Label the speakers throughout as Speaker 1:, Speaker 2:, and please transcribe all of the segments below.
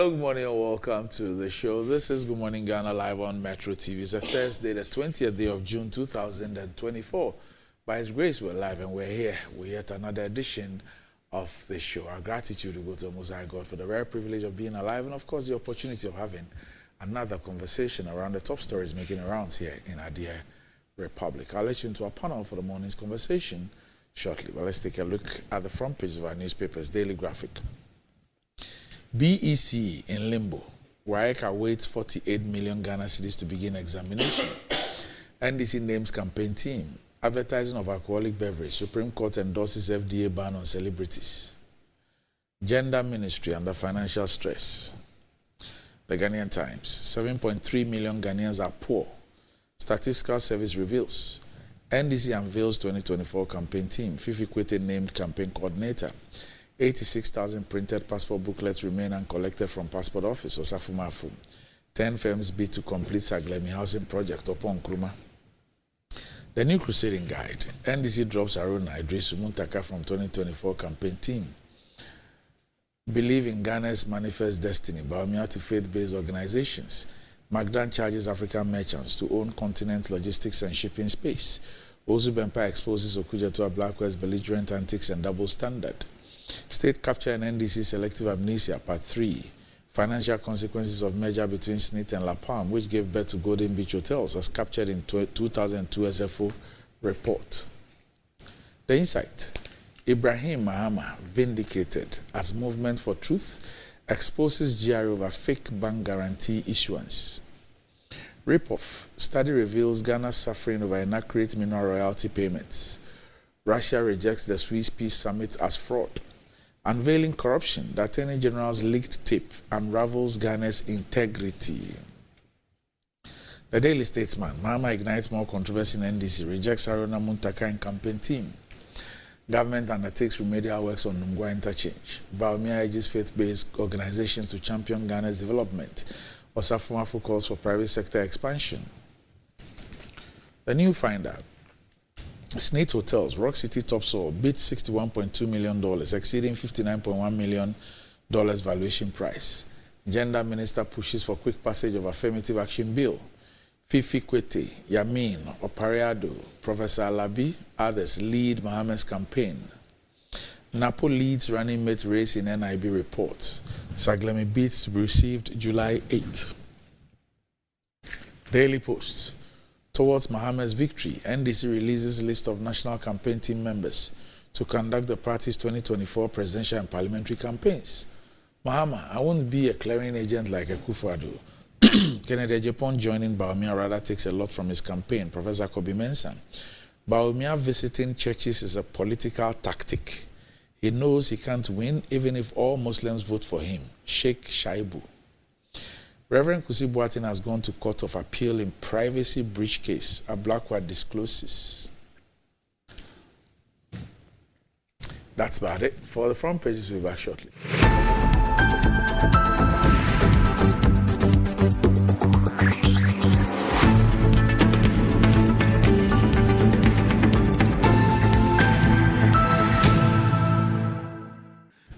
Speaker 1: Hello, good morning, and welcome to the show. This is Good Morning Ghana live on Metro TV. It's a Thursday, the 20th day of June 2024. By His grace, we're live and we're here. We're yet another edition of the show. Our gratitude to go to the Most High God for the rare privilege of being alive and, of course, the opportunity of having another conversation around the top stories making rounds here in our dear Republic. I'll let you into our panel for the morning's conversation shortly, but let's take a look at the front pages of our newspapers. Daily Graphic. BEC in limbo. WAEC awaits 48 million Ghana cedis to begin examination. NDC names campaign team. Advertising of alcoholic beverage. Supreme Court endorses FDA ban on celebrities. Gender ministry under financial stress. The Ghanaian Times. 7.3 million Ghanaians are poor. Statistical Service reveals. NDC unveils 2024 campaign team. Fifi Kwete named campaign coordinator. 86,000 printed passport booklets remain uncollected from passport office or Safumafu. 10 firms bid to complete Saglemi housing project upon Nkrumah. The new crusading guide. NDC drops Aruna Idrisu Muntaka from 2024 campaign team. Believe in Ghana's manifest destiny. Baumia to faith-based organizations. Magdan charges African merchants to own continent logistics and shipping space. Ozu Bempa exposes Okujetua Blackwell's belligerent antics and double standard. State capture and NDC selective amnesia, part 3. Financial consequences of merger between SNIT and La Palm, which gave birth to Golden Beach Hotels, as captured in 2002 SFO report. The Insight. Ibrahim Mahama vindicated as movement for truth, exposes GRA over fake bank guarantee issuance. Rip-off. Study reveals Ghana suffering over inaccurate mineral royalty payments. Russia rejects the Swiss Peace Summit as fraud. Unveiling corruption, the Attorney General's leaked tape unravels Ghana's integrity. The Daily Statesman. Mahama ignites more controversy in NDC, rejects Haruna Muntaka and campaign team. Government undertakes remedial works on Nungwa interchange. Baumia urges faith-based organizations to champion Ghana's development. Osafumafu calls for private sector expansion. The New Finder. SNIT Hotels, Rock City Topsail, bid $61.2 million, exceeding $59.1 million valuation price. Gender Minister pushes for quick passage of affirmative action bill. Fifi Kwete, Yamin, Opariado, Professor Alabi, others lead Mahama's campaign. Napo leads running mate race in NIB report. Saglemi bids to be received July 8. Daily Post. Towards Mahama's victory, NDC releases list of national campaign team members to conduct the party's 2024 presidential and parliamentary campaigns. Mahama, I won't be a clearing agent like a Kufuado. Kennedy Japan joining Baumia rather takes a lot from his campaign, Professor Kobi Mensah. Baumia visiting churches is a political tactic. He knows he can't win even if all Muslims vote for him. Sheikh Shaibu. Reverend Kusi Boateng has gone to Court of Appeal in privacy breach case. A Blackwood discloses. That's about it. For the front pages, we'll be back shortly.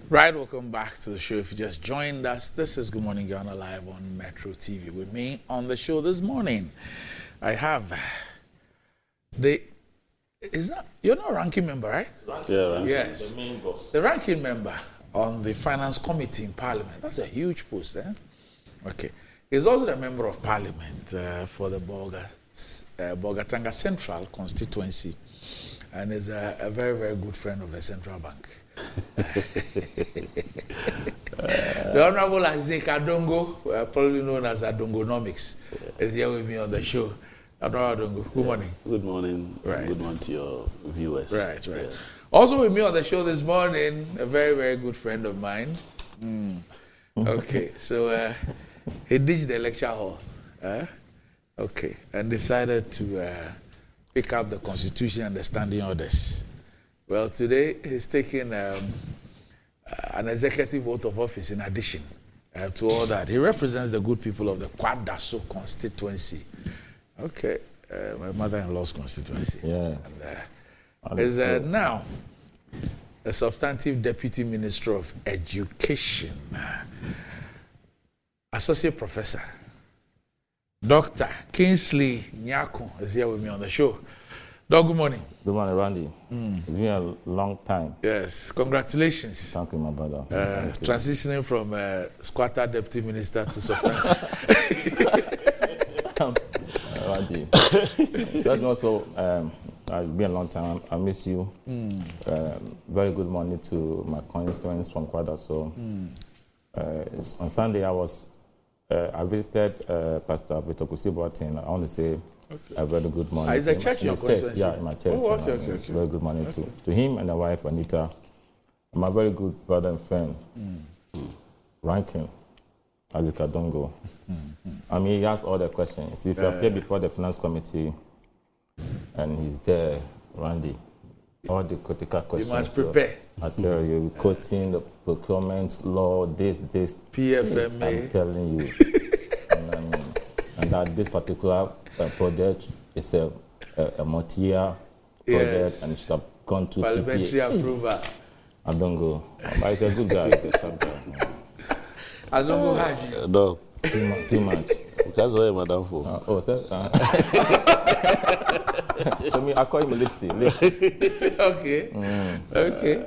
Speaker 1: Right, welcome back to the show. If you just joined us, this is Good Morning Ghana live on Metro TV. With me on the show this morning, I have you're not a ranking member, right?
Speaker 2: Yeah,
Speaker 1: yes.
Speaker 2: The main boss.
Speaker 1: The ranking member on the Finance Committee in Parliament. That's a huge post, eh? Okay. He's also the member of Parliament for the Bogatanga Central constituency, and is a very, very good friend of the Central Bank. The Honorable Isaac Adongo, probably known as Adongonomics, is here with me on the show. Honorable Adongo, good morning.
Speaker 2: Good morning.
Speaker 1: Right.
Speaker 2: Good morning to your viewers.
Speaker 1: Right. Yeah. Also with me on the show this morning, a very, very good friend of mine. Okay, so he ditched the lecture hall. Okay, and decided to pick up the Constitution and the standing orders. Well, today he's taking an executive oath of office in addition to all that. He represents the good people of the Kwadaso constituency. Okay, my mother-in-law's constituency.
Speaker 2: Yeah.
Speaker 1: And is now a substantive deputy minister of education. Associate Professor, Dr. Kingsley Nyako is here with me on the show. Doc, good morning.
Speaker 3: Good morning, Randy. It's been a long time.
Speaker 1: Yes, congratulations.
Speaker 3: Thank you, my brother.
Speaker 1: Transitioning from squatter deputy minister to substantive.
Speaker 3: Randy. So also, it's been a long time. I miss you. Very good morning to my constituents from Kwada. So on Sunday, I visited Pastor Victor Kusibotin. I want to say a very good morning.
Speaker 1: Is the church your constituency?
Speaker 3: Yeah, in my church.
Speaker 1: Oh, okay.
Speaker 3: Very good morning to him and the wife, Anita. And my very good brother and friend, Rankin, Azikadongo. I mean, he asked all the questions. If you appear before the finance committee and he's there, Randy, all the critical questions.
Speaker 1: You must prepare.
Speaker 3: I tell you, quoting the procurement law, this,
Speaker 1: PFMA.
Speaker 3: I'm telling you. and that this particular project is a multi-year project and it should have gone to
Speaker 1: parliamentary approval.
Speaker 3: I don't go. But he's a good guy. He's a sharp guy.
Speaker 1: I don't go hard.
Speaker 2: No.
Speaker 3: Too much.
Speaker 2: That's what I'm down for.
Speaker 3: So me, I call him Lipsy.
Speaker 1: Okay. Okay.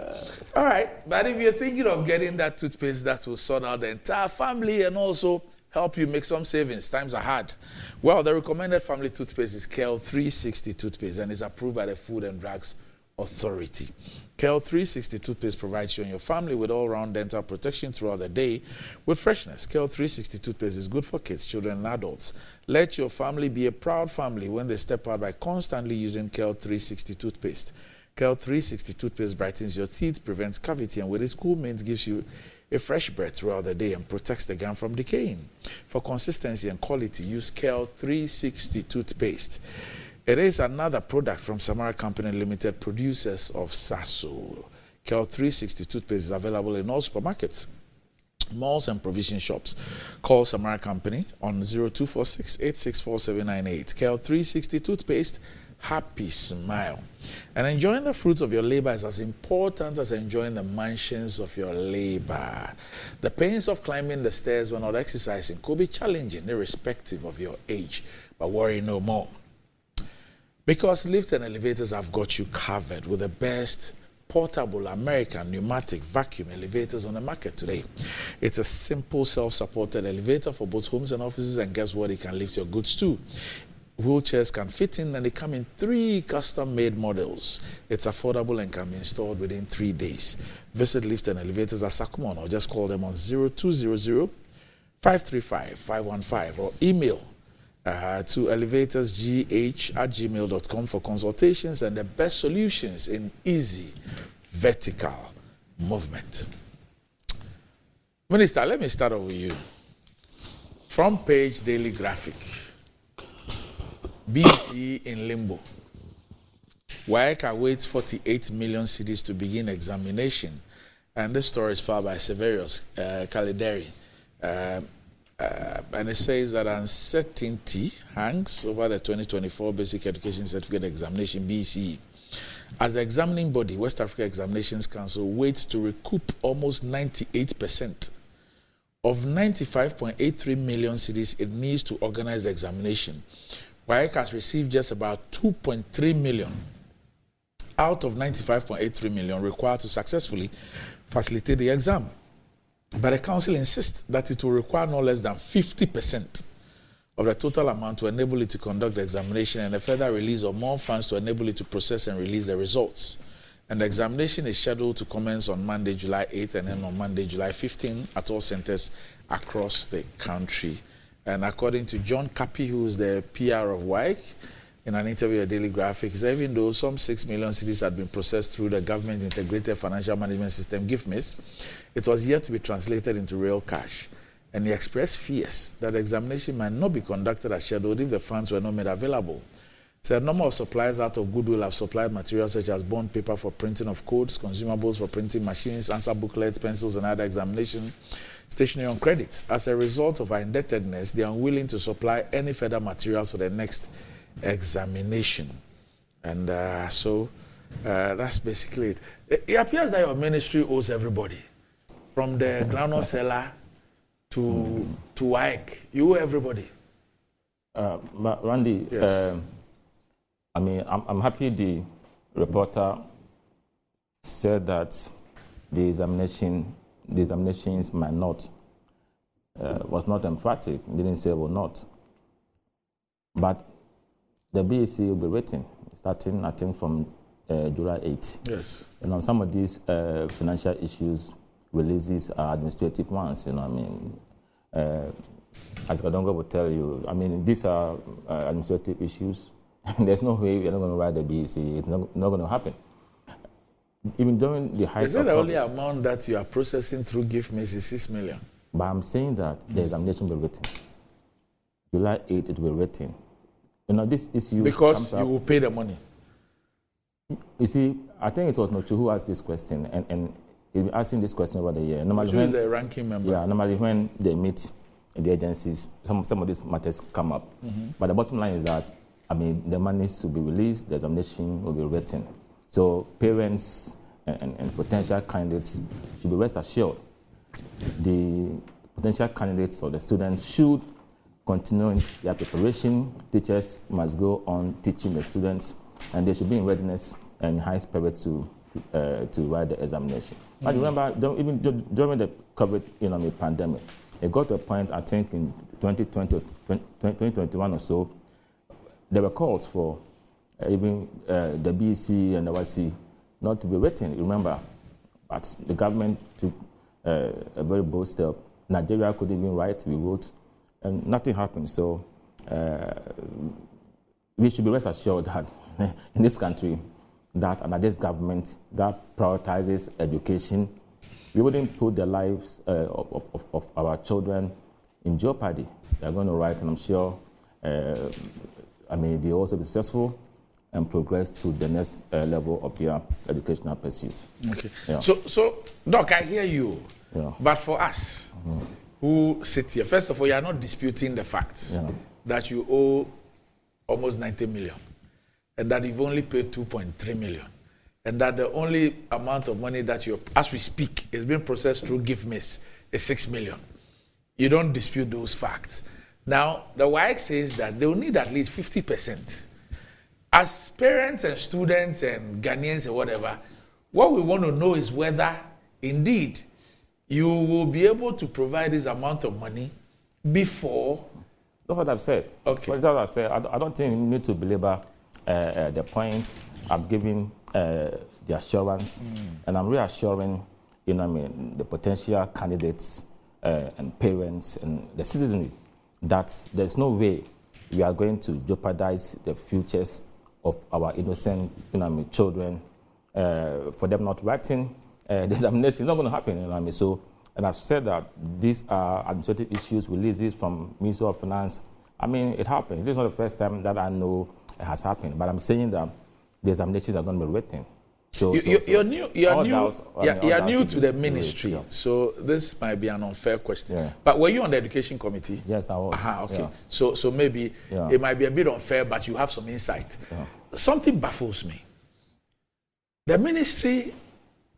Speaker 1: All right. But if you're thinking of getting that toothpaste that will sort out the entire family and also help you make some savings, times are hard. Well, the recommended family toothpaste is KEL 360 toothpaste and is approved by the Food and Drugs Authority. KEL 360 toothpaste provides you and your family with all-round dental protection throughout the day with freshness. KEL 360 toothpaste is good for kids, children, and adults. Let your family be a proud family when they step out by constantly using KEL 360 toothpaste. KEL 360 toothpaste brightens your teeth, prevents cavity, and with its cool mint gives you a fresh breath throughout the day and protects the gum from decaying. For consistency and quality, use KEL 360 toothpaste. It is another product from Samara Company Limited, producers of Sasso. KEL 360 toothpaste is available in all supermarkets, malls, and provision shops. Call Samara Company on 0246 864798. KEL 360 toothpaste, happy smile. And enjoying the fruits of your labor is as important as enjoying the mansions of your labor. The pains of climbing the stairs when not exercising could be challenging irrespective of your age, but worry no more. Because lifts and elevators have got you covered with the best portable American pneumatic vacuum elevators on the market today. It's a simple self-supported elevator for both homes and offices, and guess what? It can lift your goods too. Wheelchairs can fit in and they come in 3 custom-made models. It's affordable and can be installed within 3 days. Visit Lift and Elevators at Sakumon or just call them on 0200 535 515 or email to elevatorsgh@gmail.com for consultations and the best solutions in easy vertical movement. Minister, let me start off with you. Front page daily graphic. BC in limbo. WAEC awaits 48 million cedis to begin examination. And this story is filed by Severius Kalideri. And it says that uncertainty hangs over the 2024 Basic Education Certificate Examination, BCE, as the examining body, West Africa Examinations Council, waits to recoup almost 98% of 95.83 million cedis it needs to organize the examination. WAEC has received just about 2.3 million out of 95.83 million required to successfully facilitate the exam. But the council insists that it will require no less than 50% of the total amount to enable it to conduct the examination and a further release of more funds to enable it to process and release the results. And the examination is scheduled to commence on Monday, July 8th and then on Monday, July 15th at all centers across the country. And according to John Kapi, who is the PR of WAEC, in an interview at Daily Graphic, he said even though some 6 million cedis had been processed through the Government Integrated Financial Management System, GIFMIS, it was yet to be translated into real cash. And he expressed fears that the examination might not be conducted as scheduled if the funds were not made available. He said a number of suppliers out of goodwill have supplied materials such as bond paper for printing of codes, consumables for printing machines, answer booklets, pencils, and other examination stationery on credit. As a result of our indebtedness, they are unwilling to supply any further materials for the next examination. And so that's basically it. It appears that your ministry owes everybody, from the groundnut seller to WAEC. You owe everybody.
Speaker 3: But Randy,
Speaker 1: Yes.
Speaker 3: I mean, I'm happy the reporter said that the examinations might not, was not emphatic, didn't say will not. But the BEC will be written, starting, I think, from July 8.
Speaker 1: Yes.
Speaker 3: You know, some of these financial issues releases are administrative ones, you know, I mean, as Kadongo will tell you, I mean, these are administrative issues. There's no way we're not going to write the BEC. It's not going to happen. Even during the height
Speaker 1: Is that the only amount that you are processing through gift miss is 6 million?
Speaker 3: But I'm saying that the examination will be written. July 8, it will be written. You know, this issue
Speaker 1: because you will pay the money.
Speaker 3: You see, I think it was Nochu who asked this question, and he's been asking this question over the year. Normally,
Speaker 1: Nochu is the ranking member.
Speaker 3: Yeah, normally when they meet in the agencies, some of these matters come up. But the bottom line is that, I mean, the monies will be released, the examination will be written. So parents and potential candidates should be rest assured. The potential candidates or the students should continue in their preparation. Teachers must go on teaching the students, and they should be in readiness and high spirit to write the examination. But remember, even during the COVID pandemic, it got to a point, I think, in 2020, 2021 or so, there were calls for even the BEC and the YC not to be written, remember. But the government took a very bold step. Nigeria couldn't even write, we wrote, and nothing happened. So we should be rest assured that in this country, that under this government that prioritizes education, we wouldn't put the lives of our children in jeopardy. They're going to write, and I'm sure, they also be successful and progress to the next level of their educational pursuit.
Speaker 1: Okay.
Speaker 3: Yeah.
Speaker 1: So, Doc, I hear you.
Speaker 3: Yeah.
Speaker 1: But for us who sit here, first of all, you are not disputing the facts that you owe almost 90 million and that you've only paid 2.3 million and that the only amount of money that you, as we speak, is being processed through gift miss is 6 million. You don't dispute those facts. Now, the WAEC says that they will need at least 50%. As parents and students and Ghanaians and whatever, what we want to know is whether, indeed, you will be able to provide this amount of money before.
Speaker 3: That's what I've said.
Speaker 1: Okay.
Speaker 3: That's what I said. I don't think you need to belabor the points. I've given the assurance, and I'm reassuring, the potential candidates and parents and the citizenry that there's no way we are going to jeopardize the futures of our innocent, children for them not writing the examination. It's not going to happen, So, and I've said that these are administrative issues, releases from Ministry of Finance. It happens. This is not the first time that I know it has happened, but I'm saying that the examinations are going to be written. So,
Speaker 1: you're new to the ministry,
Speaker 3: yeah.
Speaker 1: so this might be an unfair question.
Speaker 3: Yeah.
Speaker 1: But were you on the education committee?
Speaker 3: Yes, I was.
Speaker 1: Okay.
Speaker 3: Yeah.
Speaker 1: So maybe it might be a bit unfair, but you have some insight.
Speaker 3: Yeah.
Speaker 1: Something baffles me. The ministry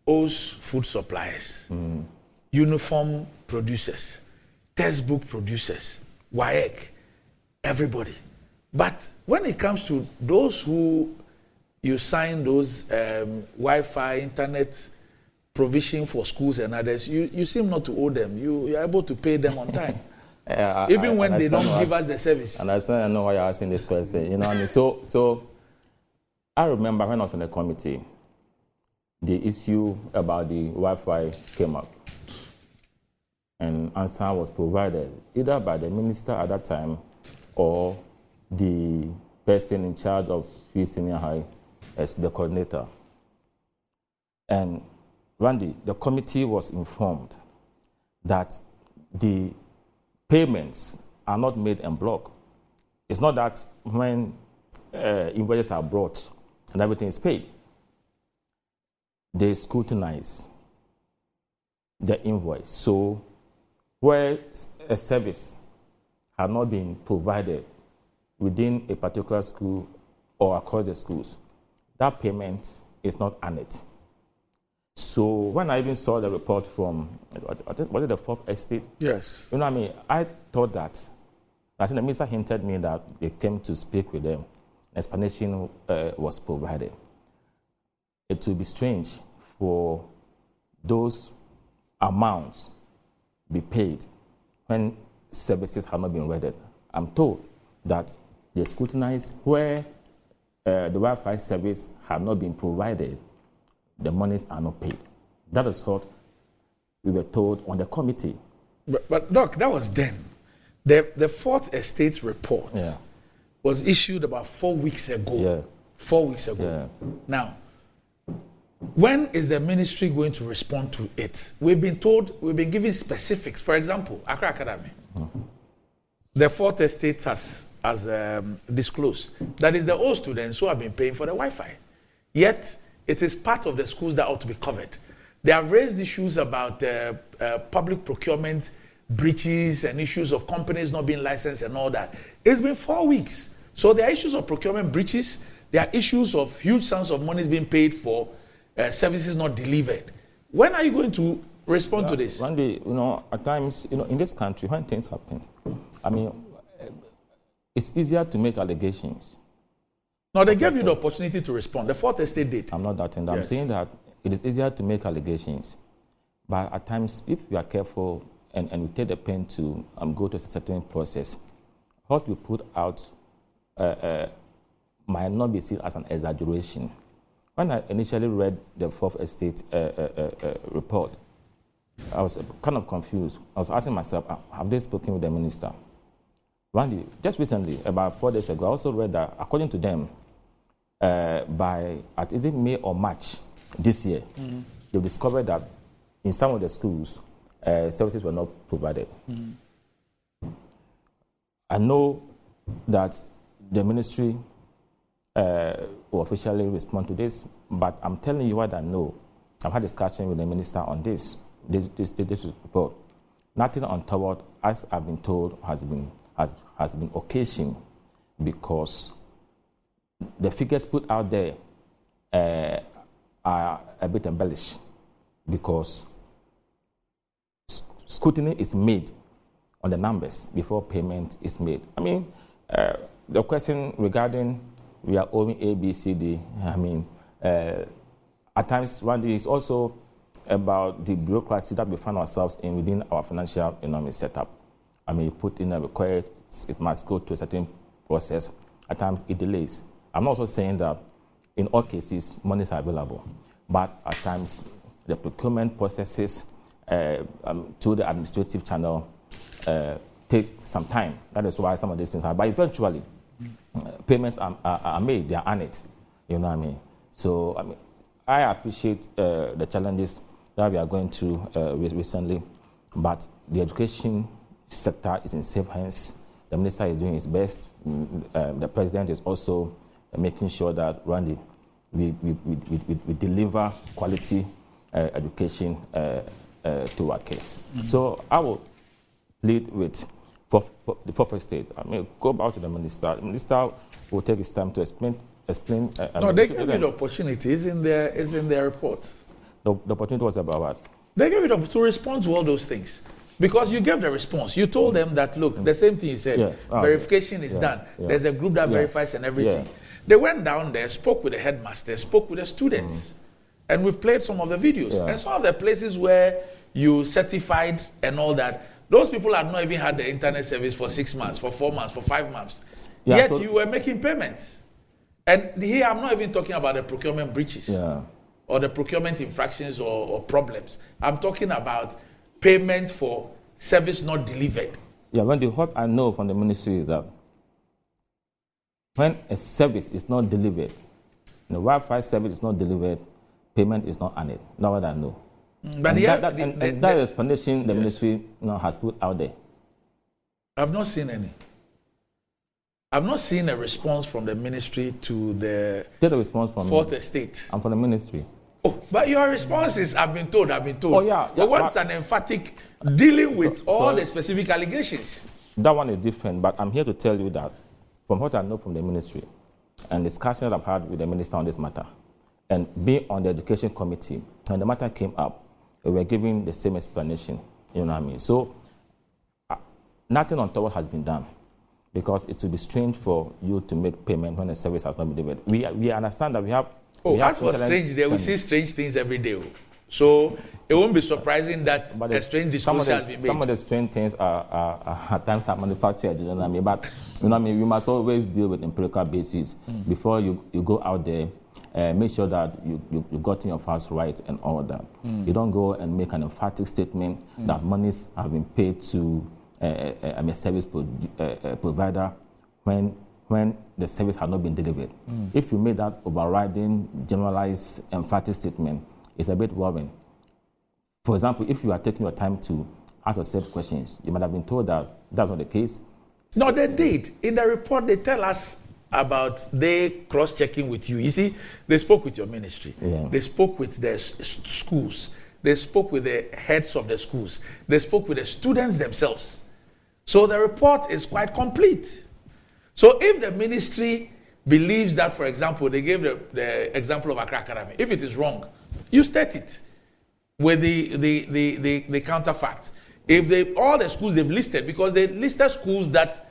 Speaker 1: owes food suppliers, uniform producers, textbook producers, WAEC, everybody. But when it comes to those who you sign those Wi-Fi, internet provision for schools and others, you seem not to owe them. You're able to pay them on time. Even when they don't give us the service.
Speaker 3: And I know why you're asking this question. So I remember when I was in the committee, the issue about the Wi-Fi came up. And answer was provided either by the minister at that time or the person in charge of Free Senior High as the coordinator. And Randy, the committee was informed that the payments are not made en bloc. It's not that when invoices are brought and everything is paid, they scrutinize the invoice. So where a service had not been provided within a particular school or across the schools, that payment is not honored. So when I even saw the report from, was it the Fourth Estate?
Speaker 1: Yes.
Speaker 3: You know what I mean? I thought that, I think the minister hinted me that they came to speak with them. Explanation was provided. It will be strange for those amounts be paid when services have not been rendered. I'm told that they scrutinize where the Wi-Fi service have not been provided, the monies are not paid. That is what we were told on the committee.
Speaker 1: But Doc, that was then. The Fourth Estate report was issued about 4 weeks ago.
Speaker 3: Yeah.
Speaker 1: 4 weeks ago.
Speaker 3: Yeah.
Speaker 1: Now, when is the ministry going to respond to it? We've been told, we've been given specifics. For example, Accra Academy. The Fourth Estate has disclosed that is the old students who have been paying for the Wi-Fi. Yet, it is part of the schools that ought to be covered. They have raised issues about public procurement breaches and issues of companies not being licensed and all that. It's been 4 weeks. So there are issues of procurement breaches. There are issues of huge sums of money being paid for services not delivered. When are you going to respond to this?
Speaker 3: Randy, at times, in this country, when things happen, I mean, it's easier to make allegations.
Speaker 1: No, they gave you the opportunity to respond. The Fourth Estate did.
Speaker 3: I'm not doubting that. Yes. I'm saying that it is easier to make allegations. But at times, if we are careful and we take the pen to go to a certain process, what we put out might not be seen as an exaggeration. When I initially read the Fourth Estate report, I was kind of confused. I was asking myself, have they spoken with the minister? Randy, just recently, about 4 days ago, I also read that, according to them, is it May or March this year, they discovered that in some of the schools, services were not provided. I know that the ministry will officially respond to this, but I'm telling you what I know. I've had discussion with the minister on this report. Nothing untoward, as I've been told, has been occasioned because the figures put out there are a bit embellished because scrutiny is made on the numbers before payment is made. I mean, the question regarding we are owing A, B, C, D, I mean, at times one is also about the bureaucracy that we find ourselves in within our financial economic setup. I mean, you put in a request, it must go to a certain process. At times, it delays. I'm also saying that in all cases, monies are available. But at times, the procurement processes to the administrative channel take some time. That is why some of these things are. But eventually, payments are made, they are on it. You know what I mean? So, I mean, I appreciate the challenges that we are going through recently, but the education sector is in safe hands. The minister is doing his best. The president is also making sure that, Randy, we deliver quality education to our kids. So I will plead with the Fourth Estate. I mean, go back to the minister. The minister will take his time to explain.
Speaker 1: No, they gave you the opportunity. It's in their report.
Speaker 3: The opportunity was about what?
Speaker 1: They gave you the opportunity to respond to all those things. Because you gave the response. You told them that, look, the same thing you said, verification is done. There's a group that verifies and everything. They went down there, spoke with the headmaster, spoke with the students. And we've played some of the videos. And some of the places where you certified and all that, those people had not even had the internet service for 6 months, for 4 months, for 5 months. Yet you were making payments. And here I'm not even talking about the procurement breaches or the procurement infractions or problems. I'm talking about payment for service not delivered.
Speaker 3: Yeah, what I know from the ministry is that when a service is not delivered, the Wi-Fi service is not delivered, payment is not on it. That's what I know. But that explanation the ministry has put out there.
Speaker 1: I've not seen any. I've not seen a response from the ministry to the Fourth Estate.
Speaker 3: I'm from the ministry.
Speaker 1: Oh, but your responses, I've been told.
Speaker 3: Oh, yeah.
Speaker 1: We want an emphatic dealing with all the specific allegations.
Speaker 3: That one is different, but I'm here to tell you that from what I know from the ministry and discussions I've had with the minister on this matter, and being on the education committee, when the matter came up, we were giving the same explanation. You know what I mean? So nothing untoward has been done, because it would be strange for you to make payment when a service has not been delivered. We understand that we have.
Speaker 1: As for strange, there we see strange things every day. So it won't be surprising that a strange disclosure has been made.
Speaker 3: Some of the strange things are at times are manufactured. You know what I mean? But you know what I mean. We must always deal with empirical basis before you go out there. Make sure that you got in your facts right and all that. You don't go and make an emphatic statement that monies have been paid to a service provider when the service had not been delivered. If you made that overriding, generalized, emphatic statement, it's a bit worrying. For example, if you are taking your time to ask yourself questions, you might have been told that that's not the case.
Speaker 1: No, they did. In the report, they tell us about they cross-checking with you. You see, they spoke with your ministry. Yeah. They spoke with the schools. They spoke with the heads of the schools. They spoke with the students themselves. So the report is quite complete. So if the ministry believes that, for example, they gave the example of Accra Academy, if it is wrong, you state it with the counterfacts. If all the schools they've listed, because they listed schools that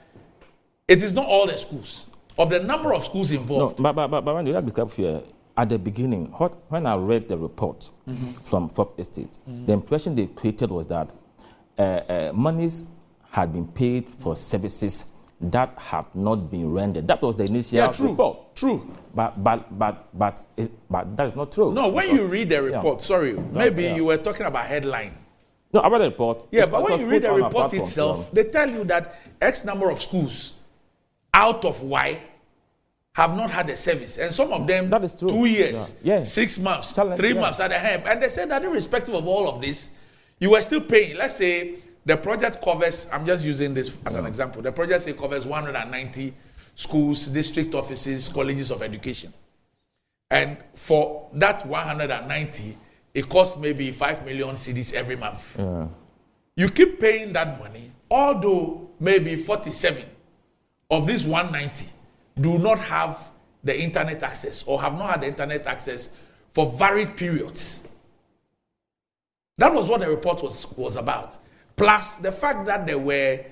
Speaker 1: it is not all the schools. Of the number of schools involved.
Speaker 3: No, but when you have to be careful here, at the beginning, when I read the report from Fourth Estate, the impression they created was that monies had been paid for services that have not been rendered. That was the initial report.
Speaker 1: True.
Speaker 3: But that is not true.
Speaker 1: No, when you read the report, maybe you were talking about headline.
Speaker 3: No, I read the report.
Speaker 1: Yeah, but when you read the report itself, they tell you that X number of schools out of Y have not had a service. And some of them,
Speaker 3: that is true.
Speaker 1: 2 years, 6 months, 3 months at a hand. And they said that irrespective of all of this, you were still paying. Let's say the project covers, I'm just using this as an example, the project say covers 190 schools, district offices, colleges of education. And for that 190, it costs maybe 5 million cedis every month. Yeah. You keep paying that money, although maybe 47 of these 190 do not have the internet access or have not had the internet access for varied periods. That was what the report was about. Plus the fact that there were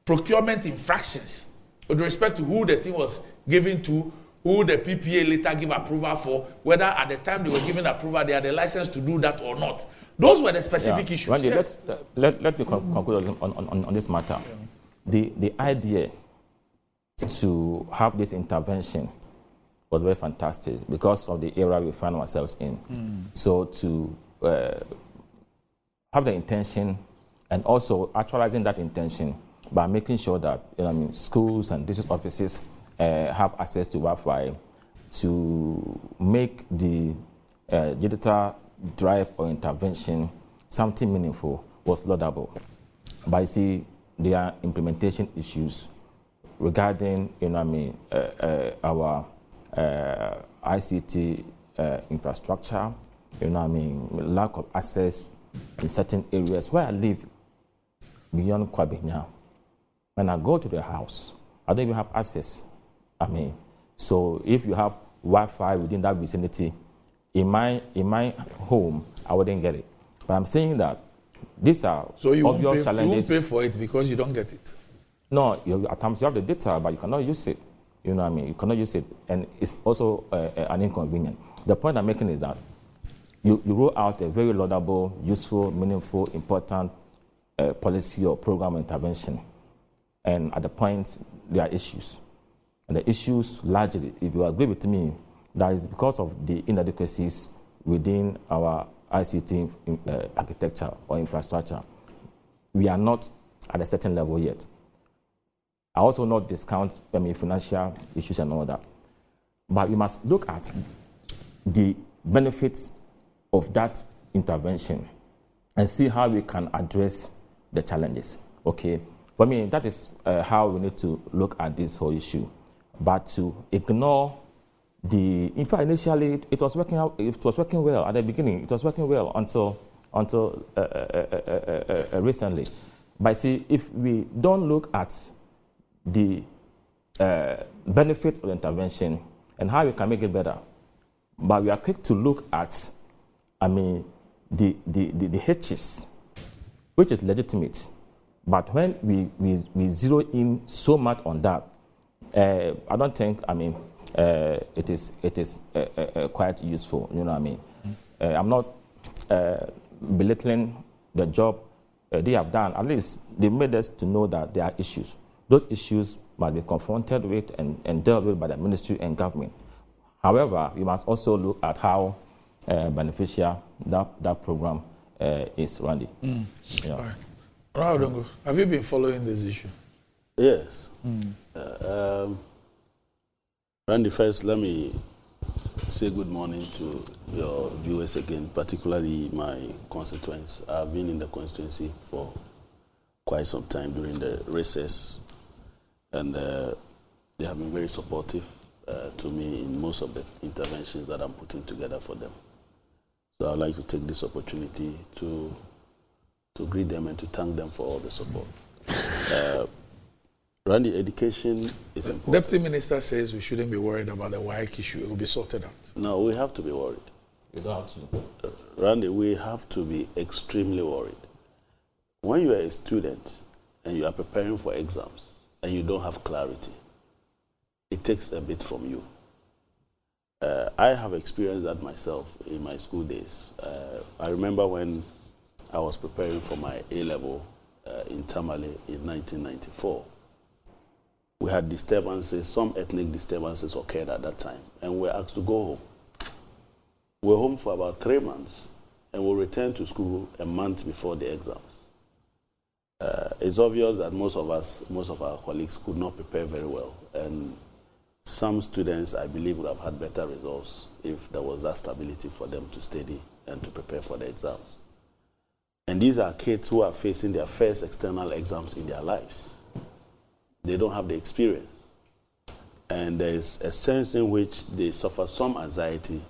Speaker 1: procurement infractions with respect to who the thing was given to, who the PPA later give approval for, whether at the time they were given approval they had the license to do that or not. Those were the specific issues.
Speaker 3: Randy, let me conclude on this matter. The idea to have this intervention was very fantastic because of the era we find ourselves in. So to have the intention and also actualizing that intention by making sure that schools and district offices have access to Wi-Fi, to make the digital drive or intervention something meaningful was laudable. But you see, there are implementation issues regarding our ICT infrastructure, lack of access in certain areas. Where I live, beyond Kwabenya, when I go to the house, I don't even have access. So if you have Wi-Fi within that vicinity, in my home, I wouldn't get it. But I'm saying that these are obvious challenges.
Speaker 1: You won't pay for it because you don't get it.
Speaker 3: No, at times you have the data, but you cannot use it. You cannot use it, and it's also an inconvenience. The point I'm making is that you roll out a very laudable, useful, meaningful, important policy or program intervention, and at the point there are issues. And the issues largely, if you agree with me, that is because of the inadequacies within our ICT architecture or infrastructure. We are not at a certain level yet. I also not discount financial issues and all that. But we must look at the benefits of that intervention and see how we can address the challenges. Okay? For me, that is how we need to look at this whole issue. But to ignore in fact, initially it was working out. It was working well at the beginning. It was working well until recently. But see, if we don't look at the benefit of intervention and how we can make it better, But we are quick to look at, the H's, which is legitimate. But when we zero in so much on that, I don't think, it is quite useful. You know what I mean? I'm not belittling the job they have done. At least they made us to know that there are issues. Those issues must be confronted with and dealt with by the ministry and government. However, we must also look at how beneficial that program is, Randy. Yeah.
Speaker 1: All right. Ronald, have you been following this issue?
Speaker 2: Yes. Randy, first, let me say good morning to your viewers again, particularly my constituents. I've been in the constituency for quite some time during the recess, and they have been very supportive to me in most of the interventions that I'm putting together for them. So I'd like to take this opportunity to greet them and to thank them for all the support. Randy, education is important.
Speaker 1: Deputy Minister says we shouldn't be worried about the WAEC issue. It will be sorted out.
Speaker 2: No, we have to be worried.
Speaker 3: You don't have to.
Speaker 2: Randy, we have to be extremely worried. When you are a student and you are preparing for exams and you don't have clarity, it takes a bit from you. I have experienced that myself in my school days. I remember when I was preparing for my A-level in Tamale in 1994. We had disturbances, some ethnic disturbances occurred at that time, and we were asked to go home. We were home for about 3 months, and we returned to school a month before the exams. It's obvious that most of our colleagues could not prepare very well, and some students, I believe, would have had better results if there was that stability for them to study and to prepare for the exams. And these are kids who are facing their first external exams in their lives. They don't have the experience. And there is a sense in which they suffer some anxiety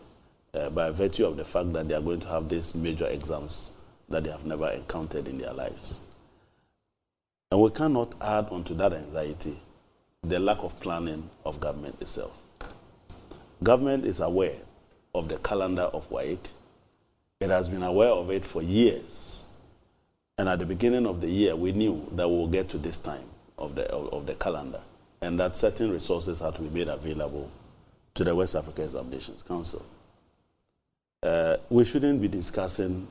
Speaker 2: by virtue of the fact that they are going to have these major exams that they have never encountered in their lives. And we cannot add onto that anxiety the lack of planning of government itself. Government is aware of the calendar of WAEC. It has been aware of it for years. And at the beginning of the year, we knew that we will get to this time of the calendar, and that certain resources had to be made available to the West Africa Examinations Council. We shouldn't be discussing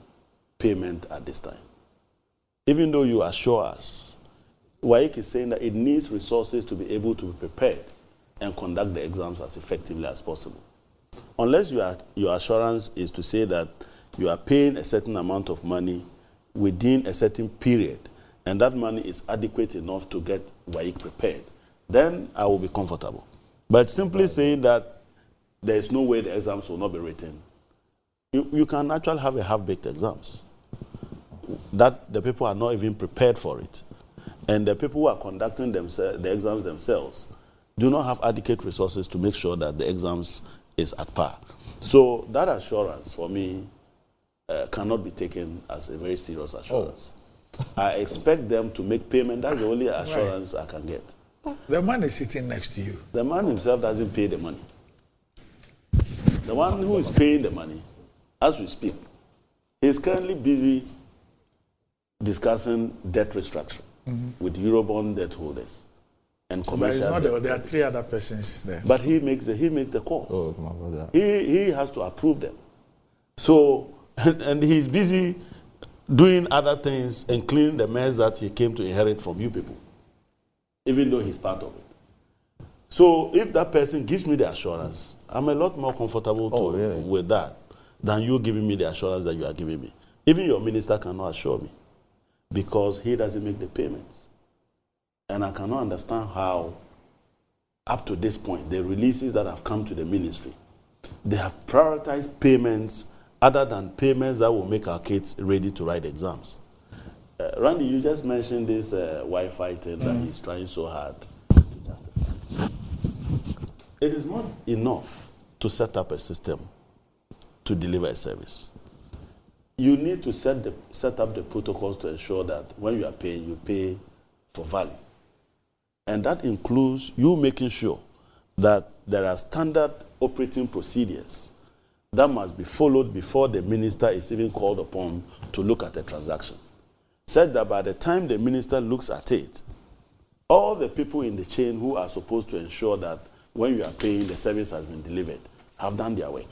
Speaker 2: payment at this time. Even though you assure us, WAEC is saying that it needs resources to be able to be prepared and conduct the exams as effectively as possible. Unless your assurance is to say that you are paying a certain amount of money within a certain period, and that money is adequate enough to get WAEC prepared, then I will be comfortable. But simply saying that there is no way the exams will not be written, you can actually have a half-baked exams, that the people are not even prepared for it. And the people who are conducting the exams themselves do not have adequate resources to make sure that the exams is at par. So that assurance, for me, cannot be taken as a very serious assurance. I expect them to make payment. That's the only assurance I can get.
Speaker 1: The man is sitting next to you.
Speaker 2: The man himself doesn't pay the money. The one who is paying the money, as we speak, is currently busy discussing debt restructuring with Eurobond debt holders and commercial debt holders.
Speaker 1: There are 3 other persons there.
Speaker 2: But he makes the call.
Speaker 3: Oh, come on, brother.
Speaker 2: He has to approve them. So, and he's busy doing other things, including the mess that he came to inherit from you people, even though he's part of it. So if that person gives me the assurance, I'm a lot more comfortable with that than you giving me the assurance that you are giving me. Even your minister cannot assure me because he doesn't make the payments. And I cannot understand how, up to this point, the releases that have come to the ministry, they have prioritized payments other than payments that will make our kids ready to write exams. Randy, you just mentioned this Wi-Fi thing that he's trying so hard to justify. It is not enough to set up a system to deliver a service. You need to set up the protocols to ensure that when you are paying, you pay for value. And that includes you making sure that there are standard operating procedures that must be followed before the minister is even called upon to look at the transaction. Said that by the time the minister looks at it, all the people in the chain who are supposed to ensure that when you are paying, the service has been delivered, have done their work.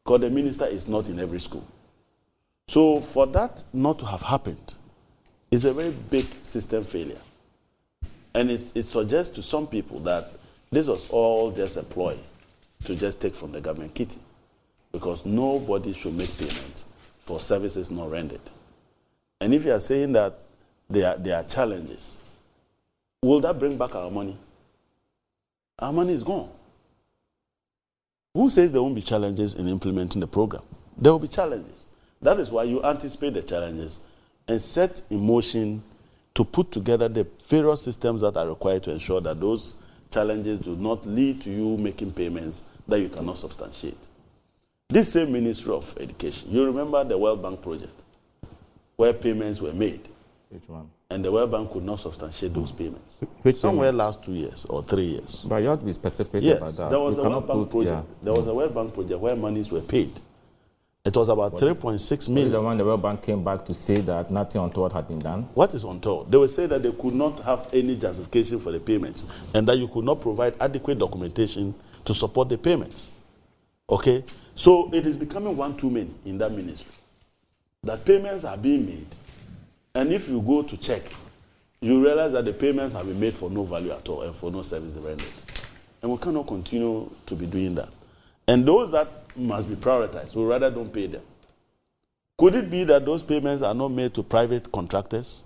Speaker 2: Because the minister is not in every school. So for that not to have happened is a very big system failure. And it suggests to some people that this was all just a ploy to just take from the government kitty, because nobody should make payments for services not rendered. And if you are saying that there are challenges, will that bring back our money? Our money is gone. Who says there won't be challenges in implementing the program? There will be challenges. That is why you anticipate the challenges and set in motion to put together the various systems that are required to ensure that those challenges do not lead to you making payments that you cannot substantiate. This same Ministry of Education, you remember the World Bank project, where payments were made.
Speaker 3: Which one?
Speaker 2: And the World Bank could not substantiate those payments.
Speaker 3: Which
Speaker 2: somewhere last 2 years or 3 years.
Speaker 3: But you have to be specific about that.
Speaker 2: There was a World Bank project. Yeah. There was a World Bank project where monies were paid. It was about 3.6 million.
Speaker 3: The one the World Bank came back to say that nothing untoward had been done.
Speaker 2: What is untoward? They will say that they could not have any justification for the payments and that you could not provide adequate documentation to support the payments. Okay? So it is becoming one too many in that ministry. That payments are being made, and if you go to check, you realize that the payments have been made for no value at all and for no service rendered. And we cannot continue to be doing that. And those that must be prioritized, we rather don't pay them. Could it be that those payments are not made to private contractors,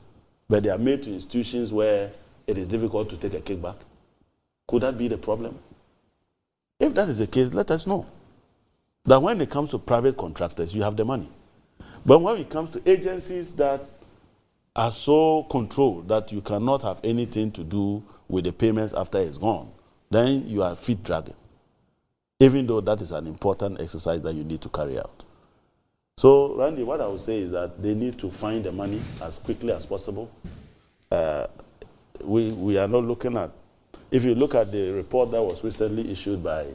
Speaker 2: but they are made to institutions where it is difficult to take a kickback? Could that be the problem? If that is the case, let us know. That when it comes to private contractors, you have the money. But when it comes to agencies that are so controlled that you cannot have anything to do with the payments after it's gone, then you are feet dragging. Even though that is an important exercise that you need to carry out. So, Randy, what I would say is that they need to find the money as quickly as possible. We are not looking at, if you look at the report that was recently issued by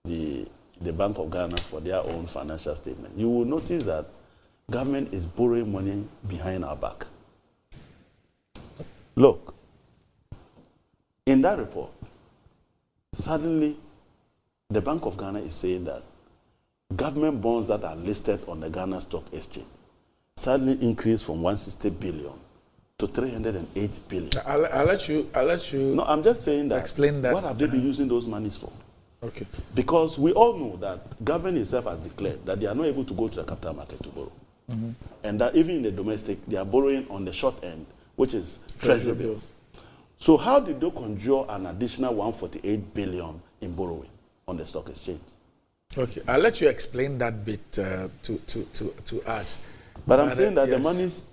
Speaker 2: the Bank of Ghana for their own financial statement, you will notice that government is borrowing money behind our back. Look, in that report, suddenly the Bank of Ghana is saying that government bonds that are listed on the Ghana Stock Exchange suddenly increased from 160 billion to 308 billion.
Speaker 1: I'll let you.
Speaker 2: No, I'm just saying that.
Speaker 1: Explain that.
Speaker 2: What have they been using those monies for?
Speaker 1: Okay.
Speaker 2: Because we all know that government itself has declared that they are not able to go to the capital market to borrow. Mm-hmm. And that even in the domestic, they are borrowing on the short end, which is treasury bills. So how did they conjure an additional 148 billion in borrowing on the stock exchange?
Speaker 1: Okay, I'll let you explain that bit to us.
Speaker 2: But I'm saying that yes, the monies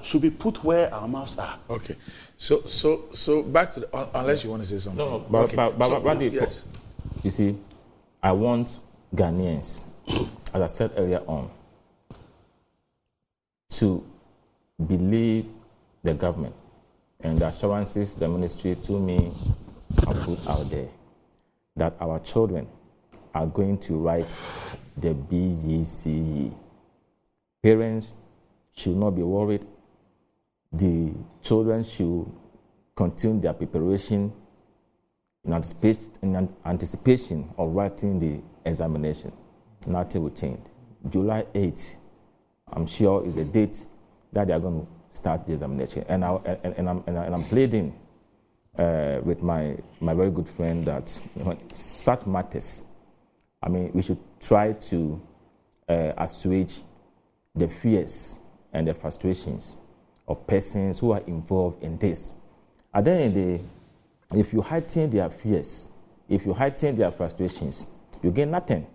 Speaker 2: should be put where our mouths are.
Speaker 1: Okay, so back to the, unless you want to say something.
Speaker 3: No, but,
Speaker 1: okay.
Speaker 3: but
Speaker 1: yes.
Speaker 3: You see, I want Ghanaians, as I said earlier on, to believe the government and the assurances the ministry to me have put out there that our children are going to write the BECE. Parents should not be worried. The children should continue their preparation in anticipation of writing the examination. Nothing will change. July 8th, I'm sure, is the date that they are going to start the examination. And I'm pleading with my very good friend that when such matters, I mean, we should try to assuage the fears and the frustrations of persons who are involved in this. At the end of the day, if you heighten their fears, if you heighten their frustrations, you gain nothing.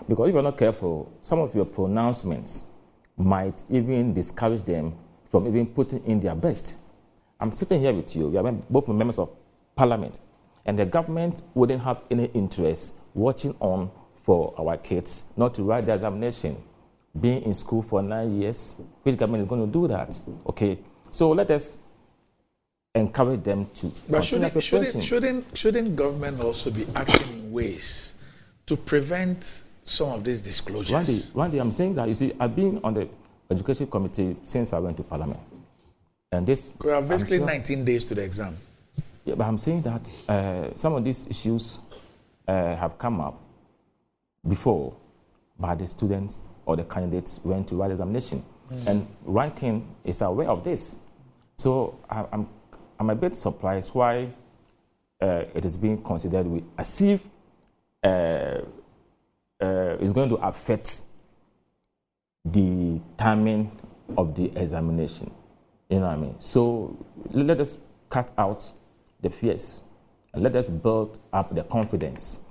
Speaker 3: Because if you're not careful, some of your pronouncements might even discourage them from even putting in their best. I'm sitting here with you. We are both members of parliament. And the government wouldn't have any interest watching on for our kids not to write the examination. Being in school for 9 years, which government is going to do that? Okay, so let us encourage them to.
Speaker 1: But shouldn't government also be acting in ways to prevent some of these disclosures?
Speaker 3: Randy, I'm saying that, you see, I've been on the education committee since I went to Parliament. And this...
Speaker 1: We have basically 19 days to the exam.
Speaker 3: Yeah, but I'm saying that some of these issues have come up before, but the students or the candidates went to write examination. And ranking is aware of this. So I'm a bit surprised why it is being considered as if it's going to affect the timing of the examination. You know what I mean? So let us cut out the fears and let us build up the confidence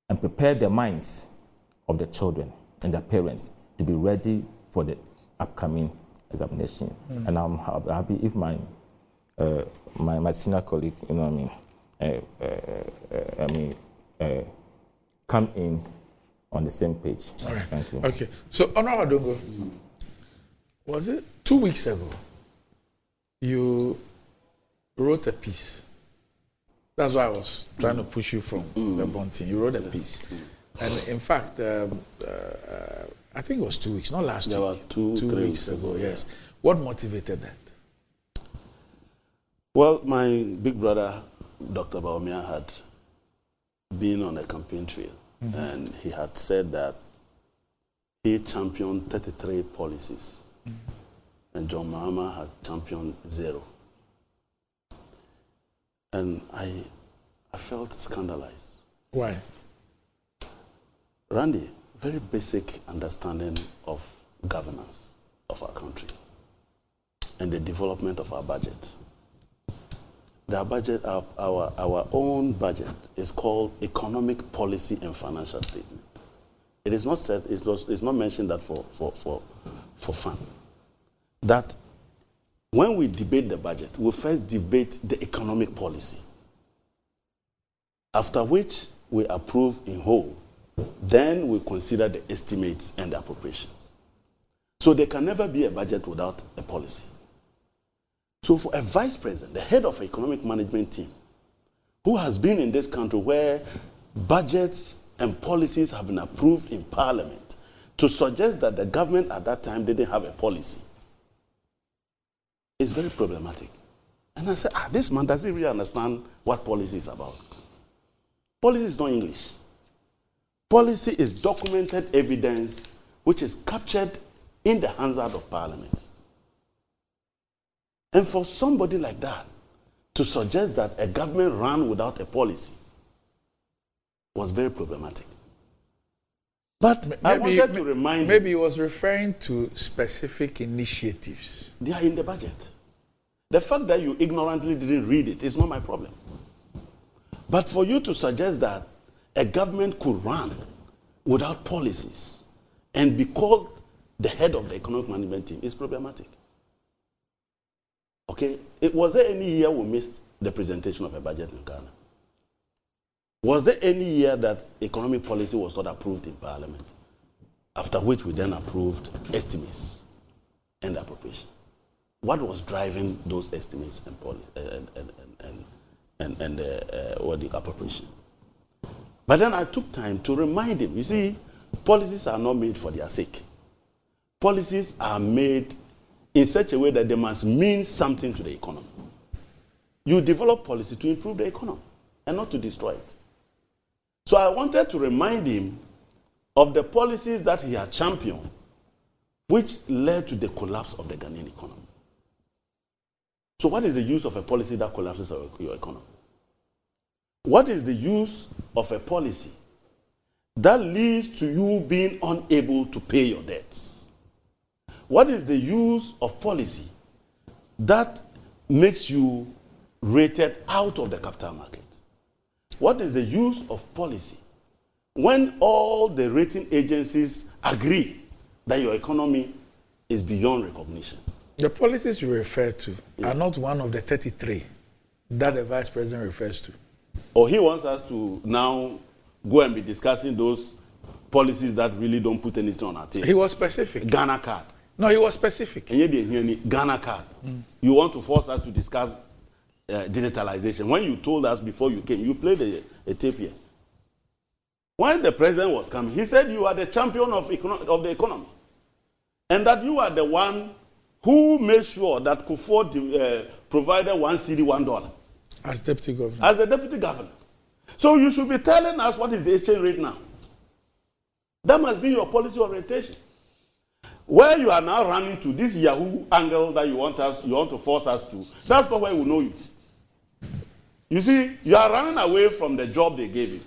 Speaker 3: and prepare the minds of the children and their parents to be ready for the upcoming examination. And I'm happy if my senior colleague, you know what I mean, come in on the same page.
Speaker 1: All right.
Speaker 3: Thank you.
Speaker 1: Okay. So, Honorable Adongo, was it 2 weeks ago you wrote a piece? That's why I was trying to push you from the bunting. You wrote a piece. And in fact, I think it was 2 weeks, not last week.
Speaker 2: About two
Speaker 1: 3 weeks ago, yes. What motivated that?
Speaker 2: Well, my big brother, Dr. Baumia, had been on a campaign trail, and he had said that he championed 33 policies, and John Mahama has championed 0. And I felt scandalized.
Speaker 1: Why?
Speaker 2: Randy, very basic understanding of governance of our country and the development of our budget. The budget, our own budget, is called Economic Policy and Financial Statement. It is not said, it's not mentioned that for fun. That when we debate the budget, we first debate the economic policy, after which we approve in whole. Then we consider the estimates and the appropriation. So there can never be a budget without a policy. So for a vice president, the head of an economic management team, who has been in this country where budgets and policies have been approved in parliament, to suggest that the government at that time didn't have a policy is very problematic. And I said, this man doesn't really understand what policy is about. Policy is not English. Policy is documented evidence which is captured in the Hansard of Parliament. And for somebody like that to suggest that a government ran without a policy was very problematic. But maybe, I wanted to remind you.
Speaker 1: Maybe he was referring to specific initiatives.
Speaker 2: They are in the budget. The fact that you ignorantly didn't read it is not my problem. But for you to suggest that a government could run without policies and be called the head of the economic management team is problematic. Okay? Was there any year we missed the presentation of a budget in Ghana? Was there any year that economic policy was not approved in Parliament? After which we then approved estimates and appropriation. What was driving those estimates and the appropriation? But then I took time to remind him. You see, policies are not made for their sake. Policies are made in such a way that they must mean something to the economy. You develop policy to improve the economy and not to destroy it. So I wanted to remind him of the policies that he had championed, which led to the collapse of the Ghanaian economy. So what is the use of a policy that collapses your economy? What is the use of a policy that leads to you being unable to pay your debts? What is the use of policy that makes you rated out of the capital market? What is the use of policy when all the rating agencies agree that your economy is beyond recognition?
Speaker 1: The policies you refer to are not one of the 33 that the vice president refers to.
Speaker 2: Or he wants us to now go and be discussing those policies that really don't put anything on our table.
Speaker 1: He was specific.
Speaker 2: Ghana card.
Speaker 1: No, he was specific.
Speaker 2: And yet, Ghana card. You want to force us to discuss digitalization. When you told us before you came, you played a tape here. When the president was coming, he said you are the champion of the economy. And that you are the one who made sure that Kufuor provided 1 cedi, $1.
Speaker 1: As deputy governor.
Speaker 2: As the deputy governor. So you should be telling us what is the exchange rate now. That must be your policy orientation. Where you are now running to this Yahoo angle that you want to force us to, that's not where we know you. You see, you are running away from the job they gave you.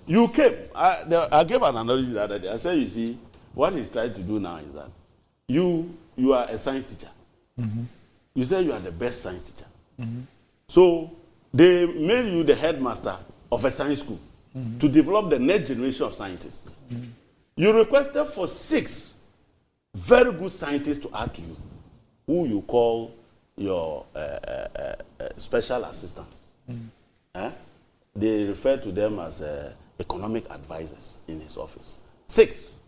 Speaker 2: You came. I gave an analogy the other day. I said, you see, what he's trying to do now is that you are a science teacher. Mm-hmm. You say you are the best science teacher. Mm-hmm. So they made you the headmaster of a science school to develop the next generation of scientists. Mm-hmm. You requested for 6 very good scientists to add to you, who you call your special assistants. They refer to them as economic advisors in his office. 6.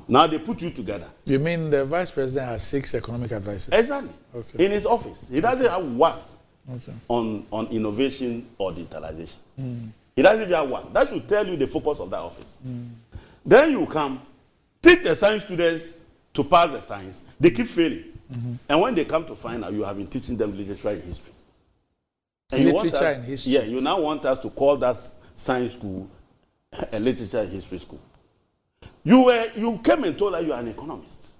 Speaker 2: Now they put you together.
Speaker 1: You mean the vice president has 6 economic advisors?
Speaker 2: Exactly. Okay. In his office. He doesn't have one on innovation or digitalization. He doesn't even have one. That should tell you the focus of that office. Then you come, teach the science students to pass the science. They keep failing. And when they come to find out, you have been teaching them literature and history. And
Speaker 1: literature and history?
Speaker 2: Yeah, you now want us to call that science school a literature and history school. You came and told us you are an economist.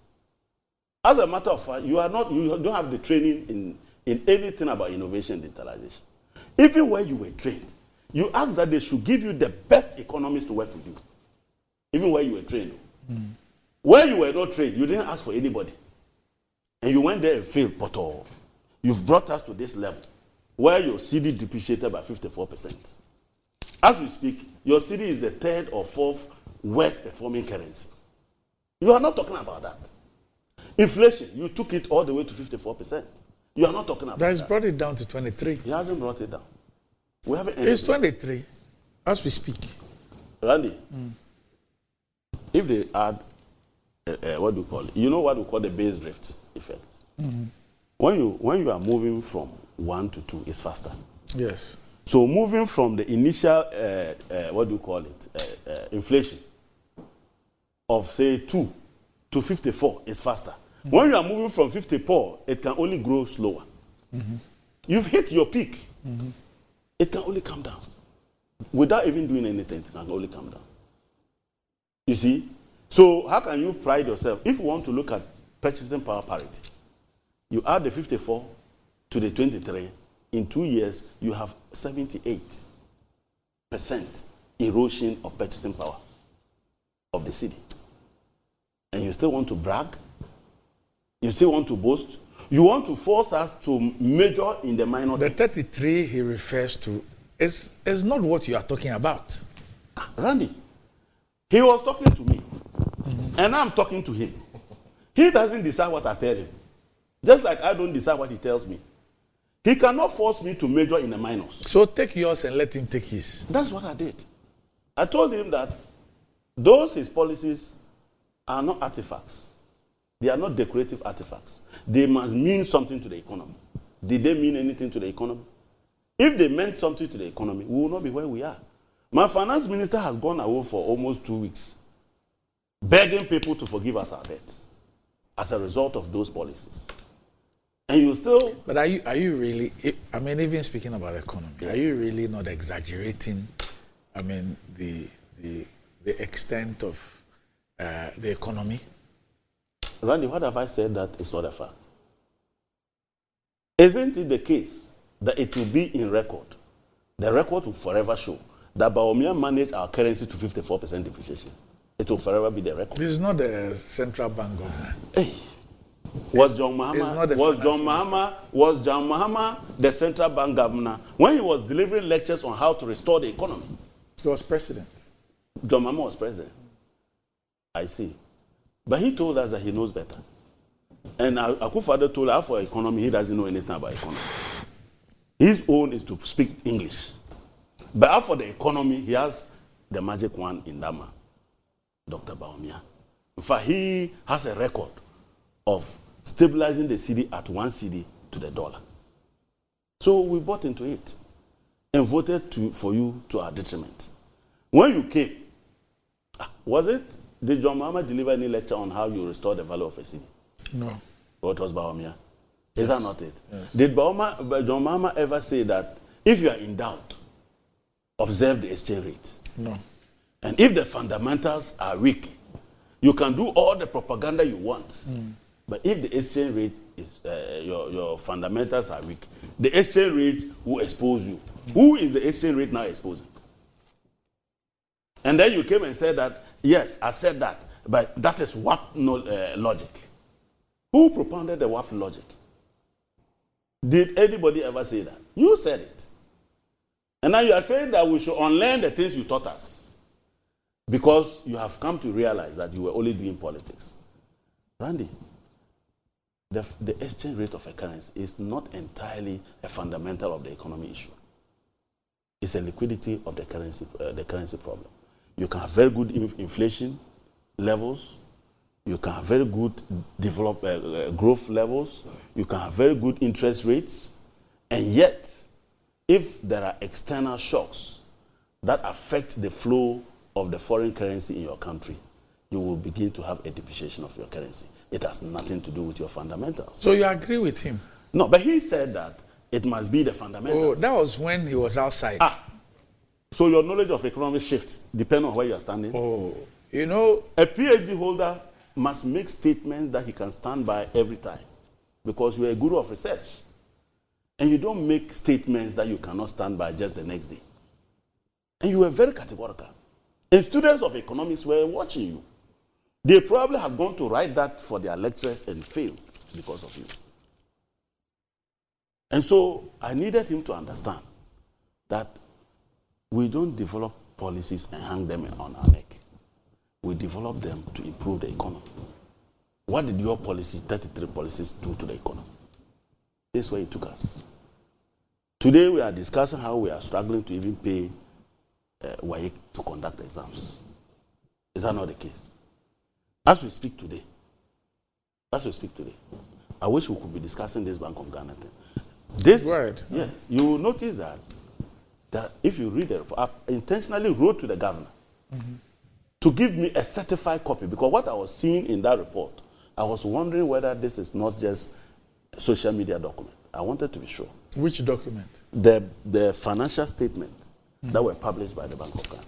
Speaker 2: As a matter of fact, you don't have the training in anything about innovation and digitalization. Even where you were trained, you asked that they should give you the best economists to work with you. Even where you were trained. Where you were not trained, you didn't ask for anybody. And you went there and failed, but you've brought us to this level where your CD depreciated by 54%. As we speak, your CD is the 3rd or 4th worst performing currency. You are not talking about that. Inflation, you took it all the way to 54%. You are not talking about that.
Speaker 1: That has brought it down to 23.
Speaker 2: He hasn't brought it down. We haven't.
Speaker 1: It's 23 as we speak.
Speaker 2: Randy, if they add, what do you call it? You know what we call the base drift effect. When you are moving from 1 to 2, it's faster.
Speaker 1: Yes.
Speaker 2: So moving from the initial, what do you call it, inflation of say 2 to 54 is faster. When you are moving from 54, it can only grow slower. You've hit your peak. It can only come down. Without even doing anything, it can only come down. You see? So how can you pride yourself? If you want to look at purchasing power parity, you add the 54 to the 23, in 2 years, you have 78% erosion of purchasing power of the city. And you still want to brag? You still want to boast? You want to force us to major in the minor
Speaker 1: The
Speaker 2: things.
Speaker 1: 33 he refers to is not what you are talking about.
Speaker 2: Randy, he was talking to me, and I'm talking to him. He doesn't decide what I tell him, just like I don't decide what he tells me. He cannot force me to major in the minors.
Speaker 1: So take yours and let him take his.
Speaker 2: That's what I did. I told him that his policies are not artifacts. They are not decorative artifacts. They must mean something to the economy. Did they mean anything to the economy? If they meant something to the economy, we will not be where we are. My finance minister has gone away for almost 2 weeks, begging people to forgive us our debts as a result of those policies. And you still...
Speaker 1: But are you really, I mean, even speaking about economy, are you really not exaggerating, I mean, the extent of the economy?
Speaker 2: Randy, what have I said that is not a fact? Isn't it the case that it will be in record? The record will forever show that Bawumia managed our currency to 54% depreciation. It will forever be the record.
Speaker 1: This is not the central bank governor.
Speaker 2: Hey. Was John Mahama the central bank governor when he was delivering lectures on how to restore the economy?
Speaker 1: He was president.
Speaker 2: John Mahama was president. I see. But he told us that he knows better. And Akufo-Addo told us for economy, he doesn't know anything about economy. His own is to speak English. But for the economy, he has the magic one in that man, Dr. Bawumia. In fact, he has a record of stabilizing the cedi at 1 cedi to the dollar. So we bought into it and voted for you to our detriment. When you came, did John Mahama deliver any lecture on how you restore the value of a city?
Speaker 1: No.
Speaker 2: What was Bawumia? Is that not it?
Speaker 1: Yes.
Speaker 2: Did John Mahama ever say that if you are in doubt, observe the exchange rate?
Speaker 1: No.
Speaker 2: And if the fundamentals are weak, you can do all the propaganda you want. But if the exchange rate is, your fundamentals are weak, the exchange rate will expose you. Who is the exchange rate now exposing? And then you came and said that, yes, I said that, but that is WAP logic. Who propounded the WAP logic? Did anybody ever say that? You said it. And now you are saying that we should unlearn the things you taught us because you have come to realize that you were only doing politics. Randy, the exchange rate of a currency is not entirely a fundamental of the economy issue. It's a liquidity of the currency problem. You can have very good inflation levels. You can have very good growth levels. You can have very good interest rates. And yet, if there are external shocks that affect the flow of the foreign currency in your country, you will begin to have a depreciation of your currency. It has nothing to do with your fundamentals.
Speaker 1: So you agree with him?
Speaker 2: No, but he said that it must be the fundamentals.
Speaker 1: Oh, that was when he was outside.
Speaker 2: So your knowledge of economics shifts depending on where you are standing.
Speaker 1: Oh, you know,
Speaker 2: a PhD holder must make statements that he can stand by every time because you are a guru of research. And you don't make statements that you cannot stand by just the next day. And you were very categorical. And students of economics were watching you. They probably have gone to write that for their lecturers and failed because of you. And so I needed him to understand that we don't develop policies and hang them on our neck. We develop them to improve the economy. What did your policy, 33 policies, do to the economy? This is where it took us. Today we are discussing how we are struggling to even pay WAEC to conduct exams. Is that not the case? As we speak today, I wish we could be discussing this Bank of Ghana thing. This,
Speaker 1: right.
Speaker 2: Yeah, you will notice that if you read the report, I intentionally wrote to the governor to give me a certified copy because what I was seeing in that report, I was wondering whether this is not just a social media document. I wanted to be sure.
Speaker 1: Which document?
Speaker 2: The financial statements that were published by the Bank of Ghana.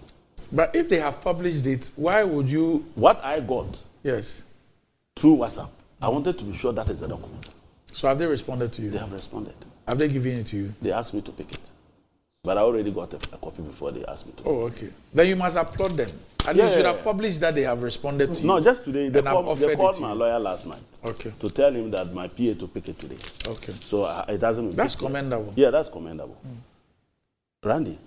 Speaker 1: But if they have published it, why would you?
Speaker 2: What I got through WhatsApp, I wanted to be sure that is the document.
Speaker 1: So have they responded to you?
Speaker 2: They have responded.
Speaker 1: Have they given it to you?
Speaker 2: They asked me to pick it. But I already got a copy before they asked me to.
Speaker 1: Oh, okay. Then you must applaud them. And you should have published that they have responded to you.
Speaker 2: No, just today. They called my lawyer last night to tell him that my PA to pick it today.
Speaker 1: Okay.
Speaker 2: So it doesn't mean
Speaker 1: that's commendable.
Speaker 2: Yeah, that's commendable. Randy,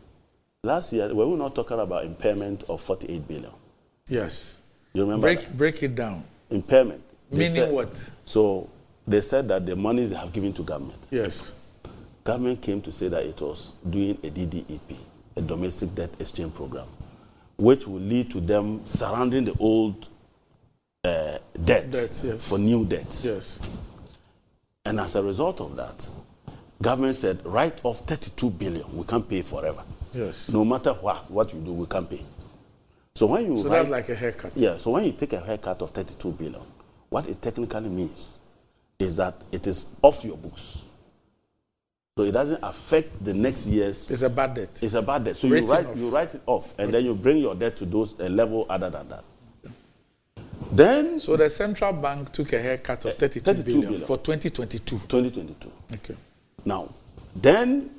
Speaker 2: last year, were we not talking about impairment of 48 billion?
Speaker 1: Yes.
Speaker 2: You remember
Speaker 1: break it down.
Speaker 2: Impairment.
Speaker 1: Meaning what?
Speaker 2: So they said that the monies they have given to government.
Speaker 1: Yes.
Speaker 2: Government came to say that it was doing a DDEP, a domestic debt exchange program, which will lead to them surrounding the old debt for new debts.
Speaker 1: Yes.
Speaker 2: And as a result of that, government said, write off 32 billion. We can't pay forever.
Speaker 1: Yes.
Speaker 2: No matter what you do, we can't pay. So when you
Speaker 1: that's like a haircut.
Speaker 2: Yeah. So when you take a haircut of 32 billion, what it technically means is that it is off your books. So it doesn't affect the next year's.
Speaker 1: It's a bad debt.
Speaker 2: It's a bad debt. So you write it off, and then you bring your debt to a level other than that. Then.
Speaker 1: So the central bank took a haircut of 32 billion for 2022.
Speaker 2: 2022.
Speaker 1: Okay.
Speaker 2: Now, then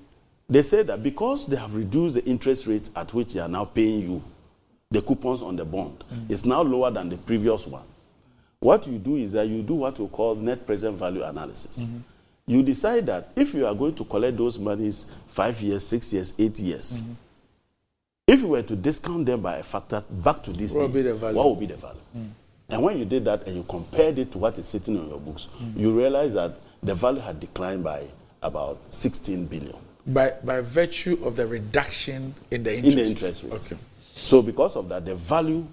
Speaker 2: they say that because they have reduced the interest rate at which they are now paying you, the coupons on the bond is now lower than the previous one. What you do is that you do what we call net present value analysis. You decide that if you are going to collect those monies 5 years, 6 years, 8 years, if you were to discount them by a factor back to this day, what will be the value? And when you did that and you compared it to what is sitting on your books, you realize that the value had declined by about 16 billion.
Speaker 1: By virtue of the reduction in the interest
Speaker 2: rate.
Speaker 1: Okay.
Speaker 2: So because of that, the value,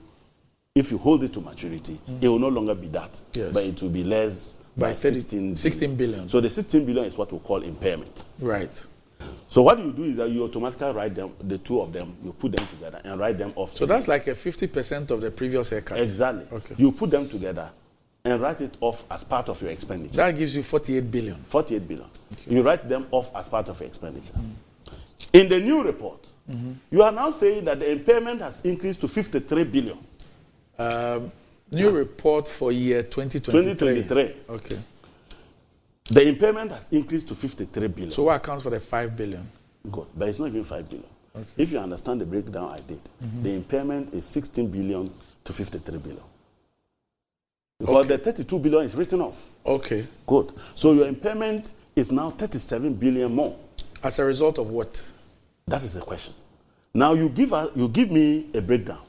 Speaker 2: if you hold it to maturity, it will no longer be that, but it will be less by 16
Speaker 1: billion.
Speaker 2: So the 16 billion is what we call impairment.
Speaker 1: Right.
Speaker 2: So what you do is that you automatically write them, the two of them, you put them together and write them off.
Speaker 1: So that's like a 50% of the previous haircut.
Speaker 2: Exactly.
Speaker 1: Okay.
Speaker 2: You put them together and write it off as part of your expenditure.
Speaker 1: That gives you 48 billion.
Speaker 2: 48 billion. Okay. You write them off as part of your expenditure. In the new report, you are now saying that the impairment has increased to 53 billion.
Speaker 1: New report for year 2023.
Speaker 2: 2023.
Speaker 1: Okay.
Speaker 2: The impairment has increased to 53 billion.
Speaker 1: So what accounts for the 5 billion?
Speaker 2: Good, but it's not even 5 billion.
Speaker 1: Okay.
Speaker 2: If you understand the breakdown I did, the impairment is 16 billion to 53 billion. Because the 32 billion is written off.
Speaker 1: Okay.
Speaker 2: Good. So your impairment is now 37 billion more.
Speaker 1: As a result of what?
Speaker 2: That is the question. Now you give me a breakdown.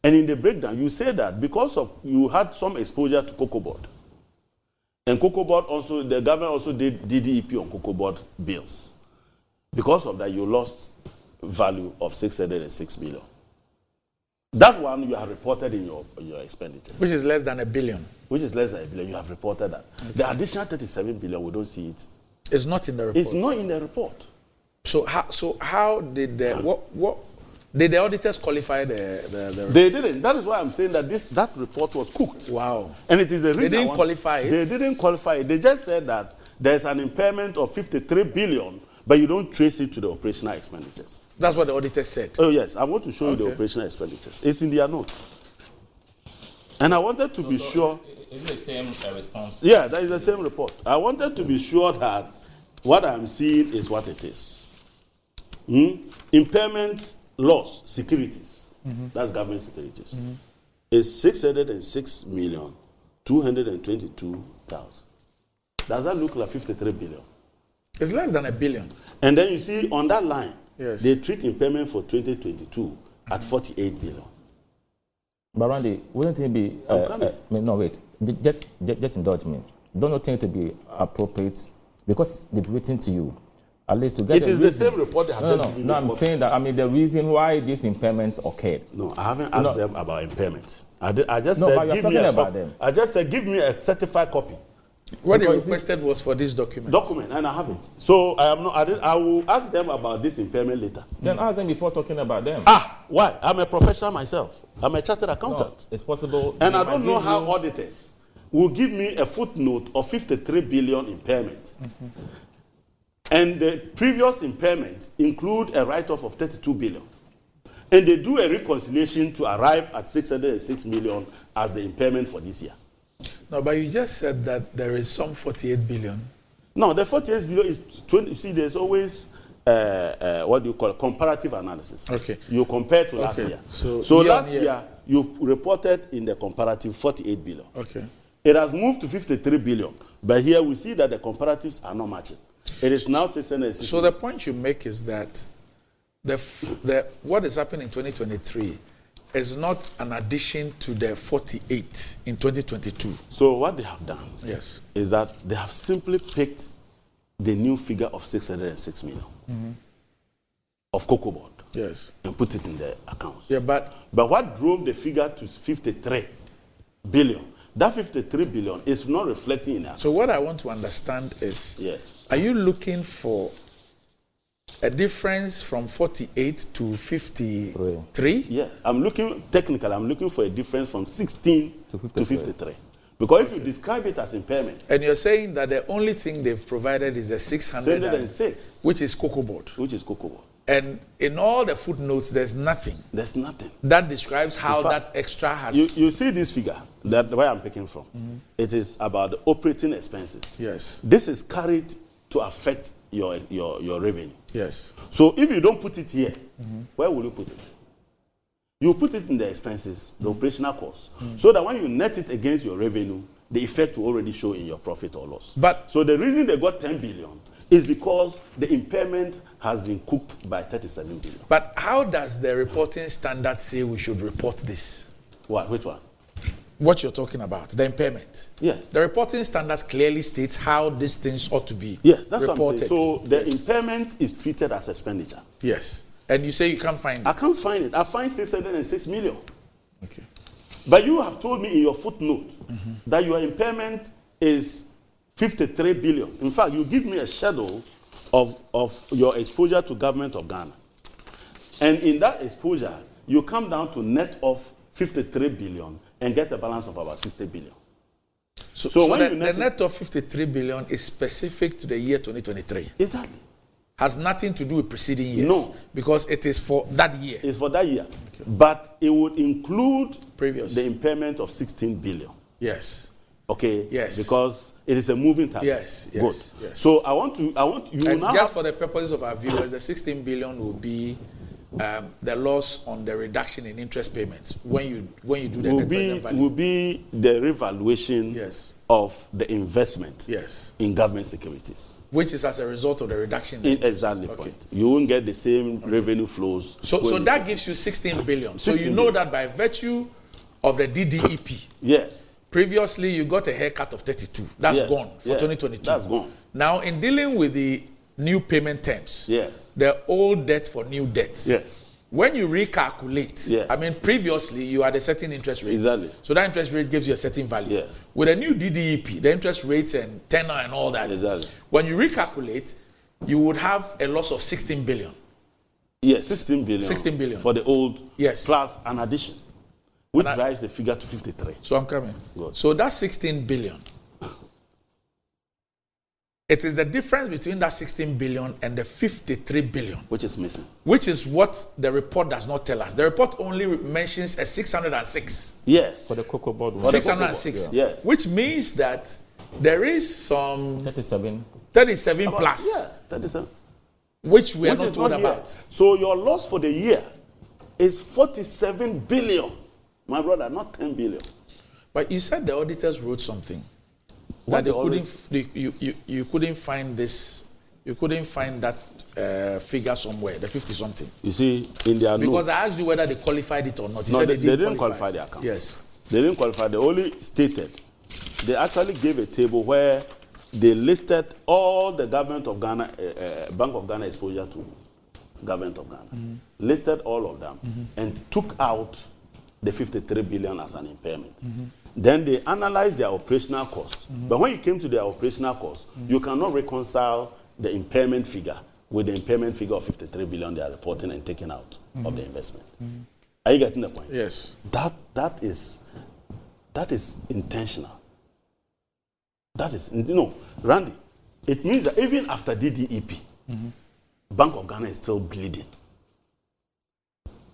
Speaker 2: And in the breakdown, you say that because of you had some exposure to cocoa board. And cocoa board also, the government also did DDEP on cocoa board bills. Because of that, you lost value of 606 million. That one you have reported in your expenditures.
Speaker 1: Which is less than a billion.
Speaker 2: Which is less than a billion. You have reported that. Okay. The additional 37 billion, we don't see it.
Speaker 1: It's not in the report.
Speaker 2: It's not in the report.
Speaker 1: So how did the what did the auditors qualify the
Speaker 2: They didn't. That is why I'm saying that that report was cooked.
Speaker 1: Wow.
Speaker 2: And it is the reason
Speaker 1: they didn't qualify it.
Speaker 2: They didn't qualify it. They just said that there's an impairment of 53 billion, but you don't trace it to the operational expenditures.
Speaker 1: That's what the auditors said.
Speaker 2: Oh yes, I want to show you the operational expenditures. It's in their notes. And I wanted to be sure.
Speaker 3: Is it the same response?
Speaker 2: Yeah, that is the same report. I wanted to be sure that what I'm seeing is what it is. Impairment loss securities, that's government securities, is 606,222,000. Does that look like 53 billion?
Speaker 1: It's less than a billion.
Speaker 2: And then you see on that line,
Speaker 1: yes,
Speaker 2: they treat impairment for 2022 at 48 billion.
Speaker 3: But Randy, wouldn't it be? No, wait. Just indulge me. Don't you think to be appropriate because they've written to you? At least to get
Speaker 2: it is the same report they have
Speaker 3: No, I'm saying that, the reason why these impairments occurred.
Speaker 2: No, I haven't asked them about impairments. I just said, give me a certified copy.
Speaker 1: What they requested was for this document.
Speaker 2: And I have it. So I will ask them about this impairment later.
Speaker 3: Then ask them before talking about them.
Speaker 2: Why? I'm a professional myself. I'm a chartered accountant.
Speaker 3: No, it's possible.
Speaker 2: And I don't know how auditors will give me a footnote of 53 billion impairment. And the previous impairment include a write-off of 32 billion. And they do a reconciliation to arrive at 606 million as the impairment for this year.
Speaker 1: No, but you just said that there is some 48 billion.
Speaker 2: No, the 48 billion is 20. You see, there's always what do you call it? Comparative analysis.
Speaker 1: Okay.
Speaker 2: You compare to last year. So last year, you reported in the comparative 48 billion.
Speaker 1: Okay.
Speaker 2: It has moved to 53 billion. But here we see that the comparatives are not matching. It is now 660.
Speaker 1: So the point you make is that what is happening in 2023 is not an addition to the 48 in 2022.
Speaker 2: So what they have done,
Speaker 1: yes,
Speaker 2: is that they have simply picked the new figure of 606 million of cocoa board,
Speaker 1: yes,
Speaker 2: and put it in the accounts.
Speaker 1: Yeah, but
Speaker 2: what drove the figure to 53 billion? That 53 billion is not reflecting in that.
Speaker 1: So what I want to understand is,
Speaker 2: yes,
Speaker 1: are you looking for a difference from 48 to 53?
Speaker 2: Yes, I'm looking for a difference from 16 to 53. Because if you describe it as impairment.
Speaker 1: And you're saying that the only thing they've provided is the 606, which is cocoa board. And in all the footnotes, there's nothing.
Speaker 2: There's nothing.
Speaker 1: That describes how that extra has...
Speaker 2: You see this figure, where I'm picking from. It is about the operating expenses.
Speaker 1: Yes.
Speaker 2: This is carried to affect your revenue.
Speaker 1: Yes.
Speaker 2: So if you don't put it here, where will you put it? You put it in the expenses, the operational costs, so that when you net it against your revenue, the effect will already show in your profit or loss. So the reason they got 10 billion is because the impairment has been cooked by 37 billion.
Speaker 1: But how does the reporting standard say we should report this?
Speaker 2: What? Which one?
Speaker 1: What you're talking about, the impairment.
Speaker 2: Yes.
Speaker 1: The reporting standards clearly states how these things ought to be reported.
Speaker 2: Yes, that's what I'm saying. So the impairment is treated as expenditure.
Speaker 1: Yes. And you say you can't find it.
Speaker 2: I can't find it. I find 606 million.
Speaker 1: Okay.
Speaker 2: But you have told me in your footnote that your impairment is 53 billion. In fact, you give me a schedule of your exposure to government of Ghana. And in that exposure, you come down to net of 53 billion and get a balance of about 60 billion.
Speaker 1: So when the net of 53 billion is specific to the year 2023.
Speaker 2: Exactly.
Speaker 1: Has nothing to do with preceding years.
Speaker 2: No.
Speaker 1: Because it is for that year.
Speaker 2: It's for that year. Okay. But it would include the impairment of 16 billion.
Speaker 1: Yes.
Speaker 2: Okay.
Speaker 1: Yes.
Speaker 2: Because it is a moving target.
Speaker 1: Yes.
Speaker 2: Good.
Speaker 1: Yes.
Speaker 2: So I want you
Speaker 1: and
Speaker 2: now.
Speaker 1: Just for the purposes of our viewers, the 16 billion will be the loss on the reduction in interest payments when you do the net present value.
Speaker 2: Will be the revaluation of the investment in government securities,
Speaker 1: which is as a result of the reduction in
Speaker 2: exactly point. You won't get the same revenue flows.
Speaker 1: So that gives you 16 billion. So you know that by virtue of the DDEP.
Speaker 2: Yes.
Speaker 1: Previously you got a haircut of 32. That's gone for 2022.
Speaker 2: That's gone.
Speaker 1: Now in dealing with the new payment terms.
Speaker 2: Yes.
Speaker 1: The old debt for new debts.
Speaker 2: Yes.
Speaker 1: When you recalculate, I mean, previously you had a certain interest rate.
Speaker 2: Exactly.
Speaker 1: So that interest rate gives you a certain value.
Speaker 2: Yes.
Speaker 1: With a new DDEP, the interest rates and tenor and all that.
Speaker 2: Exactly.
Speaker 1: When you recalculate, you would have a loss of 16 billion.
Speaker 2: Yes, 16 billion.
Speaker 1: 16 billion.
Speaker 2: For the old, plus an addition, which drives the figure to 53.
Speaker 1: So I'm coming.
Speaker 2: Good.
Speaker 1: So that's 16 billion. It is the difference between that 16 billion and the 53 billion.
Speaker 2: Which is missing.
Speaker 1: Which is what the report does not tell us. The report only mentions a 606.
Speaker 2: Yes.
Speaker 3: For the cocoa board.
Speaker 1: 606.
Speaker 2: Yes.
Speaker 1: Which means that there is some
Speaker 3: 37
Speaker 1: plus.
Speaker 2: Yeah, 37.
Speaker 1: Which we are not told about.
Speaker 2: So your loss for the year is 47 billion. My brother, not 10 billion.
Speaker 1: But you said the auditors wrote something. That you couldn't find this, you couldn't find that figure somewhere, the 50 something.
Speaker 2: You see, in their
Speaker 1: because I asked you whether they qualified it or not. You
Speaker 2: no,
Speaker 1: said
Speaker 2: they didn't qualify the account.
Speaker 1: Yes.
Speaker 2: They didn't qualify. They only stated. They actually gave a table where they listed all the government of Ghana, Bank of Ghana exposure to government of Ghana. Listed all of them and took out the 53 billion as an impairment. Then they analyzed their operational costs. But when you came to their operational costs, you cannot reconcile the impairment figure with the impairment figure of 53 billion they are reporting and taking out of the investment. Are you getting the point?
Speaker 1: Yes.
Speaker 2: That is intentional. That is, Randy, it means that even after DDEP, Bank of Ghana is still bleeding.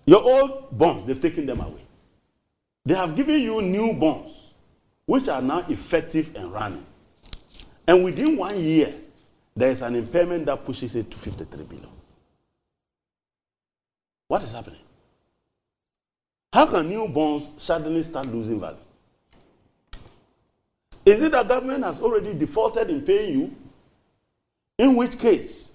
Speaker 2: Your old bonds, they've taken them away. They have given you new bonds, which are now effective and running. And within 1 year, there is an impairment that pushes it to 53 billion. What is happening? How can new bonds suddenly start losing value? Is it that government has already defaulted in paying you? In which case,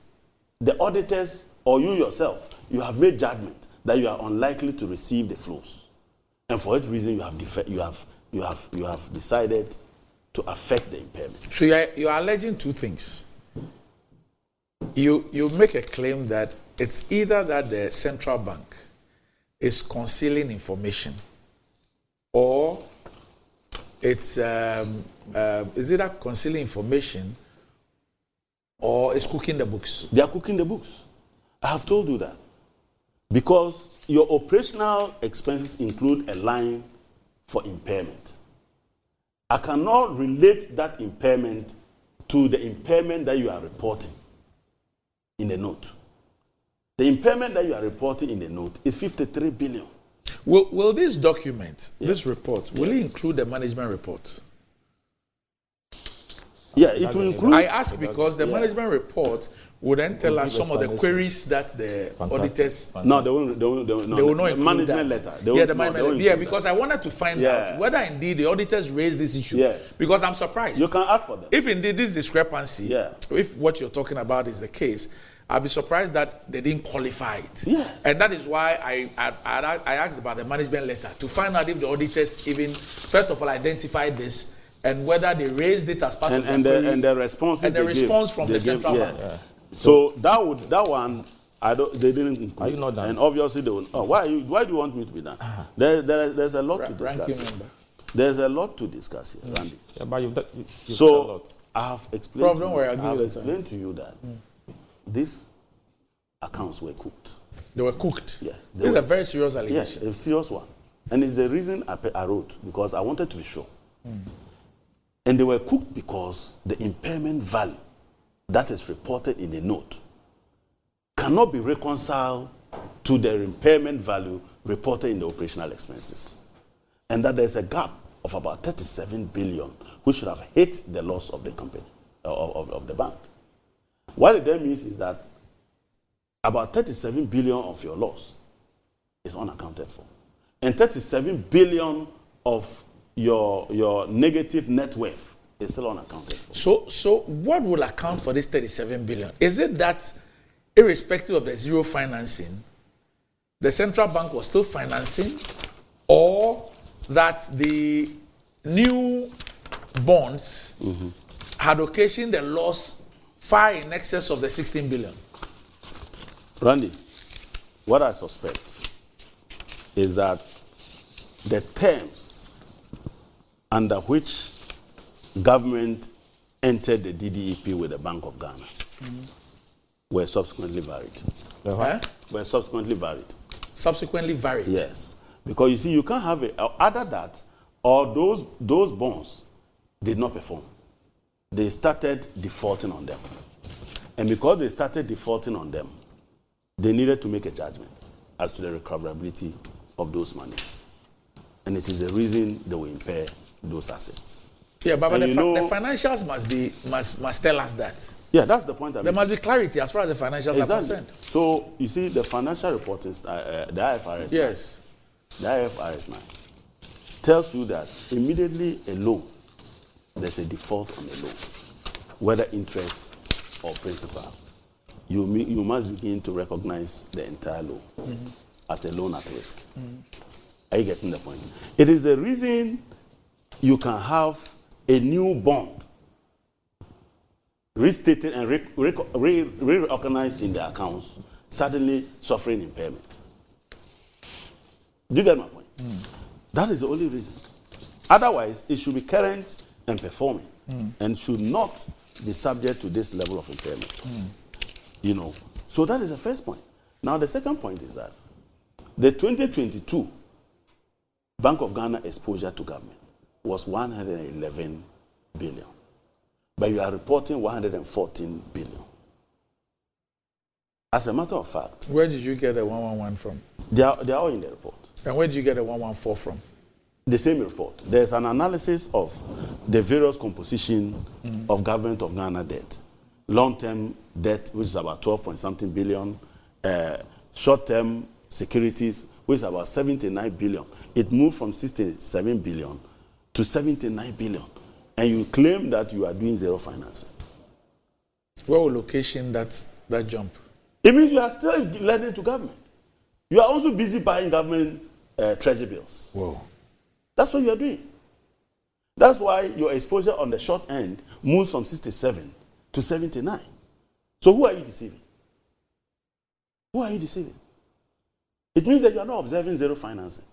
Speaker 2: the auditors or you yourself, you have made judgment that you are unlikely to receive the flows. And for that reason, you have decided to affect the impairment.
Speaker 1: So you are alleging two things. You make a claim that it's either that the central bank is concealing information, or it's is either concealing information or it's cooking the books.
Speaker 2: They are cooking the books. I have told you that. Because your operational expenses include a line for impairment. I cannot relate that impairment to the impairment that you are reporting in the note. The impairment that you are reporting in the note is 53 billion.
Speaker 1: Will this document, this report, will it include the management report?
Speaker 2: Yeah, it will include.
Speaker 1: I ask because the management report would then tell us some of the queries that the auditors.
Speaker 2: No, they will not include management letter.
Speaker 1: The management letter. Because I wanted to find out whether indeed the auditors raised this issue.
Speaker 2: Yes.
Speaker 1: Because I'm surprised.
Speaker 2: You can ask for them.
Speaker 1: If indeed this discrepancy, if what you're talking about is the case, I'll be surprised that they didn't qualify it.
Speaker 2: Yes.
Speaker 1: And that is why I asked about the management letter to find out if the auditors even, first of all, identified this and whether they raised it as part of
Speaker 2: the response
Speaker 1: and the response from the central bank.
Speaker 2: So that one, they didn't include.
Speaker 3: Are you not done?
Speaker 2: And obviously they will. Oh, why do you want me to be done? There's a lot to discuss. There's a lot to discuss here, Randy.
Speaker 3: Yeah, but you've
Speaker 2: so I have explained.
Speaker 3: Don't worry, I'll give you the time.
Speaker 2: Explained to you that these accounts were cooked.
Speaker 1: They were cooked.
Speaker 2: Yes.
Speaker 1: This is a very serious allegation.
Speaker 2: Yes, a serious one. And it's the reason I wrote, because I wanted to be sure. And they were cooked because the impairment value that is reported in the note cannot be reconciled to the impairment value reported in the operational expenses. And that there's a gap of about 37 billion, which should have hit the loss of the company, of the bank. What it then means is that about 37 billion of your loss is unaccounted for. And 37 billion of your negative net worth is still unaccounted for.
Speaker 1: So what will account for this 37 billion? Is it that irrespective of the zero financing, the central bank was still financing, or that the new bonds had occasioned the loss far in excess of the 16 billion?
Speaker 2: Randy, what I suspect is that the terms under which government entered the DDEP with the Bank of Ghana were subsequently varied. Were subsequently varied.
Speaker 1: Subsequently varied?
Speaker 2: Yes. Because you see, you can't have it. Other that, or those bonds did not perform. They started defaulting on them. And because they started defaulting on them, they needed to make a judgment as to the recoverability of those monies. And it is the reason they will impair those assets.
Speaker 1: Yeah, but the financials must tell us that.
Speaker 2: Yeah, that's the point.
Speaker 1: There must be clarity as far as the financials are concerned.
Speaker 2: So, you see, the financial reporting, the IFRS 9,
Speaker 1: yes.
Speaker 2: The IFRS 9 tells you that immediately a loan, there's a default on the loan, whether interest or principal. You must begin to recognize the entire loan as a loan at risk. Are you getting the point? It is the reason you can have a new bond restated and reorganized in the accounts, suddenly suffering impairment. Do you get my point? That is the only reason. Otherwise, it should be current and performing and should not be subject to this level of impairment. You know, so that is the first point. Now, the second point is that the 2022 Bank of Ghana exposure to government was 111 billion. But you are reporting 114 billion. As a matter of fact...
Speaker 1: Where did you get the 111 from?
Speaker 2: They are all in the report.
Speaker 1: And where did you get the 114 from?
Speaker 2: The same report. There's an analysis of the various composition of government of Ghana debt. Long-term debt, which is about 12 point something billion. Short-term securities, which is about 79 billion. It moved from 67 billion to 79 billion. And you claim that you are doing zero financing.
Speaker 1: Where will location that jump?
Speaker 2: It means you are still lending to government. You are also busy buying government treasury bills.
Speaker 1: Whoa.
Speaker 2: That's what you are doing. That's why your exposure on the short end moves from 67 to 79. So who are you deceiving? Who are you deceiving? It means that you are not observing zero financing.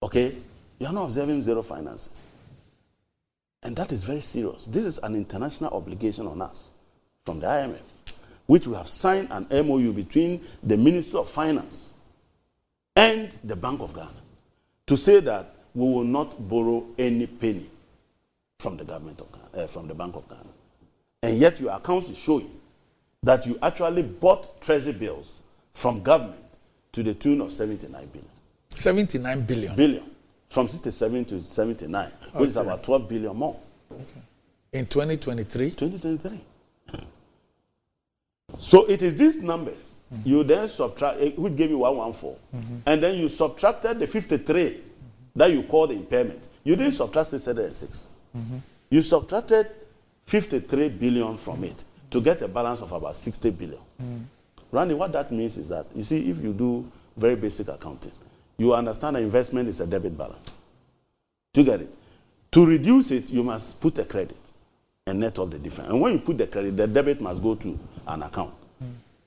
Speaker 2: Okay? You are not observing zero financing. And that is very serious. This is an international obligation on us from the IMF, which we have signed an MOU between the Ministry of Finance and the Bank of Ghana to say that we will not borrow any penny from the government of Ghana, from the Bank of Ghana. And yet your accounts is showing that you actually bought treasury bills from government to the tune of 79 billion.
Speaker 1: 79 billion?
Speaker 2: Billion. From 67 to 79, which is about 12 billion more.
Speaker 1: Okay. In 2023?
Speaker 2: 2023. So it is these numbers. You then subtract, which gave you 114. And then you subtracted the 53 that you call the impairment. You didn't subtract 606. You subtracted 53 billion from it to get a balance of about 60 billion. Randy, what that means is that, you see, if you do very basic accounting, you understand that investment is a debit balance. Do you get it? To reduce it, you must put a credit and net off the difference. And when you put the credit, the debit must go to an account.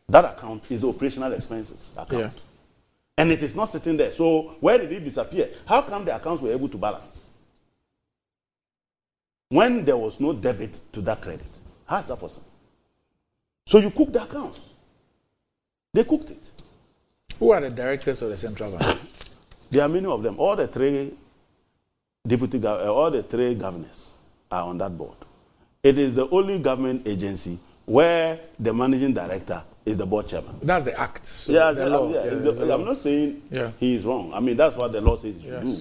Speaker 2: That account is the operational expenses account. Yeah. And it is not sitting there. So where did it disappear? How come the accounts were able to balance when there was no debit to that credit? How is that possible? So you cook the accounts. They cooked it.
Speaker 1: Who are the directors of the central bank?
Speaker 2: There are many of them. All the three all the three governors are on that board. It is the only government agency where the managing director is the board chairman.
Speaker 1: That's the act. So
Speaker 2: Yeah,
Speaker 1: the law.
Speaker 2: I'm not saying he is wrong. I mean, that's what the law says he should do.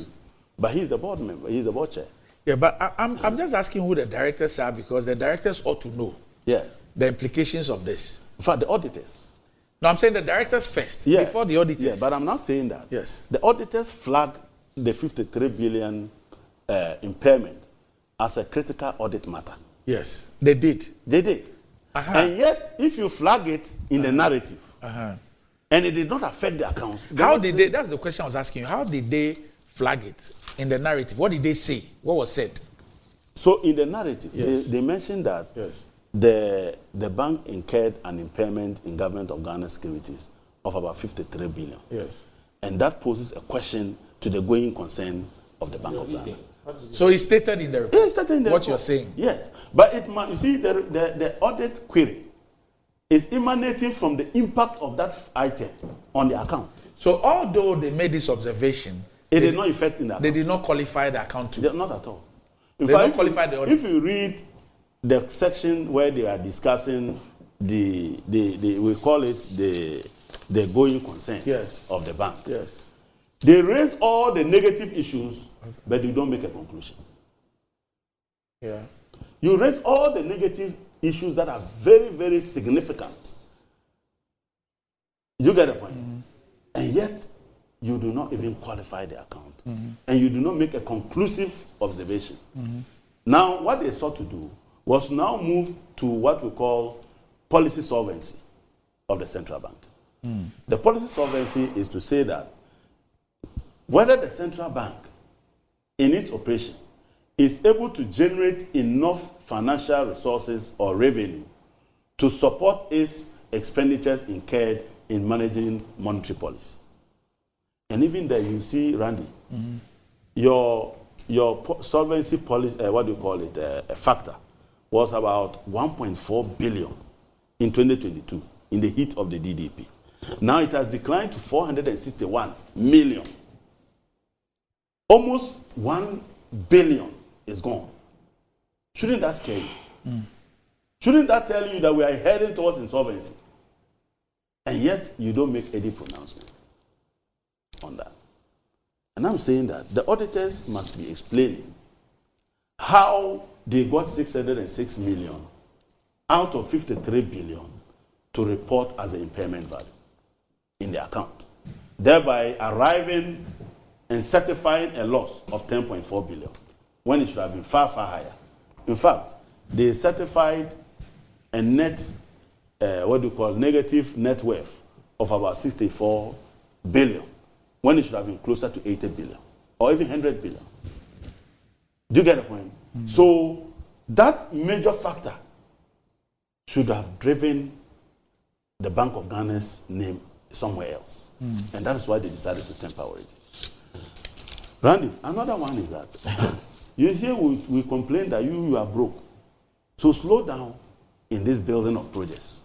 Speaker 2: But he's the board member. He's the board chair.
Speaker 1: Yeah, but I'm just asking who the directors are, because the directors ought to know the implications of this.
Speaker 2: In fact, the auditors.
Speaker 1: No, I'm saying the directors first, before the auditors.
Speaker 2: Yeah, but I'm not saying that.
Speaker 1: Yes.
Speaker 2: The auditors flagged the 53 billion impairment as a critical audit matter.
Speaker 1: Yes, they did.
Speaker 2: They did. And yet, if you flag it in the narrative, and it did not affect the accounts.
Speaker 1: How did they, that's the question I was asking you, how did they flag it in the narrative? What did they say? What was said?
Speaker 2: So in the narrative, they mentioned that the bank incurred an impairment in Government of Ghana securities of about 53 billion.
Speaker 1: Yes.
Speaker 2: And that poses a question to the going concern of the Bank of Ghana.
Speaker 1: So it's stated in the report.
Speaker 2: It's stated in the
Speaker 1: what
Speaker 2: report.
Speaker 1: You're saying.
Speaker 2: Yes. But you see, the audit query is emanating from the impact of that item on the account.
Speaker 1: So although they made this observation,
Speaker 2: it did not affect in the account.
Speaker 1: They did not qualify the account too.
Speaker 2: Not at all.
Speaker 1: In fact, don't qualify the audit.
Speaker 2: If you read the section where they are discussing we call it the going concern of the bank.
Speaker 1: Yes.
Speaker 2: They raise all the negative issues, but you don't make a conclusion.
Speaker 1: Yeah.
Speaker 2: You raise all the negative issues that are very, very significant. You get the point? And yet, you do not even qualify the account. And you do not make a conclusive observation. Now, what they sought to do was now move to what we call policy solvency of the central bank. The policy solvency is to say that whether the central bank, in its operation, is able to generate enough financial resources or revenue to support its expenditures incurred in managing monetary policy. And even there, you see, Randy, your solvency policy, factor, was about 1.4 billion in 2022 in the heat of the DDP. Now it has declined to 461 million. Almost 1 billion is gone. Shouldn't that scare you? Shouldn't that tell you that we are heading towards insolvency? And yet, you don't make any pronouncement on that. And I'm saying that the auditors must be explaining how they got 606 million out of 53 billion to report as an impairment value in the account, thereby arriving and certifying a loss of 10.4 billion when it should have been far, far higher. In fact, they certified a net, negative net worth of about 64 billion when it should have been closer to 80 billion or even 100 billion. Do you get the point? So that major factor should have driven the Bank of Ghana's name somewhere else. And that is why they decided to temporarily. Randy, another one is that you hear we complain that you are broke. So slow down in this building of projects.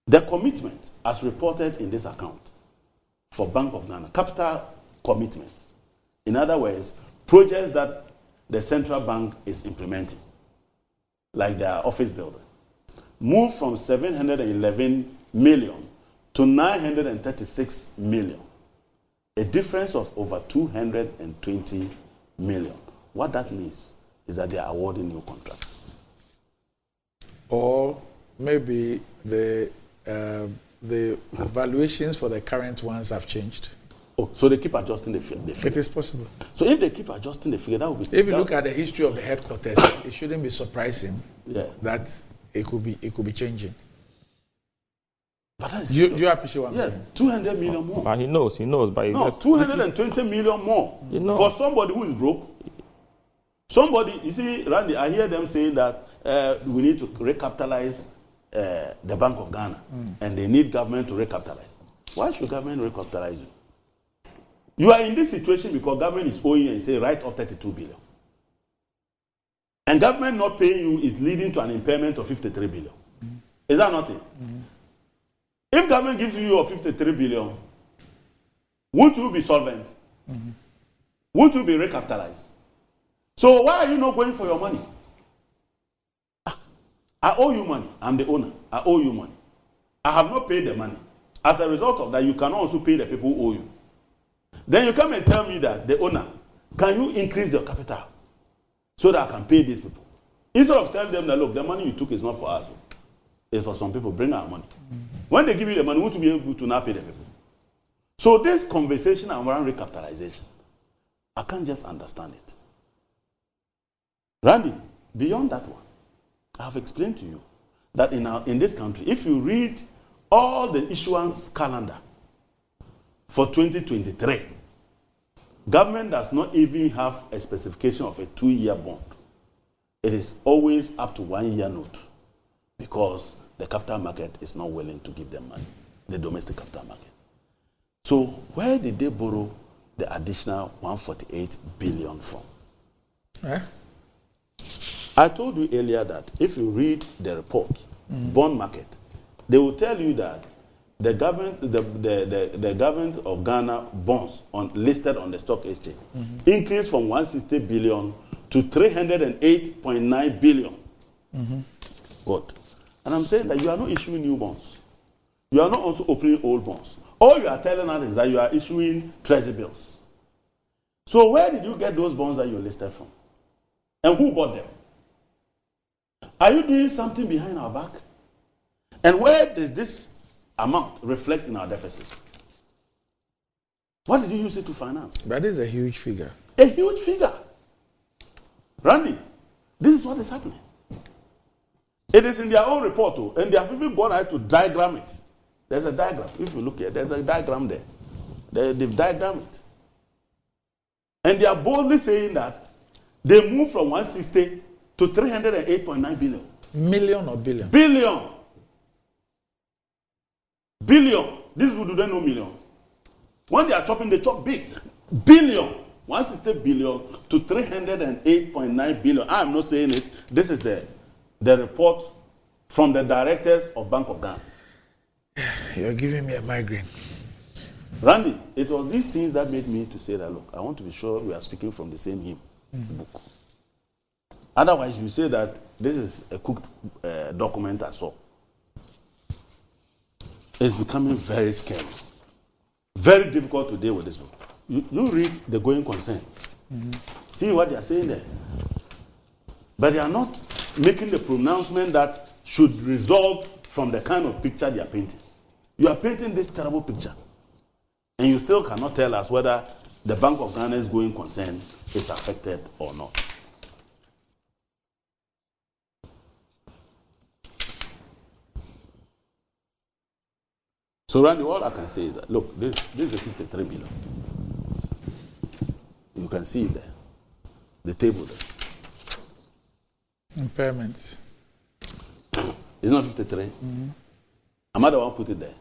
Speaker 2: The commitment, as reported in this account, for Bank of Ghana, capital commitment. In other words, projects that the central bank is implementing, like their office building, moved from 711 million to 936 million. A difference of over 220 million. What that means is that they are awarding new contracts.
Speaker 1: Or maybe the valuations for the current ones have changed.
Speaker 2: Oh, so they keep adjusting the figure.
Speaker 1: It is possible.
Speaker 2: So if they keep adjusting the figure, that would be...
Speaker 1: If you look at the history of the headquarters, it shouldn't be surprising that it could be changing.
Speaker 2: But that is
Speaker 1: do you appreciate what I'm saying?
Speaker 2: 200 million more.
Speaker 3: But he knows. But he
Speaker 2: just 220 million more. For somebody who is broke. Somebody, you see, Randy, I hear them saying that we need to recapitalize the Bank of Ghana, and they need government to recapitalize. Why should government recapitalize you? You are in this situation because government is owing you and say write off 32 billion. And government not paying you is leading to an impairment of 53 billion. Is that not it? If government gives you your 53 billion, won't you be solvent? Won't you be recapitalized? So why are you not going for your money? I owe you money. I'm the owner. I owe you money. I have not paid the money. As a result of that, you can also pay the people who owe you. Then you come and tell me that the owner, can you increase your capital so that I can pay these people? Instead of telling them that, look, the money you took is not for us. It's for some people. Bring our money. When they give you the money, won't you be able to now pay the people? So this conversation around recapitalization, I can't just understand it. Randy, beyond that one, I have explained to you that in this country, if you read all the issuance calendar for 2023, government does not even have a specification of a 2-year bond. It is always up to 1-year note because the capital market is not willing to give them money, the domestic capital market. So where did they borrow the additional 148 billion from? I told you earlier that if you read the report, bond market, they will tell you that the government of Ghana bonds listed on the stock exchange increased from 160 billion to 308.9 billion. Good. And I'm saying that you are not issuing new bonds. You are not also opening old bonds. All you are telling us is that you are issuing treasury bills. So where did you get those bonds that you listed from? And who bought them? Are you doing something behind our back? And where does this amount reflect in our deficit? What did you use it to finance?
Speaker 1: That is a huge figure.
Speaker 2: A huge figure. Randy, this is what is happening. It is in their own report, too, and they have even gone ahead to diagram it. There's a diagram. If you look here, there's a diagram there. They've diagrammed it. And they are boldly saying that they moved from 160 to 308.9 billion.
Speaker 1: Million or billion?
Speaker 2: Billion. Billion. These people do not know million. When they are chopping, they chop big. Billion. 160 billion to 308.9 billion. I am not saying it. This is the report from the directors of Bank of Ghana.
Speaker 1: You're giving me a migraine.
Speaker 2: Randy, it was these things that made me to say that, look, I want to be sure we are speaking from the same hymn book. Otherwise, you say that this is a cooked document I saw. It's becoming very scary. Very difficult to deal with this book. You read the going concern. See what they are saying there. But they are not making the pronouncement that should result from the kind of picture they are painting. You are painting this terrible picture. And you still cannot tell us whether the Bank of Ghana's going concern is affected or not. So, Randy, all I can say is that, look, this is a 53 billion. You can see it there. The table there.
Speaker 1: Impairments.
Speaker 2: It's not 53. I'm not the one put it there.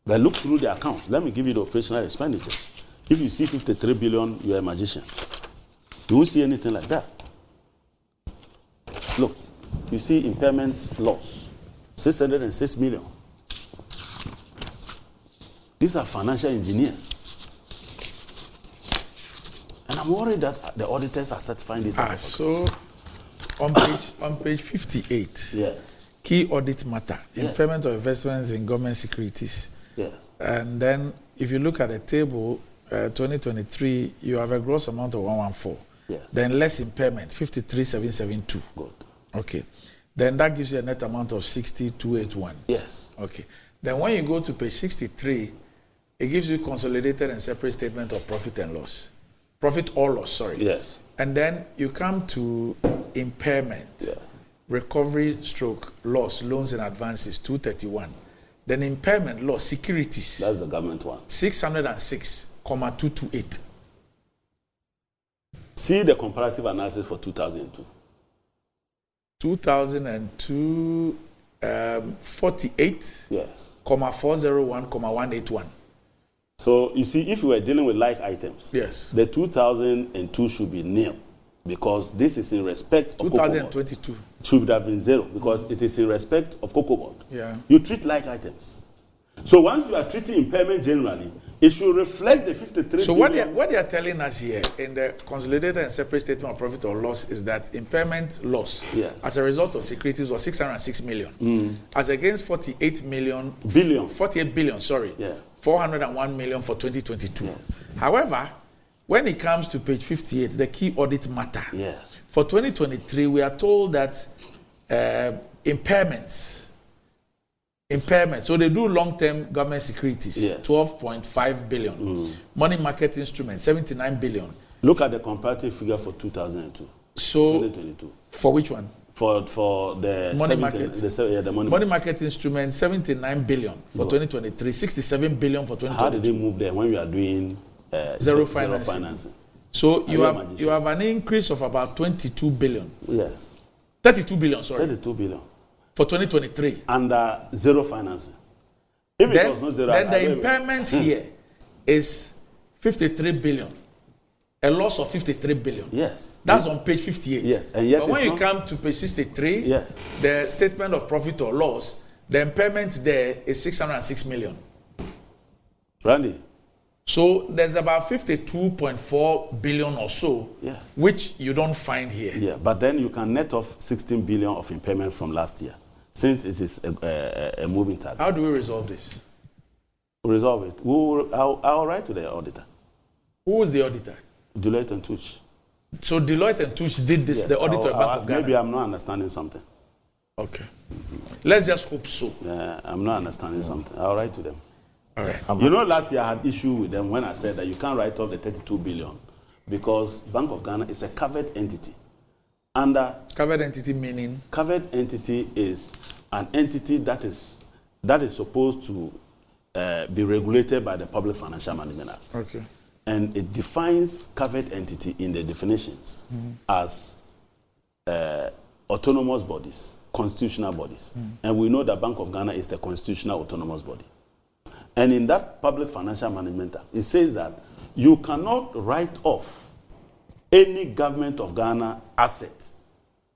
Speaker 2: But look through the accounts. Let me give you the operational expenditures. If you see 53 billion, you're a magician. You won't see anything like that. Look, you see impairment loss, 606 million. These are financial engineers. And I'm worried that the auditors are certifying this.
Speaker 1: So on page 58,
Speaker 2: yes,
Speaker 1: key audit matter,
Speaker 2: yes,
Speaker 1: impairment of investments in government securities.
Speaker 2: Yes.
Speaker 1: And then if you look at the table, 2023, you have a gross amount of 114.
Speaker 2: Yes.
Speaker 1: Then less impairment, 53,772.
Speaker 2: Good.
Speaker 1: Okay. Then that gives you a net amount of 60,281.
Speaker 2: Yes.
Speaker 1: Okay. Then when you go to page 63, it gives you consolidated and separate statement of profit and loss. Profit or loss, sorry.
Speaker 2: Yes.
Speaker 1: And then you come to impairment, recovery stroke, loss, loans and advances, 231. Then impairment, loss, securities.
Speaker 2: That's the government one.
Speaker 1: 606,228.
Speaker 2: See the comparative analysis for 2002.
Speaker 1: 2002, 48,
Speaker 2: yes,
Speaker 1: 401, 181.
Speaker 2: So you see, if you were dealing with like items,
Speaker 1: yes,
Speaker 2: the 2002 should be nil because this is in respect of
Speaker 1: 2022.
Speaker 2: should have been zero because it is in respect of cocoa board.
Speaker 1: Yeah.
Speaker 2: You treat like items. So once you are treating impairment generally, it should reflect the 53
Speaker 1: So
Speaker 2: billion.
Speaker 1: what they are telling us here in the consolidated and separate statement of profit or loss is that impairment loss as a result of securities was 606 million, as against 48 billion, 401 million for 2022.
Speaker 2: Yes.
Speaker 1: However, when it comes to page 58, the key audit matter.
Speaker 2: Yes.
Speaker 1: For 2023, we are told that impairments. So they do long-term government securities, 12.5 billion. Money market instruments, 79 billion.
Speaker 2: Look at the comparative figure for 2002.
Speaker 1: So
Speaker 2: 2022.
Speaker 1: For which one?
Speaker 2: For the
Speaker 1: money market.
Speaker 2: The
Speaker 1: money market instruments, 79 billion for 2023, 67 billion for 2022.
Speaker 2: How did they move there when we are doing
Speaker 1: zero financing? So you have an increase of about 22 billion.
Speaker 2: Yes.
Speaker 1: 32 billion, sorry.
Speaker 2: 32 billion.
Speaker 1: For 2023.
Speaker 2: Under zero financing. If it was not zero,
Speaker 1: then the impairment here is 53 billion. A loss of 53 billion.
Speaker 2: Yes.
Speaker 1: That's on page 58.
Speaker 2: Yes. And yet
Speaker 1: but when you come to page 63, the statement of profit or loss, the impairment there is 606 million.
Speaker 2: Randy.
Speaker 1: So there's about 52.4 billion or so, which you don't find here.
Speaker 2: Yeah, but then you can net off 16 billion of impairment from last year, since it is a moving target.
Speaker 1: How do we resolve this?
Speaker 2: Resolve it. I'll write to the auditor.
Speaker 1: Who is the auditor?
Speaker 2: Deloitte and Touche.
Speaker 1: So Deloitte and Touche did this, the auditor of Bank of Ghana?
Speaker 2: Maybe I'm not understanding something.
Speaker 1: Okay. Let's just hope so.
Speaker 2: I'm not understanding something. I'll write to them.
Speaker 1: All right.
Speaker 2: You know, last year I had issue with them when I said that you can't write off the 32 billion because Bank of Ghana is a covered entity.
Speaker 1: Covered entity meaning?
Speaker 2: Covered entity is an entity that is supposed to be regulated by the Public Financial Management Act.
Speaker 1: Okay.
Speaker 2: And it defines covered entity in the definitions as autonomous bodies, constitutional bodies. And we know that Bank of Ghana is the constitutional autonomous body. And in that Public Financial Management Act, it says that you cannot write off any government of Ghana asset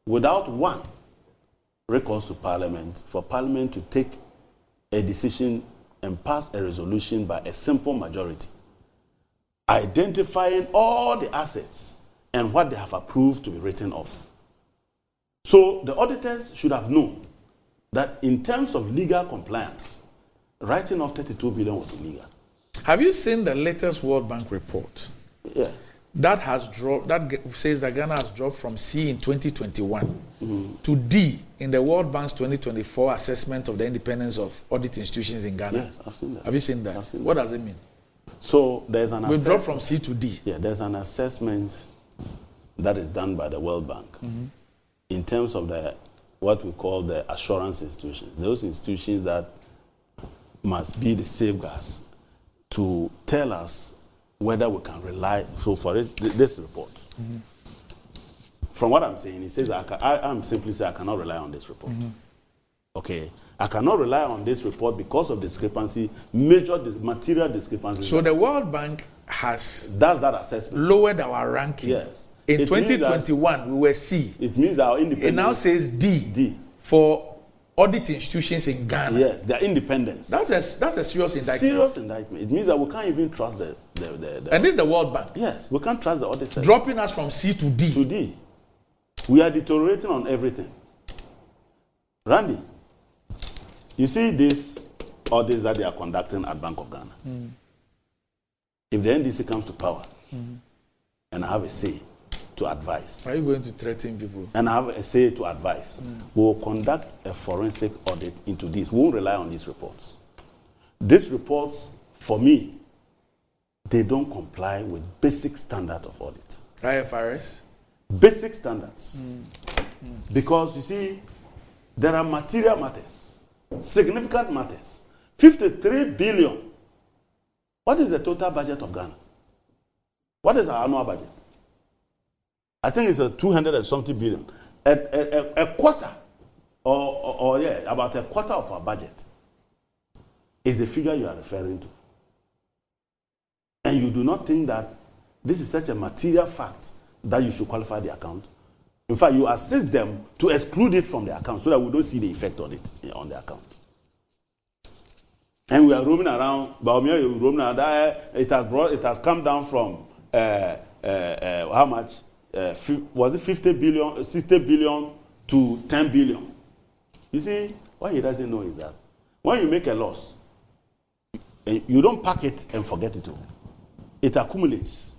Speaker 2: without one, recourse to Parliament, for Parliament to take a decision and pass a resolution by a simple majority, identifying all the assets and what they have approved to be written off. So the auditors should have known that in terms of legal compliance, writing off 32 billion was illegal.
Speaker 1: Have you seen the latest World Bank report?
Speaker 2: Yes.
Speaker 1: That has dropped. That says that Ghana has dropped from C in 2021 to D in the World Bank's 2024 assessment of the independence of audit institutions in Ghana.
Speaker 2: Yes, I've seen that.
Speaker 1: Have you seen that?
Speaker 2: I've seen
Speaker 1: what
Speaker 2: that.
Speaker 1: does it mean?
Speaker 2: So there's an
Speaker 1: We've dropped from C to D.
Speaker 2: Yeah, there's an assessment that is done by the World Bank in terms of what we call the assurance institutions. Those institutions that must be the safeguards to tell us whether we can rely. So for this report, from what I'm saying, it says that I'm simply saying I cannot rely on this report. Okay, I cannot rely on this report because of discrepancy, material discrepancies.
Speaker 1: So the World Bank has
Speaker 2: that assessment
Speaker 1: lowered our ranking.
Speaker 2: Yes.
Speaker 1: In 2021, we were C.
Speaker 2: It means our independence.
Speaker 1: It now says D for audit institutions in Ghana.
Speaker 2: Yes, their independence.
Speaker 1: That's a serious indictment.
Speaker 2: Serious indictment. It means that we can't even trust the
Speaker 1: and this is the World Bank.
Speaker 2: Yes, we can't trust the audit service.
Speaker 1: Dropping us from C to D.
Speaker 2: To D. We are deteriorating on everything. Randy, you see these audits that they are conducting at Bank of Ghana. If the NDC comes to power and I have a say to advise.
Speaker 1: Are you going to threaten people?
Speaker 2: And I have a say to advise. We will conduct a forensic audit into this. We won't rely on these reports. These reports, for me, they don't comply with basic standard of audit.
Speaker 1: IFRS?
Speaker 2: Basic standards. Because, you see, there are material matters, significant matters. 53 billion. What is the total budget of Ghana? What is our annual budget? I think it's a 200 and something billion. A quarter, about a quarter of our budget is the figure you are referring to. And you do not think that this is such a material fact that you should qualify the account? In fact, you assist them to exclude it from the account so that we don't see the effect on it on the account. And we are roaming around. It has come down from how much? Was it 50 billion, 60 billion to 10 billion? You see, what he doesn't know is that when you make a loss, you don't pack it and forget it all. It accumulates.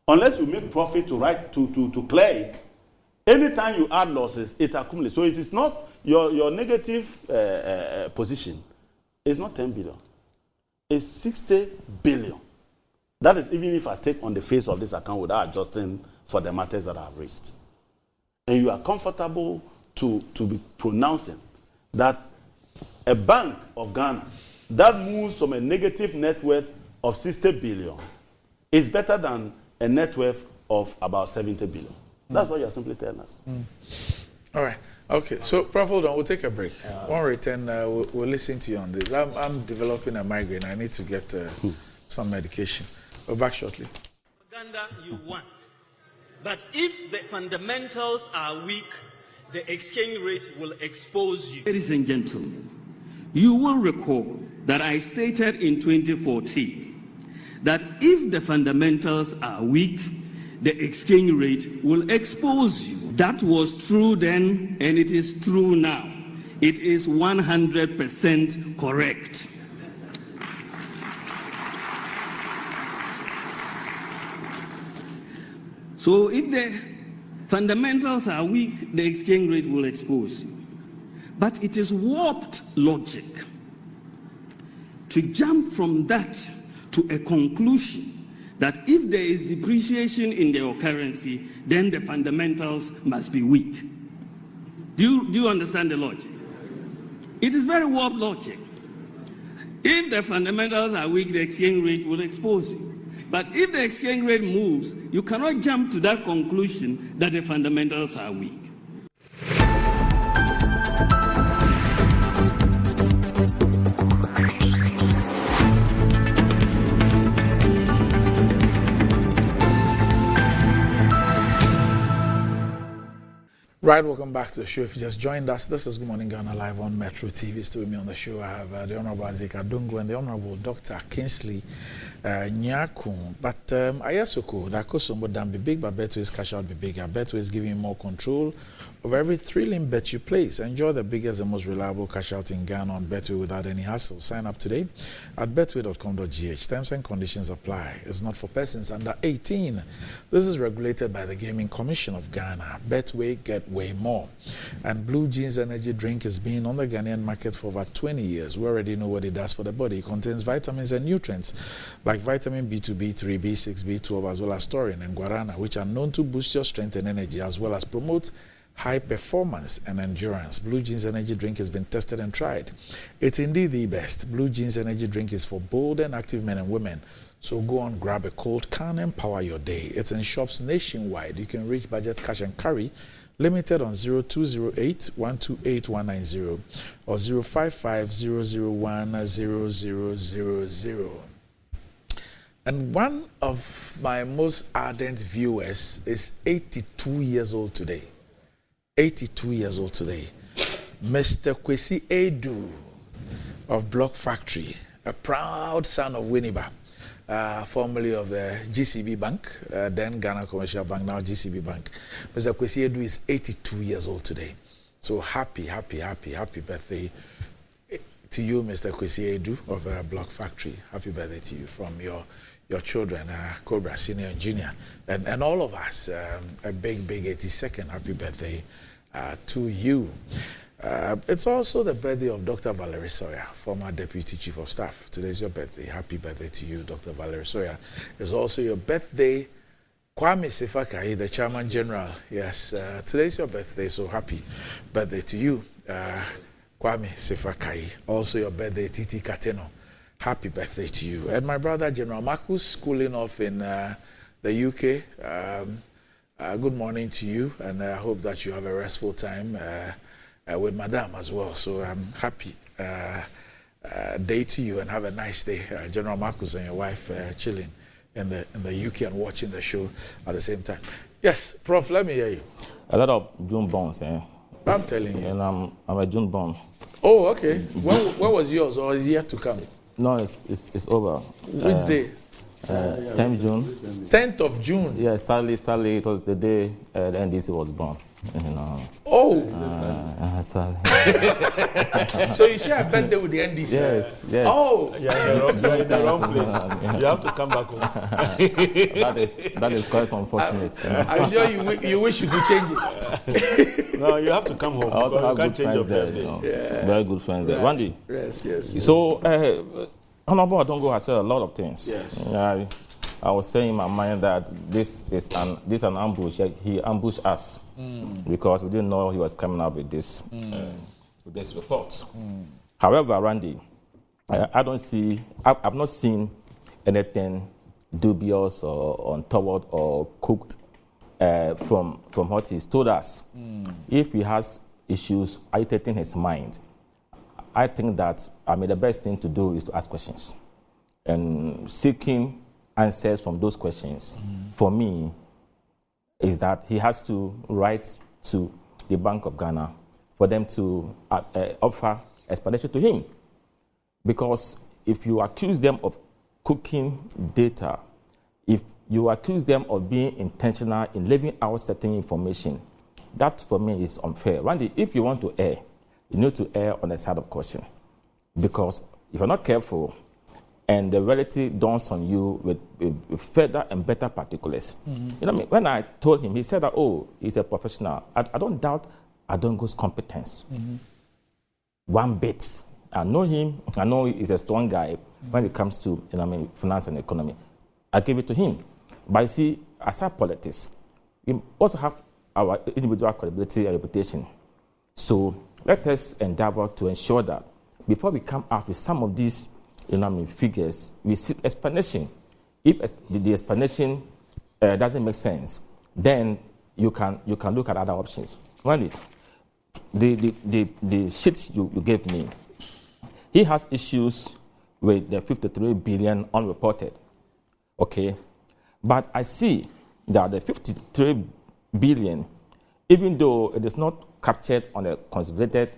Speaker 2: Unless you make profit to clear it, anytime you add losses, it accumulates. So it is not your negative position. It's not 10 billion. It's 60 billion. That is even if I take on the face of this account without adjusting for the matters that I've raised. And you are comfortable to be pronouncing that a bank of Ghana that moves from a negative net worth of 60 billion is better than a net worth of about 70 billion. That's what you're simply telling us.
Speaker 1: All right. Okay. So, Prof, hold on. We'll take a break. When we return, we'll listen to you on this. I'm developing a migraine. I need to get some medication. We're back shortly.
Speaker 4: Propaganda you want. But if the fundamentals are weak, the exchange rate will expose you.
Speaker 5: Ladies and gentlemen, you will recall that I stated in 2014 that if the fundamentals are weak, the exchange rate will expose you. That was true then, and it is true now. It is 100% correct. So if the fundamentals are weak, the exchange rate will expose you. But it is warped logic to jump from that to a conclusion that if there is depreciation in your currency, then the fundamentals must be weak. Do you understand the logic? It is very warped logic. If the fundamentals are weak, the exchange rate will expose you. But if the exchange rate moves, you cannot jump to that conclusion that the fundamentals are weak.
Speaker 1: Right, welcome back to the show. If you just joined us, this is Good Morning Ghana live on Metro TV. Still with me on the show, I have the Honorable Azeka Dungu and the Honorable Dr. Kingsley Nyakun. But Ayasoko, that Kosombo Dan be big, but Betway's cash out be bigger. Betway is giving you more control over every thrilling bet you place. Enjoy the biggest and most reliable cash out in Ghana on Betway without any hassle. Sign up today at betway.com.gh. Terms and conditions apply. It's not for persons under 18. This is regulated by the Gaming Commission of Ghana. Betway, get way more. And Blue Jeans Energy Drink has been on the Ghanaian market for over 20 years. We already know what it does for the body. It contains vitamins and nutrients like vitamin B2, B3, B6, B12, as well as taurine and guarana, which are known to boost your strength and energy, as well as promote high performance and endurance. Blue Jeans Energy Drink has been tested and tried. It's indeed the best. Blue Jeans Energy Drink is for bold and active men and women. So go on, grab a cold can and power your day. It's in shops nationwide. You can reach Budget Cash and Carry limited on 0208-128-190 or 055-001-0000. And one of my most ardent viewers is 82 years old today. 82 years old today. Mr. Kwesi Edu of Block Factory, a proud son of Winneba, formerly of the GCB Bank, then Ghana Commercial Bank, now GCB Bank. Mr. Kwesi Edu is 82 years old today. So happy birthday to you, Mr. Kwesi Edu of Block Factory. Happy birthday to you from your children, Cobra Senior and Junior, and all of us. A big 82nd happy birthday to you. It's also the birthday of Dr. Valerie Sawyer, former Deputy Chief of Staff. Today's your birthday. Happy birthday to you, Dr. Valerie Sawyer. It's also your birthday, Kwame Sefakai, the Chairman General. Yes, today's your birthday, so happy birthday to you, Kwame Sefakai. Also your birthday, Titi Kateno. Happy birthday to you. And my brother, General Marcus, schooling off in the UK. Good morning to you, and I hope that you have a restful time with Madame as well. So I'm happy day to you, and have a nice day. General Marcus and your wife chilling in the UK and watching the show at the same time. Yes, Prof, let me hear you.
Speaker 3: A lot of June bonds,
Speaker 1: I'm telling you.
Speaker 3: and I'm a June born.
Speaker 1: Oh, okay. When was yours, or is it yet to come?
Speaker 3: No, it's over.
Speaker 1: Which day?
Speaker 3: 10th June.
Speaker 1: 10th of June.
Speaker 3: Yeah, sadly, it was the day the NDC was born.
Speaker 1: Oh.
Speaker 3: Sadly.
Speaker 1: So you share a birthday with the NDC?
Speaker 3: Yes.
Speaker 1: Oh.
Speaker 2: You're in the wrong place. You have to come back home.
Speaker 3: that is quite unfortunate.
Speaker 1: I'm sure you wish you could change it.
Speaker 2: No, you have to come home.
Speaker 3: I also
Speaker 2: You
Speaker 3: have
Speaker 2: can't
Speaker 3: good
Speaker 2: change your
Speaker 3: friends there.
Speaker 2: birthday.
Speaker 3: Very good friends there. Randy.
Speaker 1: Yes.
Speaker 3: So, Honorable Adongo has said a lot of things.
Speaker 1: Yes.
Speaker 3: I was saying in my mind that this is an ambush. He ambushed us because we didn't know he was coming up with this report. However, Randy, I've not seen anything dubious or untoward or cooked from what he's told us. If he has issues agitating his mind, I think that the best thing to do is to ask questions and seeking answers from those questions. For me, is that he has to write to the Bank of Ghana for them to offer explanation to him. Because if you accuse them of cooking data, if you accuse them of being intentional in leaving out certain information, that for me is unfair. Randy, if you want to err, you need to err on the side of caution. Because if you're not careful and the reality dawns on you with further and better particulars. When I told him, he said that, he's a professional. I don't doubt Adongo's competence. One bit. I know him. I know he's a strong guy when it comes to finance and economy. I give it to him. But you see, aside politics, we also have our individual credibility and reputation. So let us endeavor to ensure that before we come out with some of these figures, we seek explanation. If the explanation doesn't make sense, then you can look at other options. Randy, the sheet you gave me, he has issues with the 53 billion unreported. Okay, but I see that the 53 billion, even though it is not captured on a consolidated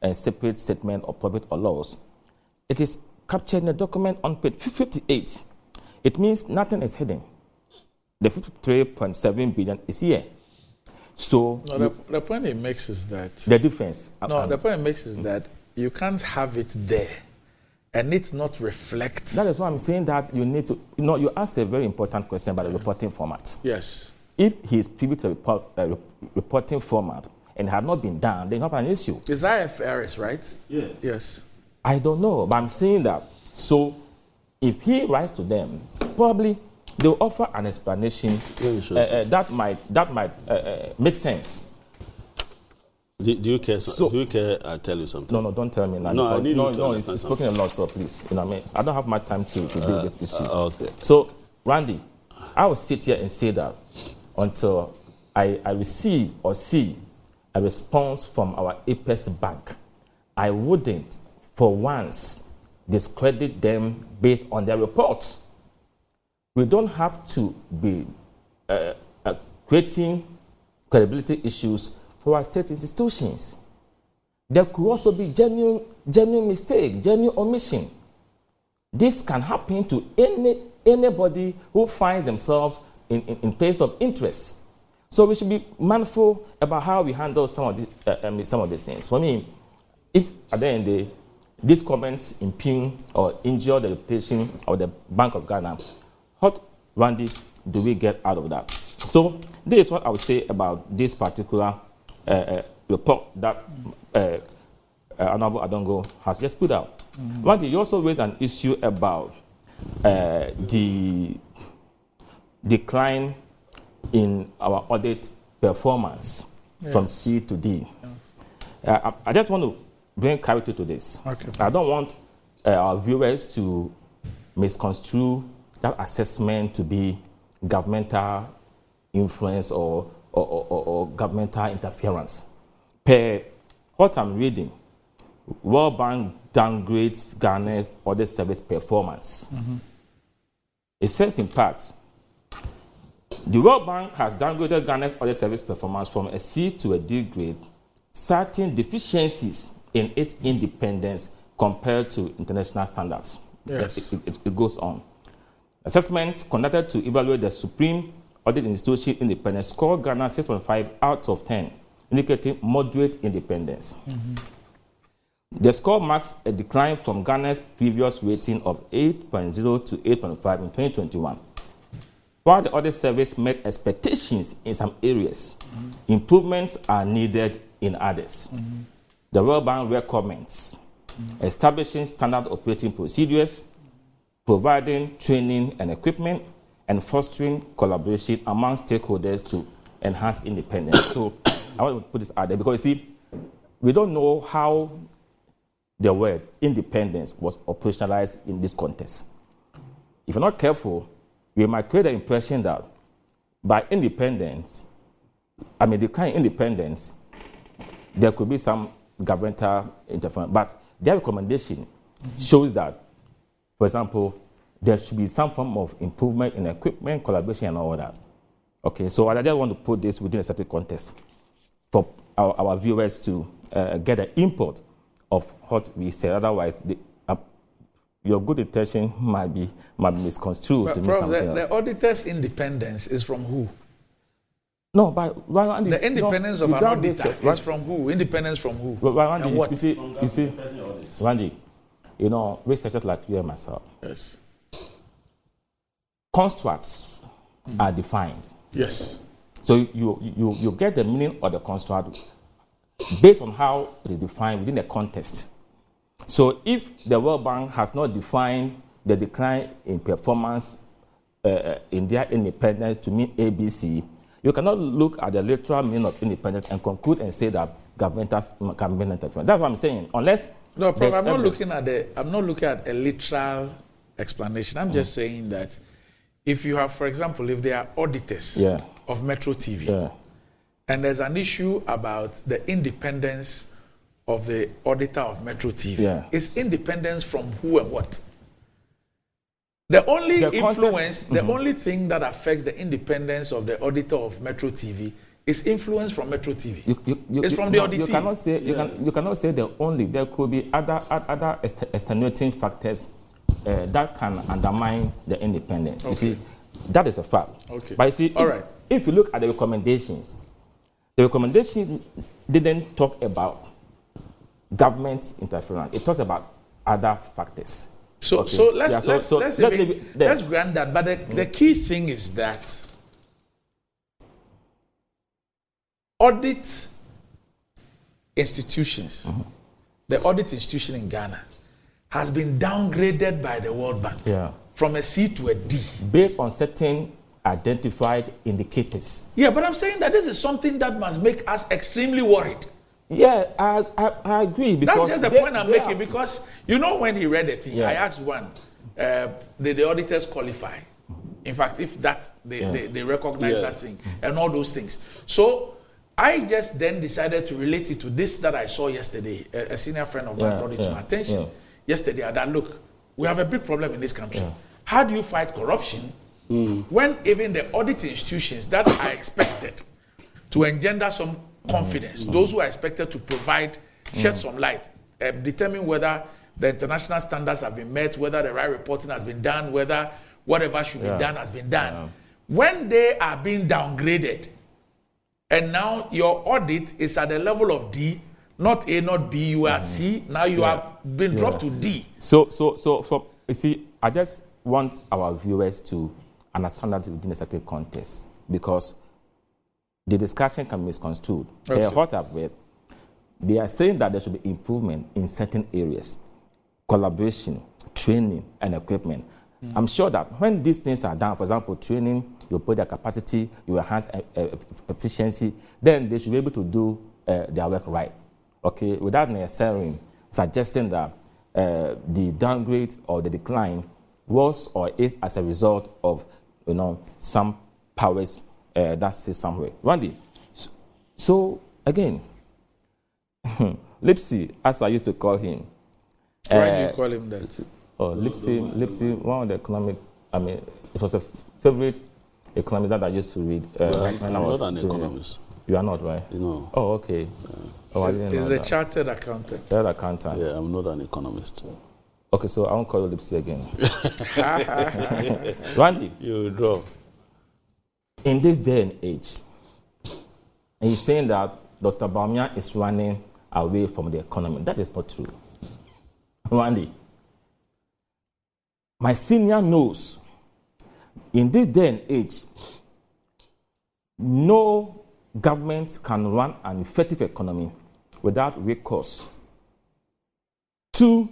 Speaker 3: and separate statement of profit or loss, it is captured in a document on page 58. It means nothing is hidden. The 53.7 billion is here. So
Speaker 1: the point it makes is that
Speaker 3: the difference.
Speaker 1: The point it makes is that you can't have it there and it not reflect.
Speaker 3: That is why I'm saying that you need to. You asked a very important question about the reporting format.
Speaker 1: Yes.
Speaker 3: If he is privy to reporting format and had not been done, then you have an issue.
Speaker 1: Is IFRS, right? Yes.
Speaker 3: I don't know, but I'm saying that. So if he writes to them, probably they'll offer an explanation that might make sense.
Speaker 2: Do you care? Do you care? I tell you something.
Speaker 3: No, don't tell me now.
Speaker 2: No, I need you to understand
Speaker 3: it's
Speaker 2: something.
Speaker 3: spoken a lot, so please. I don't have much time to deal with this issue.
Speaker 2: Okay.
Speaker 3: So, Randy, I will sit here and say that until I receive or see a response from our Apex Bank, I wouldn't, for once, discredit them based on their reports. We don't have to be creating credibility issues for our state institutions. There could also be genuine mistake, genuine omission. This can happen to anybody who finds themselves in place of interest. So we should be mindful about how we handle some of these things. For me, if at the end of the day, these comments impugn or injure the reputation of the Bank of Ghana, what, Randy, do we get out of that? So this is what I would say about this particular report that Honorable Adongo has just put out. Randy, you also raised an issue about the decline in our audit performance from C to D. I just want to bring clarity to this.
Speaker 1: Okay.
Speaker 3: I don't want our viewers to misconstrue that assessment to be governmental influence or governmental interference. Per what I'm reading, World Bank downgrades Ghana's audit service performance. It says in part, the World Bank has downgraded Ghana's audit service performance from a C to a D grade, citing deficiencies in its independence compared to international standards.
Speaker 1: Yes.
Speaker 3: It goes on. Assessment conducted to evaluate the Supreme Audit Institution independence scored Ghana 6.5 out of 10, indicating moderate independence. The score marks a decline from Ghana's previous rating of 8.0 to 8.5 in 2021. While the audit service met expectations in some areas, improvements are needed in others. The World Bank recommends establishing standard operating procedures, providing training and equipment, and fostering collaboration among stakeholders to enhance independence. So I want to put this out there because, you see, we don't know how the word independence was operationalized in this context. If you're not careful, we might create the impression that by independence, the kind of independence, there could be some governmental interference. But their recommendation shows that, for example, there should be some form of improvement in equipment, collaboration, and all that. Okay, so I just want to put this within a certain context for our viewers to get the import of what we said. Otherwise, your good intention might be misconstrued to mean something else.
Speaker 1: The auditor's independence is from who?
Speaker 3: No, but
Speaker 1: the independence of an auditor is from who? Independence from who?
Speaker 3: Randy,
Speaker 1: and what?
Speaker 3: You see, Randy, researchers like you and myself.
Speaker 1: Yes.
Speaker 3: Constructs are defined.
Speaker 1: Yes.
Speaker 3: So you get the meaning of the construct based on how it is defined within the context. So if the World Bank has not defined the decline in performance in their independence to mean ABC, you cannot look at the literal meaning of independence and conclude and say that governmental interference. That's what I'm saying. Unless
Speaker 1: no, Prof, I'm not looking at a literal explanation. I'm just saying that if you have, for example, if there are auditors of Metro TV, and there's an issue about the independence of the auditor of Metro TV, it's independence from who and what? The only the only thing that affects the independence of the auditor of Metro TV is influence from Metro TV. It's from the auditee.
Speaker 3: You cannot say the only. There could be other extenuating factors that can undermine the independence. Okay. You see, that is a fact.
Speaker 1: Okay.
Speaker 3: But you see, if you look at the recommendations didn't talk about government interference. It talks about other factors.
Speaker 1: So let's grant that. But the key thing is that audit institutions, the audit institution in Ghana, has been downgraded by the World Bank from a C to a D.
Speaker 3: Based on certain identified indicators.
Speaker 1: Yeah, but I'm saying that this is something that must make us extremely worried.
Speaker 3: Yeah, I agree. Because
Speaker 1: that's just the point I'm making. Because, when he read the thing, I asked one, did the auditors qualify? In fact, if that, they recognize that thing and all those things. So I just then decided to relate it to this that I saw yesterday. A senior friend of mine brought it to my attention yesterday. That, look, we have a big problem in this country. How do you fight corruption when even the audit institutions that are expected to engender some confidence, those who are expected to provide, shed some light, determine whether the international standards have been met, whether the right reporting has been done, whether whatever should be done has been done. When they are being downgraded, and now your audit is at the level of D, not A, not B, you are C, now you have been dropped to D.
Speaker 3: So you see, I just want our viewers to understand that within a certain context, because the discussion can be misconstrued. What I've read, they are saying that there should be improvement in certain areas, collaboration, training, and equipment. I'm sure that when these things are done, for example, training, you put their capacity, you enhance efficiency, then they should be able to do their work right. Okay, without necessarily suggesting that the downgrade or the decline was or is as a result of some powers that sit somewhere. Randy, so again, Lipsy, as I used to call him.
Speaker 1: Why do you call him that?
Speaker 3: Lipsy, one of the economic I mean, it was a favorite economist that I used to read.
Speaker 2: I'm not an economist.
Speaker 3: You are not, right?
Speaker 2: No.
Speaker 3: Oh, okay. Oh, I didn't know
Speaker 1: He's a
Speaker 3: that.
Speaker 1: chartered accountant.
Speaker 3: Chartered accountant.
Speaker 2: Yeah, I'm not an economist.
Speaker 3: Okay, so I won't call you Lipsy again. Randy,
Speaker 2: You draw.
Speaker 3: in this day and age, and he's saying that Dr. Bawumia is running away from the economy. That is not true. Randy, my senior knows in this day and age, no government can run an effective economy without recourse to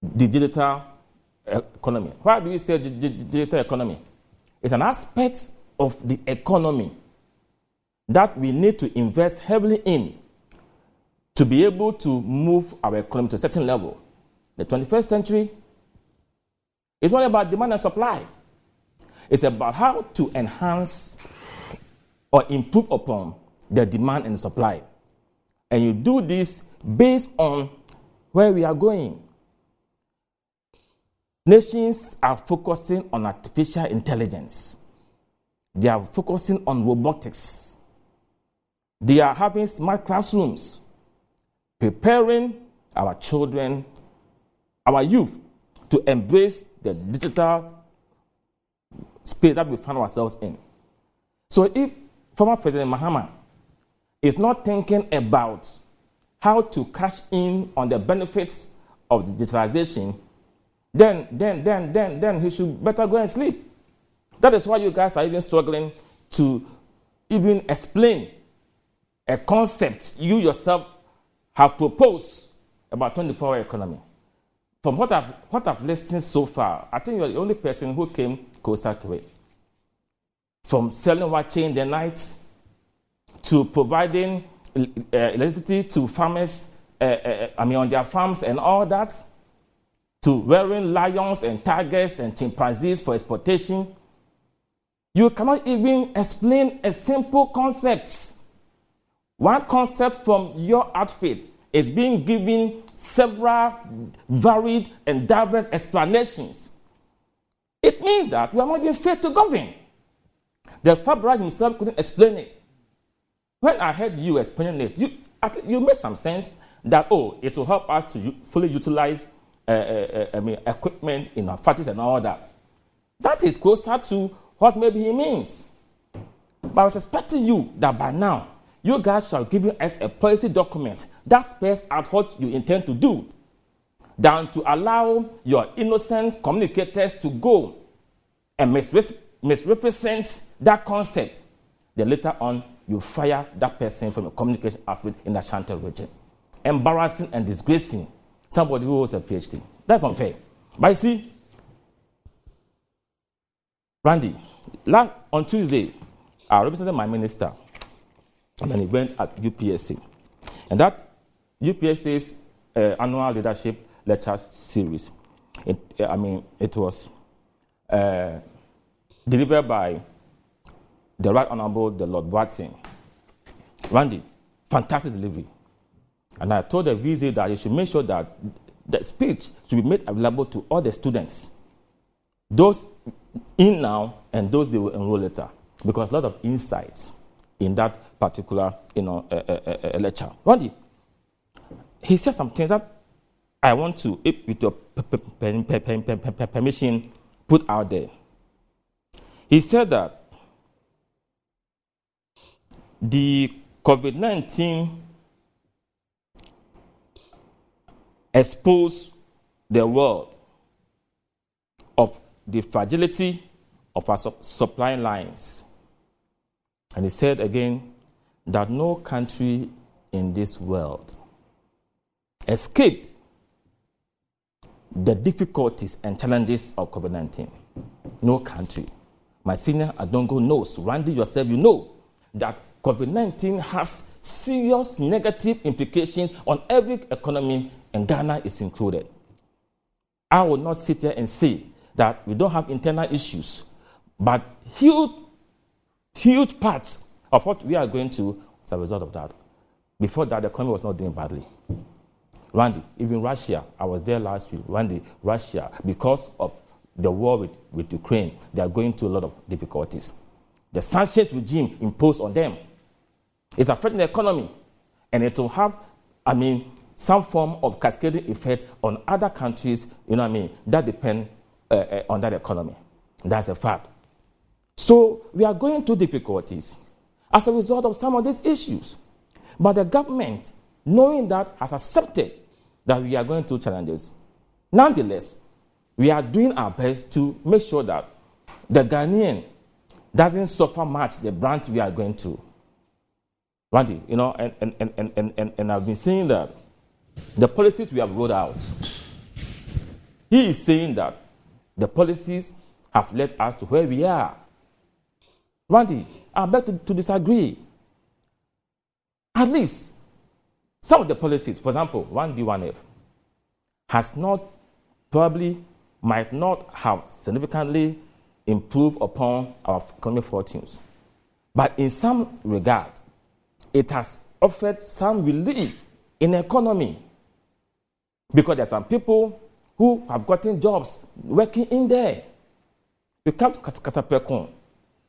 Speaker 3: the digital economy. Why do we say digital economy? It's an aspect of the economy that we need to invest heavily in to be able to move our economy to a certain level. The 21st century is not about demand and supply. It's about how to enhance or improve upon the demand and supply. And you do this based on where we are going. Nations are focusing on artificial intelligence. They are focusing on robotics. They are having smart classrooms, preparing our children, our youth, to embrace the digital space that we find ourselves in. So if former President Mahama is not thinking about how to cash in on the benefits of digitalization, then he should better go and sleep. That is why you guys are even struggling to even explain a concept you yourself have proposed about 24-hour economy. From what I've listened so far, I think you're the only person who came closer to it. From selling watching in the night to providing electricity to farmers, on their farms and all that, to rearing lions and tigers and chimpanzees for exportation. You cannot even explain a simple concept. One concept from your outfit is being given several varied and diverse explanations. It means that we are not even fit to govern. The Fabra himself couldn't explain it. When I heard you explaining it, you made some sense that, it will help us to fully utilize equipment in our factories and all that. That is closer to what maybe he means. But I was expecting you that by now, you guys shall give us a policy document that spells out what you intend to do, than to allow your innocent communicators to go and misrepresent that concept. Then later on, you fire that person from a communication outfit in the Ashanti region. Embarrassing and disgracing somebody who holds a PhD. That's unfair. But you see, Randy, on Tuesday, I represented my minister at an event at UPSC. And that UPSC's annual leadership lecture series, it was delivered by the Right Honorable the Lord Boateng. Randy, fantastic delivery. And I told the VC that you should make sure that the speech should be made available to all the students, those in now and those they will enroll later, because a lot of insights in that particular lecture. Randy, he said some things that I want to, with your permission, put out there. He said that the COVID-19 exposed the world of the fragility of our supply lines. And he said again that no country in this world escaped the difficulties and challenges of COVID-19. No country. My senior Adongo knows, Randy yourself, you know that COVID-19 has serious negative implications on every economy, and Ghana is included. I will not sit here and say that we don't have internal issues, but huge parts of what we are going to as a result of that. Before that, the economy was not doing badly. Randy, even Russia, I was there last week, Randy, Russia, because of the war with Ukraine, they are going through a lot of difficulties. The sanctions regime imposed on them is affecting the economy, and it will have, some form of cascading effect on other countries, that depend on that economy. That's a fact. So we are going through difficulties as a result of some of these issues. But the government, knowing that, has accepted that we are going through challenges. Nonetheless, we are doing our best to make sure that the Ghanaian doesn't suffer much the brunt we are going through. Randy, and I've been saying that the policies we have rolled out, he is saying that the policies have led us to where we are. Randy, I beg to disagree. At least some of the policies, for example, 1D1F, might not have significantly improved upon our economic fortunes. But in some regard, it has offered some relief in the economy. Because there are some people who have gotten jobs working in there. You come to Kasapekon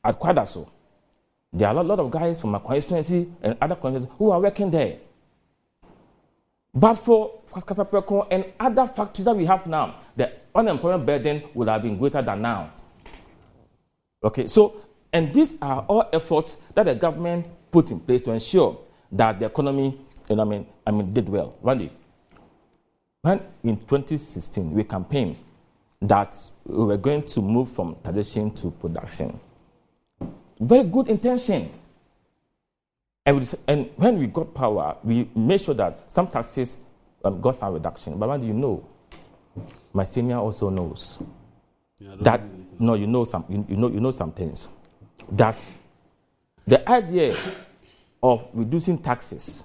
Speaker 3: at Kwadaso. There are a lot of guys from my constituency and other constituencies who are working there. But for Kasapekon and other factories that we have now, the unemployment burden would have been greater than now. Okay, so, and these are all efforts that the government put in place to ensure that the economy, did well. Randy, when in 2016 we campaigned that we were going to move from tradition to production. Very good intention. And when we got power, we made sure that some taxes got some reduction. But Randy, my senior also knows that you know some things. That the idea of reducing taxes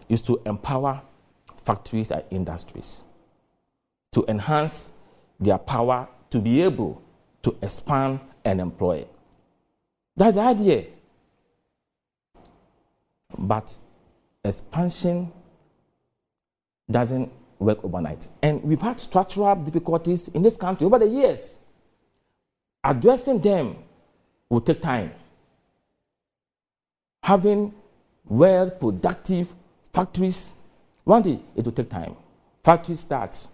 Speaker 3: is to empower factories and industries, to enhance their power to be able to expand and employ. That's the idea. But expansion doesn't work overnight. And we've had structural difficulties in this country over the years. Addressing them will take time. Having well-productive factories, one day it will take time. Factories start,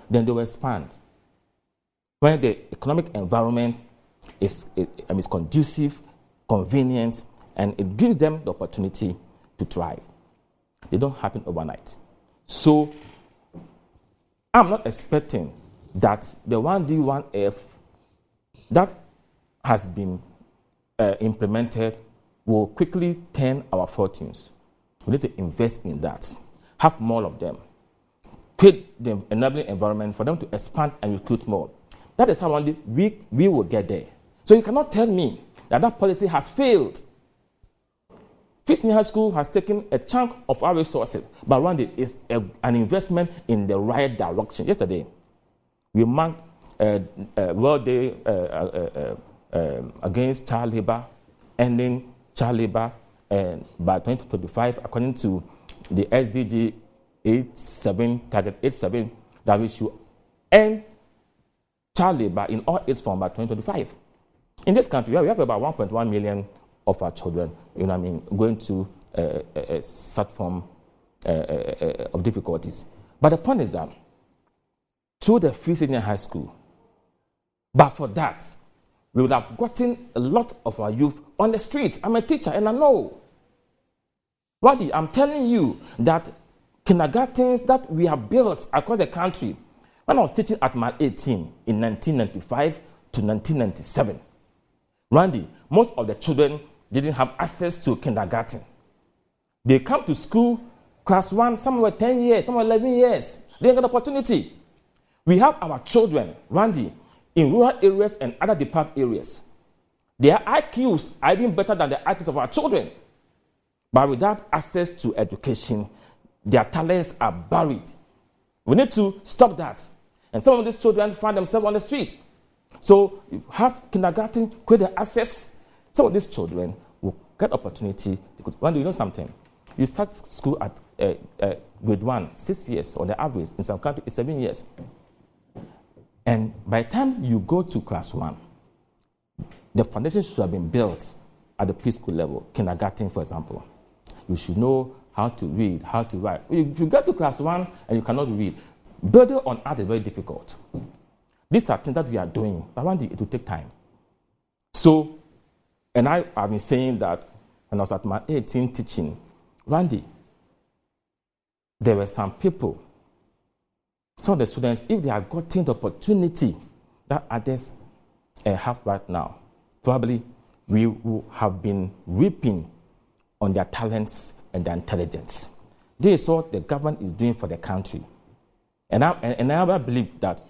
Speaker 3: then they will expand. When the economic environment is conducive, convenient, and it gives them the opportunity to thrive. They don't happen overnight. So I'm not expecting that the 1D1F that has been implemented will quickly turn our fortunes. We need to invest in that, have more of them, create the enabling environment for them to expand and recruit more. That is how one day we will get there. So you cannot tell me that policy has failed. Fishney High School has taken a chunk of our resources, but one day is an investment in the right direction. Yesterday, we marked World Day against child labor, ending child labor by 2025, according to the SDG 87, target 87, that we should end child labor in all its forms by 2025. In this country, we have about 1.1 million of our children, going to a certain form of difficulties. But the point is that through the free senior high school, but for that, we would have gotten a lot of our youth on the streets. I'm a teacher and I know. Wadi, I'm telling you that kindergartens that we have built across the country, when I was teaching at Mile 18 in 1995 to 1997, Randy, most of the children didn't have access to kindergarten. They come to school, class 1, some were 10 years, some were 11 years. They didn't get an opportunity. We have our children, Randy, in rural areas and other deprived areas. Their IQs are even better than the IQs of our children. But without access to education, their talents are buried. We need to stop that. And some of these children find themselves on the street. So you have kindergarten, create the access. Some of these children will get opportunity. When do you know something? You start school at grade 1, 6 years on the average. In some countries, it's 7 years. And by the time you go to class 1, the foundation should have been built at the preschool level, kindergarten, for example. You should know how to read, how to write. If you get to class 1 and you cannot read, building on art is very difficult. These are things that we are doing, but one day it will take time. So, and I have been saying that when I was at my 18 teaching, one day, there were some people, some of the students, if they had gotten the opportunity that others have right now, probably we would have been reaping on their talents and their intelligence. This is what the government is doing for the country. And I believe that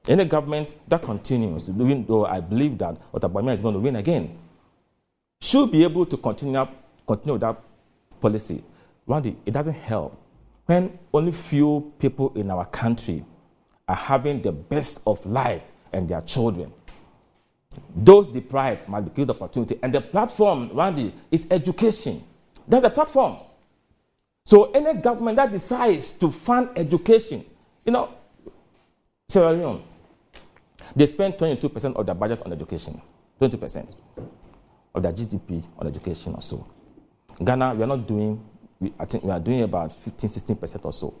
Speaker 3: any government that continues, even though I believe that Otabamia is going to win again, should be able to continue with that policy. One day, it doesn't help when only few people in our country are having the best of life and their children. Those deprived must be given the opportunity. And the platform, Randy, is education. That's the platform. So any government that decides to fund education, Sierra Leone, they spend 22% of their budget on education. 20% of their GDP on education or so. Ghana, we are not doing, I think we are doing about 15-16% or so.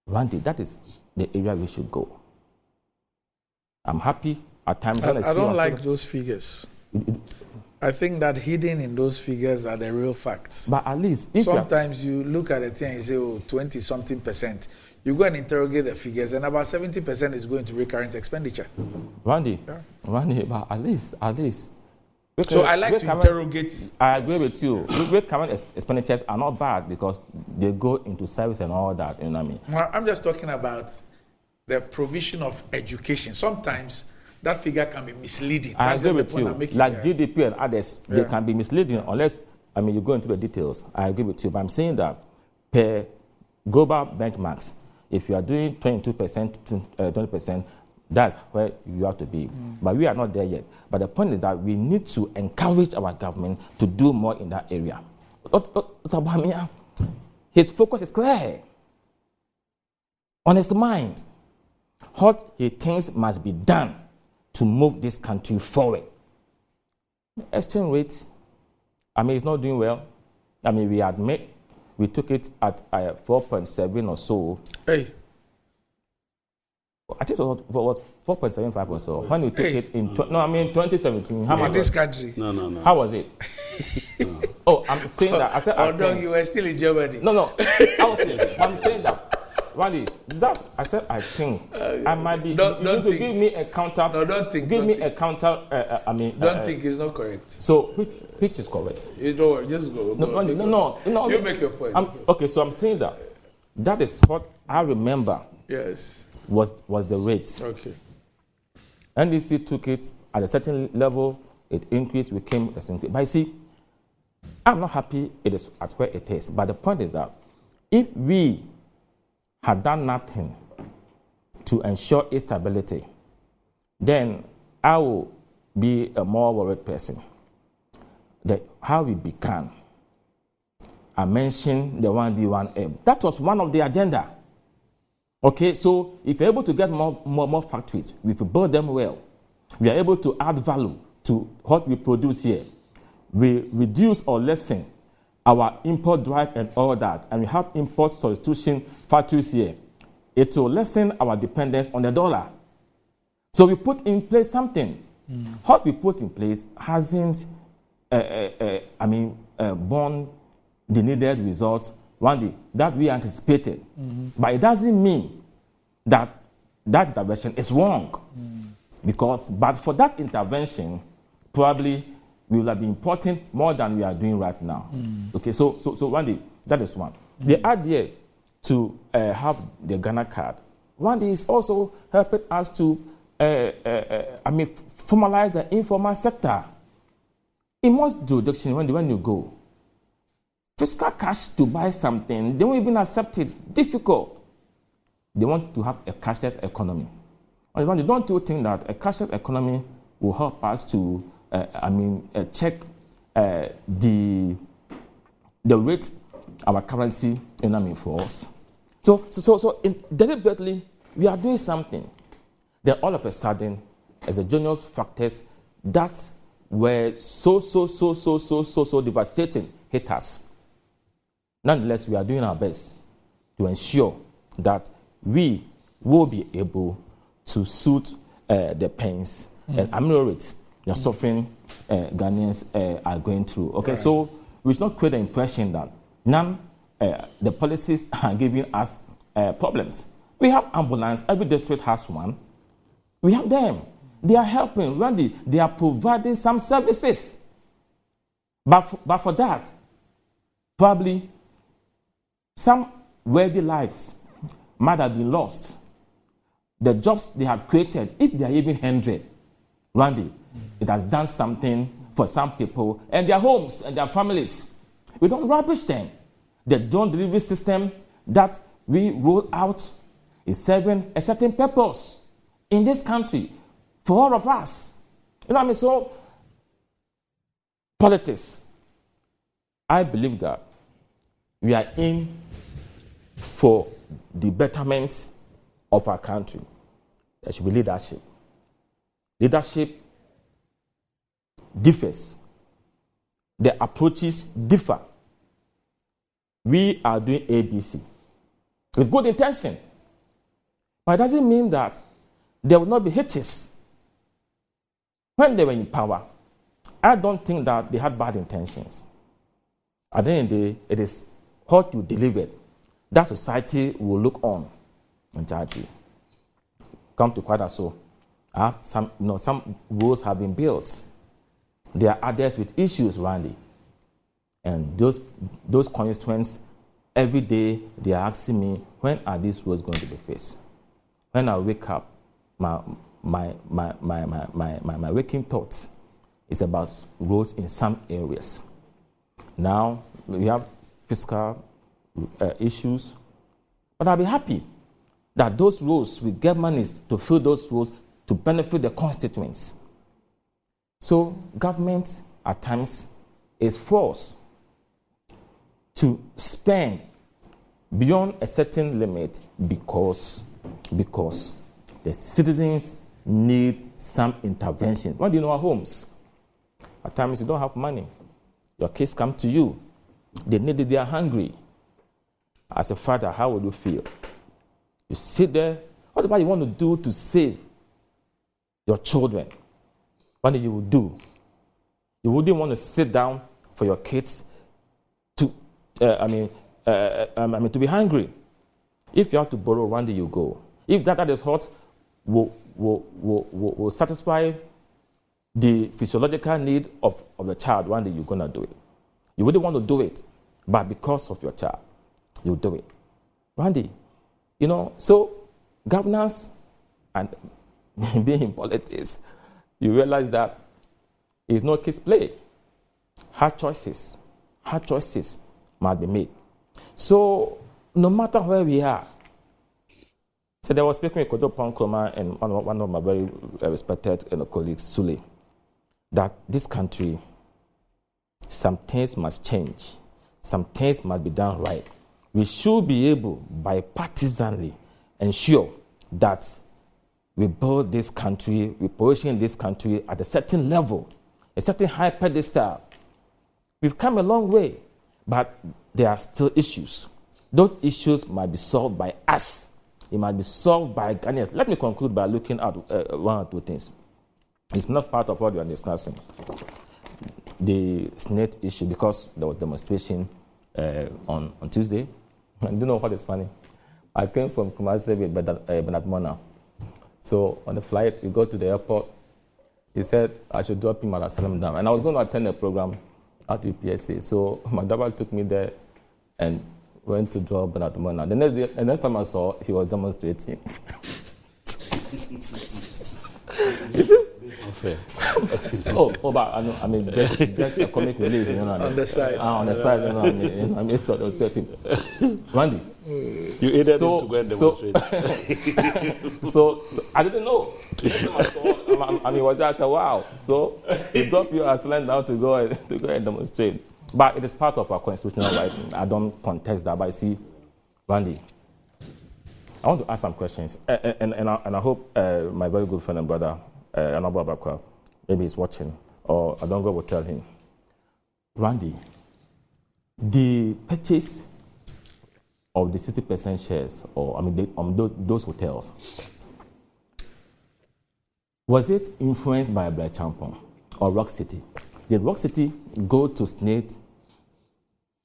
Speaker 3: Randy, that is the area we should go. I'm happy at times when
Speaker 1: I don't like those figures. I think that hidden in those figures are the real facts.
Speaker 3: But at least, if
Speaker 1: sometimes you look at the thing and you say, 20-something%. You go and interrogate the figures, and about 70% is going to recurrent expenditure.
Speaker 3: Randy, but at least.
Speaker 1: So I like to interrogate.
Speaker 3: I agree with you. Recurrent expenditures are not bad because they go into service and all that. You know what I mean?
Speaker 1: Well, I'm just talking about the provision of education. Sometimes that figure can be misleading.
Speaker 3: I agree with you. Like GDP and others, they can be misleading unless, you go into the details. I agree with you. But I'm saying that per global benchmarks, if you are doing 22%, 20%, that's where you have to be. But we are not there yet. But the point is that we need to encourage our government to do more in that area. His focus is clear on his mind. What he thinks must be done to move this country forward. Exchange rate, it's not doing well. We admit we took it at 4.7 or so.
Speaker 1: Hey.
Speaker 3: I think it was 4.75 or so. When we took it in 2017. How much?
Speaker 1: In this country?
Speaker 2: No.
Speaker 3: How was it?
Speaker 2: No.
Speaker 3: Oh, I'm saying that. I said.
Speaker 1: Although you were still in Germany.
Speaker 3: No. I'm saying that. Randy, I said I think I might be.
Speaker 1: Don't think.
Speaker 3: Give me a counter.
Speaker 1: No, don't think.
Speaker 3: Give me a counter.
Speaker 1: Don't think it's not correct.
Speaker 3: So which is correct?
Speaker 1: You don't worry, just go.
Speaker 3: No.
Speaker 1: You make your point.
Speaker 3: Okay, so I'm saying that is what I remember.
Speaker 1: Yes.
Speaker 3: Was the rate.
Speaker 1: Okay.
Speaker 3: NDC took it at a certain level. It increased. We came as increase. But you see, I'm not happy it is at where it is. But the point is that if we had done nothing to ensure its stability, then I will be a more worried person. How we began, I mentioned the 1D1M. That was one of the agenda. Okay, so if you're able to get more factories, if you build them well, we are able to add value to what we produce here. We reduce or lessen our import drive and all that, and we have import substitution factories here. It will lessen our dependence on the dollar. So we put in place something. What we put in place hasn't, borne the needed results that we anticipated. But it doesn't mean that intervention is wrong. But for that intervention, probably we will have been importing more than we are doing right now. Okay, so one day, that is one. The idea to have the Ghana card, one day is also helping us to formalize the informal sector. In most jurisdictions, when you go, fiscal cash to buy something, they won't even accept it. Difficult. They want to have a cashless economy. And they don't think that a cashless economy will help us to check the rate our currency for us. So deliberately, we are doing something. then all of a sudden, as a exogenous factors that were so devastating hit us. Nonetheless, we are doing our best to ensure that we will be able to soothe the pains and ameliorate the suffering Ghanaians are going through. Okay,
Speaker 1: Right.
Speaker 3: so we should not create the impression that the policies are giving us problems. We have ambulance. Every district has one. We have them. They are helping. Randy, they are providing some services. But for that, probably some worthy lives might have been lost. The jobs they have created, if they are even 100, Randy, it has done something for some people and their homes and their families. We don't rubbish them. The drone delivery system that we roll out is serving a certain purpose in this country for all of us. You know what I mean? So, politics, I believe that we are in for the betterment of our country. There should be leadership. Leadership differs. The approaches differ. We are doing ABC with good intention. But it doesn't mean that there will not be hitches. When they were in power, I don't think that they had bad intentions. At the end of the day, it is what you delivered that society will look on and judge you. Come to Kwadaso. Some roads have been built. There are others with issues, Randy. And those constituents, every day they are asking me, when are these roads going to be fixed? When I wake up, my waking thoughts is about roads in some areas. Now we have fiscal issues, but I'll be happy that those roads, we get money to fill those roads to benefit the constituents. So government at times is forced to spend beyond a certain limit because the citizens need some intervention. What do you know our homes? At times you don't have money. Your kids come to you. They need it, they are hungry. As a father, how would you feel? You sit there, what about you want to do to save your children? What do you would do? You wouldn't want to sit down for your kids to be hungry. If you have to borrow, one day you go. If that is what will satisfy the physiological need of the child, one day you're going to do it. You wouldn't want to do it, but because of your child, you do it. One day, so governance and being in politics, you realize that it's not kids' play. Hard choices must be made. So no matter where we are, so there was speaking with Kojo Ponkroma and one of my very respected colleagues, Sule, that this country, some things must change. Some things must be done right. We should be able, bipartisanly, ensure that we build this country, we position this country at a certain level, a certain high pedestal. We've come a long way, but there are still issues. Those issues might be solved by us. It might be solved by Ghanaians. Let me conclude by looking at one or two things. It's not part of what we are discussing. The SNET issue, because there was demonstration on Tuesday. And you know what is funny? I came from Kumasi with Bernard Mona. So on the flight, we go to the airport. He said I should drop him at Asalam Dam. And I was going to attend a program at UPSA. So my daughter took me there and went to drop Bernard Mona. The next time I saw, he was demonstrating. You see?
Speaker 2: Unfair.
Speaker 3: But I mean, just a comic relief,
Speaker 1: On the side.
Speaker 3: On the side, I mean, so demonstrating. Randy.
Speaker 2: You aided him to go and demonstrate.
Speaker 3: So I didn't know. I saw, I was there, I said, wow. So he dropped you as line down to go and demonstrate. But it is part of our constitutional right. I don't contest that. But you see, Randy, I want to ask some questions, and I hope my very good friend and brother, Honorable Abakwa, maybe he's watching, or Adongo will tell him. Randy, the purchase of the 60% shares, or those hotels, was it influenced by Blair Champon or Rock City? Did Rock City go to SNAIT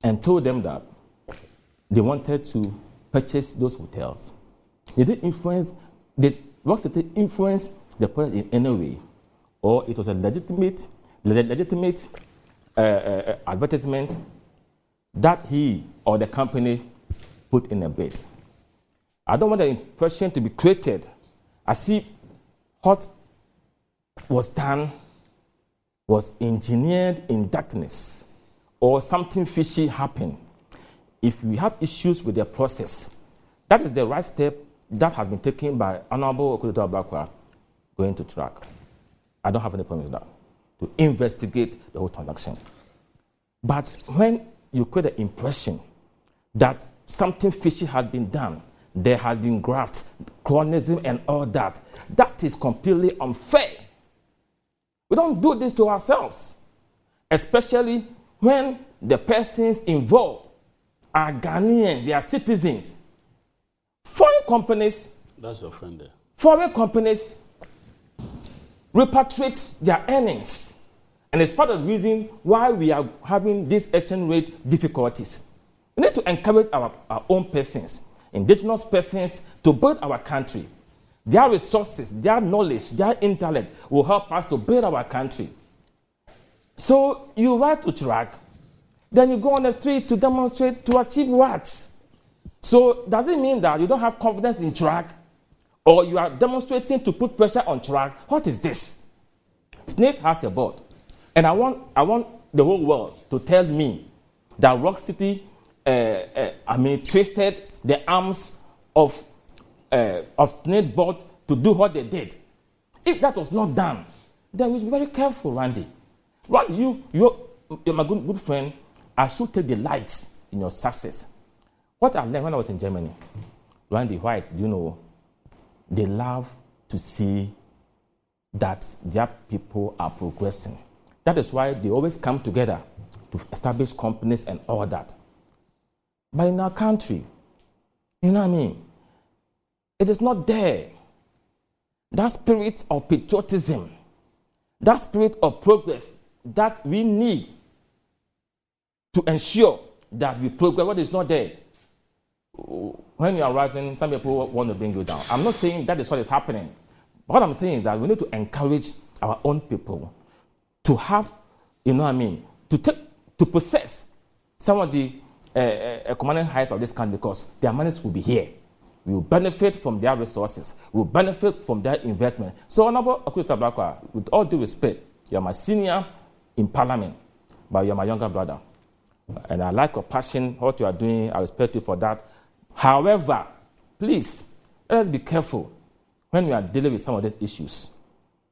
Speaker 3: and told them that they wanted to purchase those hotels? Did Rock City influence the project in any way? Or it was a legitimate advertisement that he or the company put in a bid? I don't want the impression to be created as if what was done was engineered in darkness or something fishy happened. If we have issues with the process, that is the right step that has been taken by Honorable Okoto Abakwa going to track. I don't have any problem with that, to investigate the whole transaction. But when you create the impression that something fishy had been done, there has been graft, cronyism, and all that, that is completely unfair. We don't do this to ourselves, especially when the persons involved are Ghanaians, they are citizens. Foreign companies,
Speaker 2: that's your friend there.
Speaker 3: Foreign companies repatriate their earnings. And it's part of the reason why we are having these exchange rate difficulties. We need to encourage our own persons, indigenous persons, to build our country. Their resources, their knowledge, their intellect will help us to build our country. So you ride to track, then you go on the street to demonstrate to achieve what? So does it mean that you don't have confidence in track, or you are demonstrating to put pressure on track? What is this? SNAIT has a board, and I want the whole world to tell me that Rock City, twisted the arms of SNAIT board to do what they did. If that was not done, then we should be very careful, Randy. Right, you're my good friend. I should take delight in your success. What I learned when I was in Germany, Randy White, do you know, they love to see that their people are progressing. That is why they always come together to establish companies and all that. But in our country, you know what I mean? It is not there. That spirit of patriotism, that spirit of progress that we need to ensure that we progress, what is not there. When you are rising, some people want to bring you down. I'm not saying that is what is happening. What I'm saying is that we need to encourage our own people to have, you know what I mean, to possess some of the commanding heights of this country, because their monies will be here. We will benefit from their resources. We will benefit from their investment. So, Honorable Okoto Abakwa, with all due respect, you are my senior in Parliament, but you are my younger brother. And I like your passion, what you are doing. I respect you for that. However, please, let us be careful when we are dealing with some of these issues.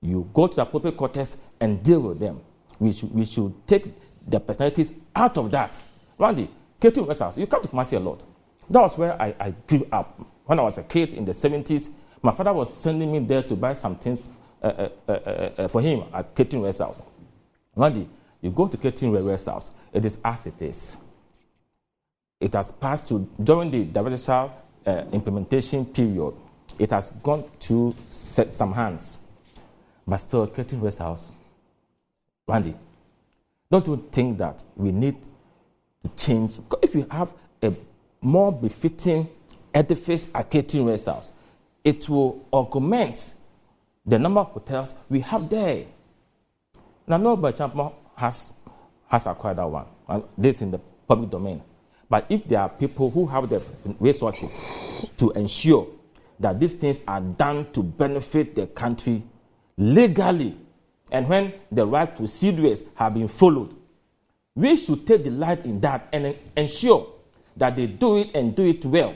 Speaker 3: You go to the appropriate quarters and deal with them. We should take the personalities out of that. Randy, K2 West, you come to Kumasi a lot. That was where I grew up. When I was a kid in the 70s, my father was sending me there to buy some things for him at K2 West House. Randy, you go to K2 West House, it is as it is. It has passed to, during the diversity implementation period, it has gone to some hands. But still, K2 West House, Randy, don't you think that we need to change? Because if you have a more befitting edifice at K2 West House, it will augment the number of hotels we have there. Now, nobody Champion has acquired that one. This is in the public domain. But if there are people who have the resources to ensure that these things are done to benefit the country legally, and when the right procedures have been followed, we should take delight in that and ensure that they do it and do it well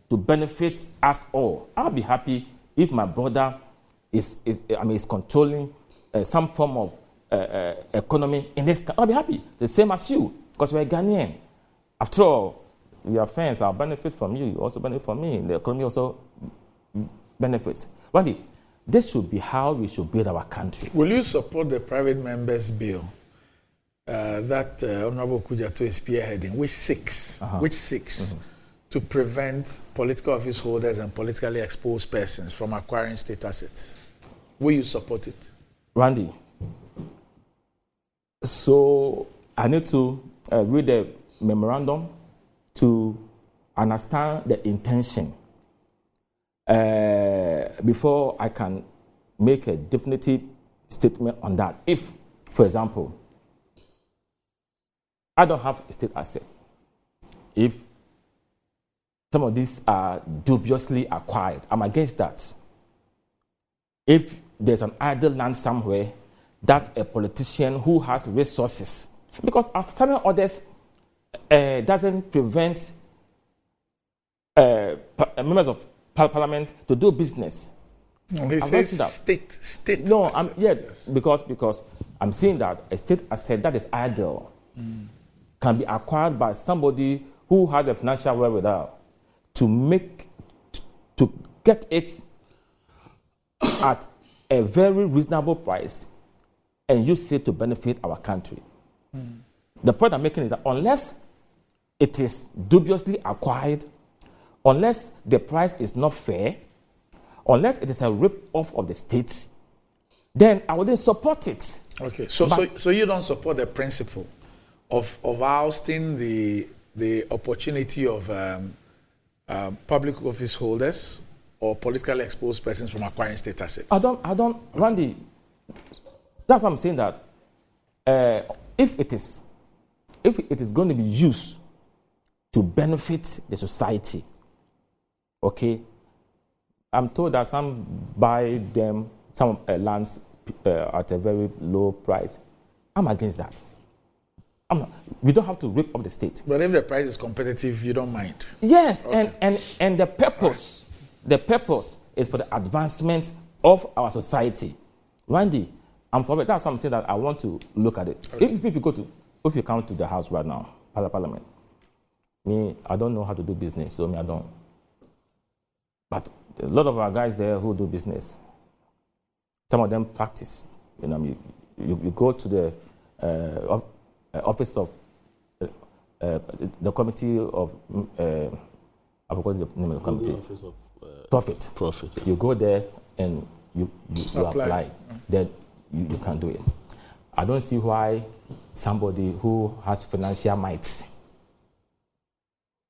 Speaker 3: to benefit us all. I'll be happy if my brother is controlling some form of economy in this country. I'll be happy, the same as you, because we're Ghanaian. After all, we are friends. I'll benefit from you. You also benefit from me. The economy also benefits. Randy, this should be how we should build our country.
Speaker 1: Will you support the private members' bill that Honorable Kujato is spearheading, which seeks to prevent political office holders and politically exposed persons from acquiring state assets? Will you support it?
Speaker 3: Randy, so I need to read the memorandum to understand the intention before I can make a definitive statement on that. If, for example, I don't have a state asset, if some of these are dubiously acquired, I'm against that. If there's an idle land somewhere that a politician who has resources, because certain others doesn't prevent members of parliament to do business.
Speaker 1: No, he says state.
Speaker 3: No,
Speaker 1: assets,
Speaker 3: yes. because I'm saying that a state asset that is idle can be acquired by somebody who has the financial wherewithal to get it at a very reasonable price and use it to benefit our country. The point I'm making is that unless it is dubiously acquired, unless the price is not fair, unless it is a rip-off of the state, then I wouldn't support it.
Speaker 1: Okay, so you don't support the principle of ousting the opportunity of public office holders or politically exposed persons from acquiring state assets?
Speaker 3: I don't, Randy, that's what I'm saying, that if it is going to be used to benefit the society, okay, I'm told that some buy them, some lands at a very low price. I'm against that. We don't have to rip up the state.
Speaker 1: But if the price is competitive, you don't mind?
Speaker 3: Yes,
Speaker 1: okay.
Speaker 3: and the purpose, the purpose is for the advancement of our society. Randy, I'm for it. That's why I'm saying that I want to look at it. Okay. If you come to the house right now, Parliament, me, I don't know how to do business, so I don't. But a lot of our guys there who do business, some of them practice. You go to the office of the committee of I forgot the name of the committee.
Speaker 2: The office of
Speaker 3: Profit.
Speaker 2: Yeah.
Speaker 3: You go there and you apply. Then you can do it. I don't see why somebody who has financial might,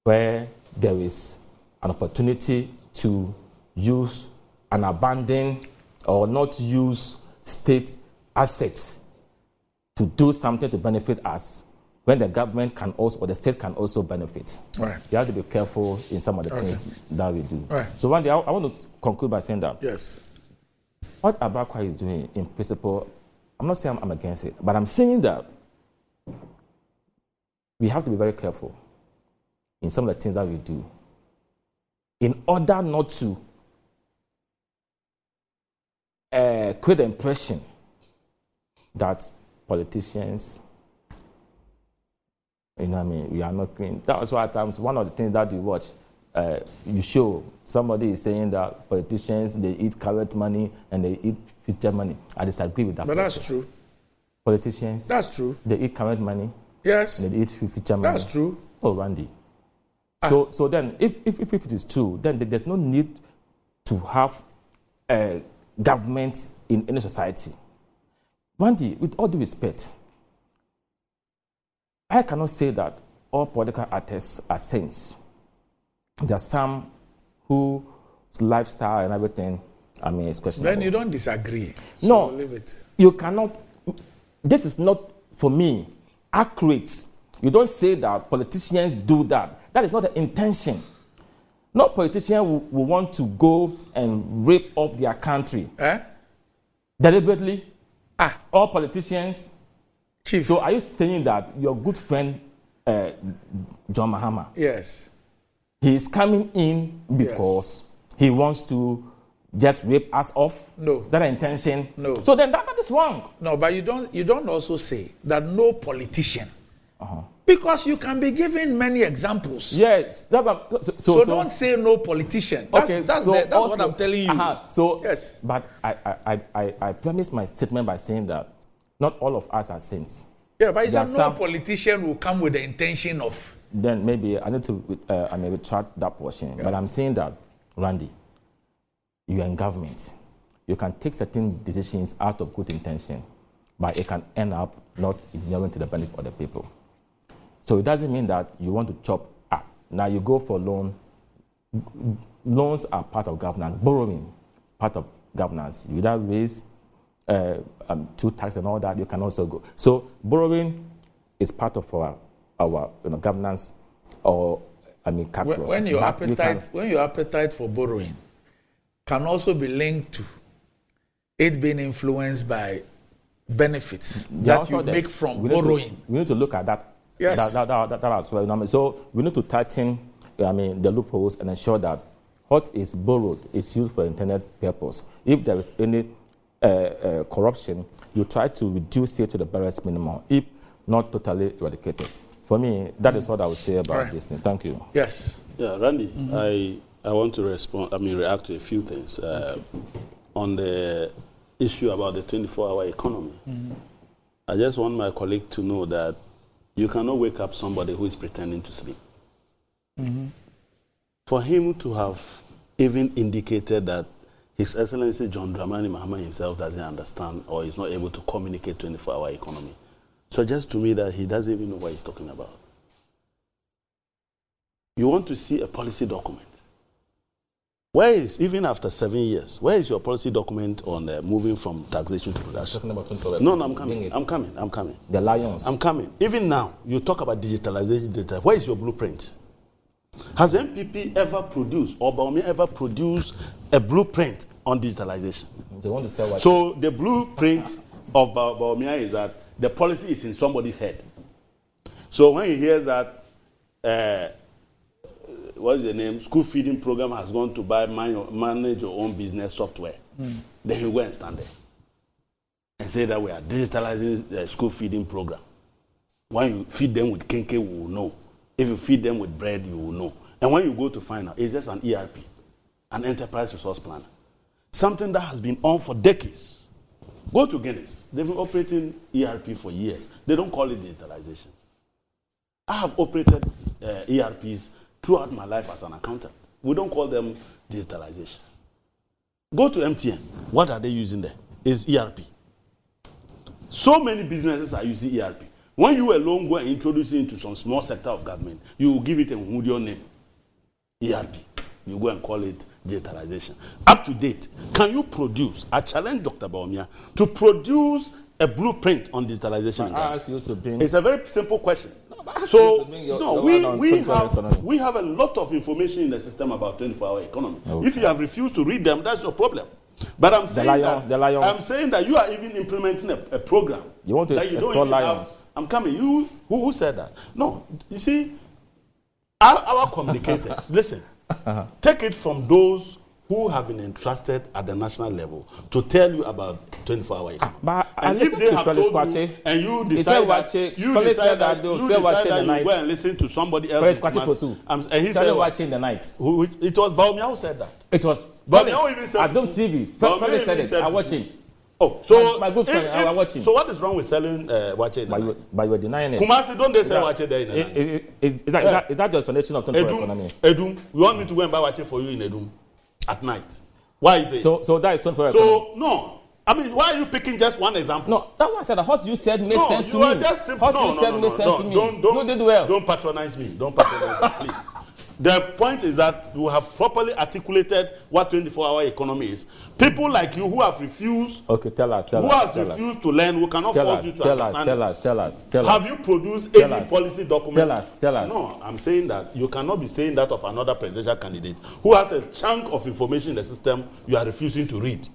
Speaker 3: where there is an opportunity to use an abandoned or not use state assets to do something to benefit us, when the government can also, or the state can also benefit.
Speaker 1: Right.
Speaker 3: You have to be careful in some of the things that we do.
Speaker 1: Right.
Speaker 3: So one day, I want to conclude by saying that
Speaker 1: yes,
Speaker 3: what ABBEY is doing, in principle, I'm not saying I'm against it, but I'm saying that we have to be very careful in some of the things that we do in order not to create the impression that politicians, we are not clean. That was why at times one of the things that you watch, you show somebody is saying that politicians, they eat current money and they eat future money. I disagree with that.
Speaker 1: But
Speaker 3: person.
Speaker 1: That's true.
Speaker 3: Politicians,
Speaker 1: that's true.
Speaker 3: They eat current money.
Speaker 1: Yes.
Speaker 3: And they eat future money.
Speaker 1: That's true.
Speaker 3: Oh, Randy. So then, if it is true, then there's no need to have a government in any society. Randy, with all due respect, I cannot say that all political actors are saints. There are some whose lifestyle and everything, is questionable.
Speaker 1: Then you don't disagree. So
Speaker 3: no,
Speaker 1: leave it.
Speaker 3: You cannot. This is not, for me, accurate. You don't say that politicians do that. That is not the intention. No politician will want to go and rape off their country. Deliberately. All politicians.
Speaker 1: Chief.
Speaker 3: So are you saying that your good friend, John Mahama,
Speaker 1: yes,
Speaker 3: he is coming in because he wants to just rape us off?
Speaker 1: No.
Speaker 3: That intention?
Speaker 1: No.
Speaker 3: So then that is wrong.
Speaker 1: No, but you don't also say that no politician Because you can be given many examples.
Speaker 3: Yes.
Speaker 1: So don't say no politician. That's what I'm telling you.
Speaker 3: So
Speaker 1: yes.
Speaker 3: But I premise my statement by saying that not all of us are saints.
Speaker 1: Yeah, but no politician will come with the intention of.
Speaker 3: Then maybe I need to retract that portion. Yeah. But I'm saying that, Randy, you are in government. You can take certain decisions out of good intention, but it can end up not ignoring to the benefit of the people. So it doesn't mean that you want to chop up. Now you go for loan. Loans are part of governance. Borrowing, part of governance. You either raise two tax and all that. You can also go. So borrowing is part of our governance, or calculus.
Speaker 1: When your appetite for borrowing can also be linked to it being influenced by benefits that you make from borrowing.
Speaker 3: We need to look at that.
Speaker 1: Yes.
Speaker 3: That as well. So we need to tighten, the loopholes and ensure that what is borrowed is used for intended purpose. If there is any corruption, you try to reduce it to the barest minimum, if not totally eradicated. For me, that is what I would say about this thing. Thank you.
Speaker 1: Yes.
Speaker 2: Yeah, Randy, I want to react to a few things on the issue about the 24-hour economy. I just want my colleague to know that you cannot wake up somebody who is pretending to sleep. For him to have even indicated that His Excellency John Dramani Mahama himself doesn't understand or is not able to communicate 24-hour economy suggests to me that he doesn't even know what he's talking about. You want to see a policy document. Where is, even after 7 years, where is your policy document on moving from taxation to production?
Speaker 3: Talking about 24 hours.
Speaker 2: No, I'm coming.
Speaker 3: The lions.
Speaker 2: I'm coming. Even now, you talk about digitalization data. Where is your blueprint? Has MPP ever produced, or Baumia ever produced, a blueprint on digitalization?
Speaker 3: They want to sell what?
Speaker 2: So the blueprint of Baumia is that the policy is in somebody's head. So when he hears that, what is the name? School feeding program has gone to buy manage your own business software. Then he go and stand there and say that we are digitalizing the school feeding program. When you feed them with kenke, we will know. If you feed them with bread, you will know. And when you go to find out, it's just an ERP, an enterprise resource planner. Something that has been on for decades. Go to Guinness. They've been operating ERP for years. They don't call it digitalization. I have operated ERPs throughout my life as an accountant. We don't call them digitalization. Go to MTN. What are they using there? It's ERP. So many businesses are using ERP. When you alone go and introduce it into some small sector of government, you will give it a Mudio name. ERP. You go and call it digitalization. Up to date, can you produce, I challenge Dr. Baumia, to produce a blueprint on digitalization in Ghana?
Speaker 3: I ask you to bring...
Speaker 2: It's a very simple question. So, we have a lot of information in the system about 24-hour economy. Okay. If you have refused to read them, that's your problem. But I'm saying that you are even implementing a program.
Speaker 3: You want to explore lions?
Speaker 2: I'm coming. Who said that? No. You see, our communicators, listen, take it from those who have been entrusted at the national level to tell you about 24-hour economy.
Speaker 3: But and if they have told you,
Speaker 2: and you decide that you go and listen to somebody else,
Speaker 3: and he said watching the night.
Speaker 2: It was Baumia who said that.
Speaker 3: It was
Speaker 2: Baumia even said
Speaker 3: I don't TV. Felix said it. I watch him.
Speaker 2: Oh, so
Speaker 3: my good friend, I watch him.
Speaker 2: So what is wrong with selling watching?
Speaker 3: But you are denying it.
Speaker 2: Kumasi, don't they sell watching there in the night?
Speaker 3: Is that the explanation of 24-hour economy?
Speaker 2: Edum, you want me to go and buy watching for you in Edum? At night. Why is it?
Speaker 3: So that is 24 hours.
Speaker 2: So, no. I mean, why are you picking just one example?
Speaker 3: No, that's why I said that what you said made sense to me. What you said made sense to me. You did well.
Speaker 2: Don't patronize me. Don't patronize me, please. The point is that you have properly articulated what 24-hour economy is. People like you who have refused,
Speaker 3: tell us,
Speaker 2: refused to learn, who cannot force you to understand.
Speaker 3: Tell us.
Speaker 2: Have you produced any policy document?
Speaker 3: Tell us.
Speaker 2: No, I'm saying that you cannot be saying that of another presidential candidate who has a chunk of information in the system you are refusing to read.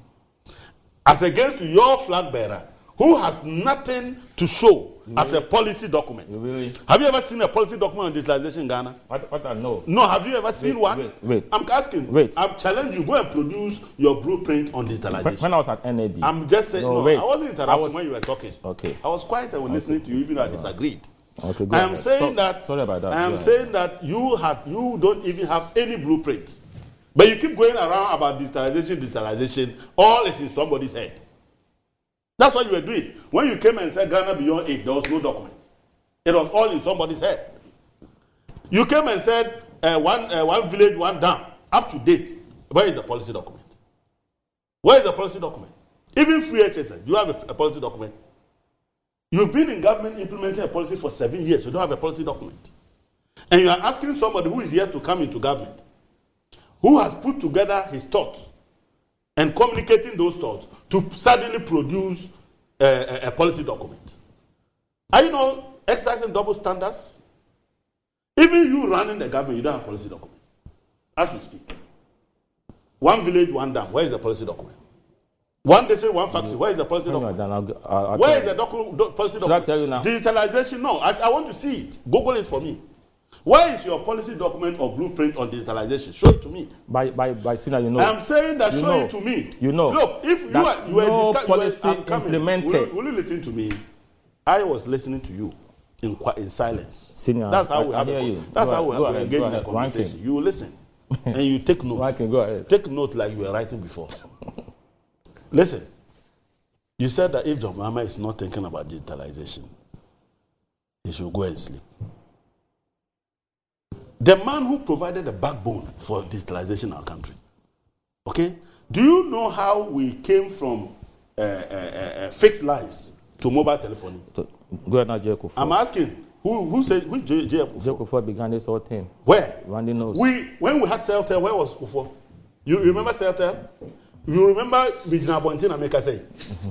Speaker 2: As against your flag bearer, who has nothing to show as a policy document.
Speaker 3: Really?
Speaker 2: Have you ever seen a policy document on digitalization in Ghana?
Speaker 3: What I know.
Speaker 2: No, have you ever seen one?
Speaker 3: Wait.
Speaker 2: I'm asking.
Speaker 3: Wait.
Speaker 2: I'm challenging you. Go and produce your blueprint on digitalization.
Speaker 3: When I was at NAB.
Speaker 2: I'm just saying, I wasn't interrupting when you were talking.
Speaker 3: Okay.
Speaker 2: I was quiet and listening to you even though I disagreed.
Speaker 3: Okay, go
Speaker 2: I am
Speaker 3: ahead.
Speaker 2: saying that.
Speaker 3: Sorry about that.
Speaker 2: I am saying that you don't even have any blueprint, but you keep going around about digitalization. All is in somebody's head. That's what you were doing when you came and said Ghana beyond 8. There was no document. It was all in somebody's head. You came and said one village, one dam, up to date. Where is the policy document? Where is the policy document? Even free HSN, do you have a policy document? You've been in government implementing a policy for 7 years. You don't have a policy document. And you are asking somebody who is here to come into government, who has put together his thoughts and communicating those thoughts to suddenly produce a policy document. Are you know exercising double standards? Even you running the government, you don't have policy documents. As we speak. One village, one dam. Where is the policy document? One district, one factory. Where is the policy document? Where is the policy document?
Speaker 3: Should I tell you now?
Speaker 2: Digitalization, no. I want to see it. Google it for me. Where is your policy document or blueprint on digitalization? Show it to me.
Speaker 3: By sooner, you know.
Speaker 2: I'm saying that
Speaker 3: you
Speaker 2: show
Speaker 3: know.
Speaker 2: it to me.
Speaker 3: You know.
Speaker 2: Look, if you are
Speaker 3: no policy implemented.
Speaker 2: Will you listen to me? I was listening to you in silence.
Speaker 3: Senior,
Speaker 2: that's how we have engage in a conversation. You listen and you take note.
Speaker 3: Go ahead.
Speaker 2: Take note like you were writing before. Listen, you said that if John Mahama is not thinking about digitalization, he should go and sleep. The man who provided the backbone for digitalization in our country, okay? Do you know how we came from fixed lines to mobile telephony?
Speaker 3: Go ahead now, Jacob.
Speaker 2: I'm asking, who said, who JF?
Speaker 3: Jacob began this whole thing.
Speaker 2: Where?
Speaker 3: Randy knows.
Speaker 2: When we had Celtel, where was Kufo? You remember Celtel? You remember Bijina Bontin America saying,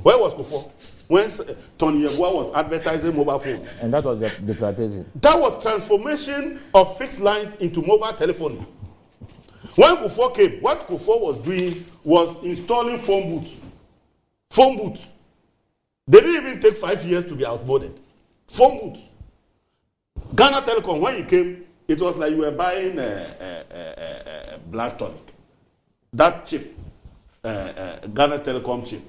Speaker 2: where was Kufo? When Tony Yeboah was advertising mobile phones.
Speaker 3: And that was the digitalization.
Speaker 2: That was transformation of fixed lines into mobile telephony. When Kufo came, what Kufo was doing was installing phone booths. Phone booths. They didn't even take 5 years to be outmoded. Phone booths. Ghana Telecom, when he came, it was like you were buying a black tonic. That chip, Ghana Telecom chip.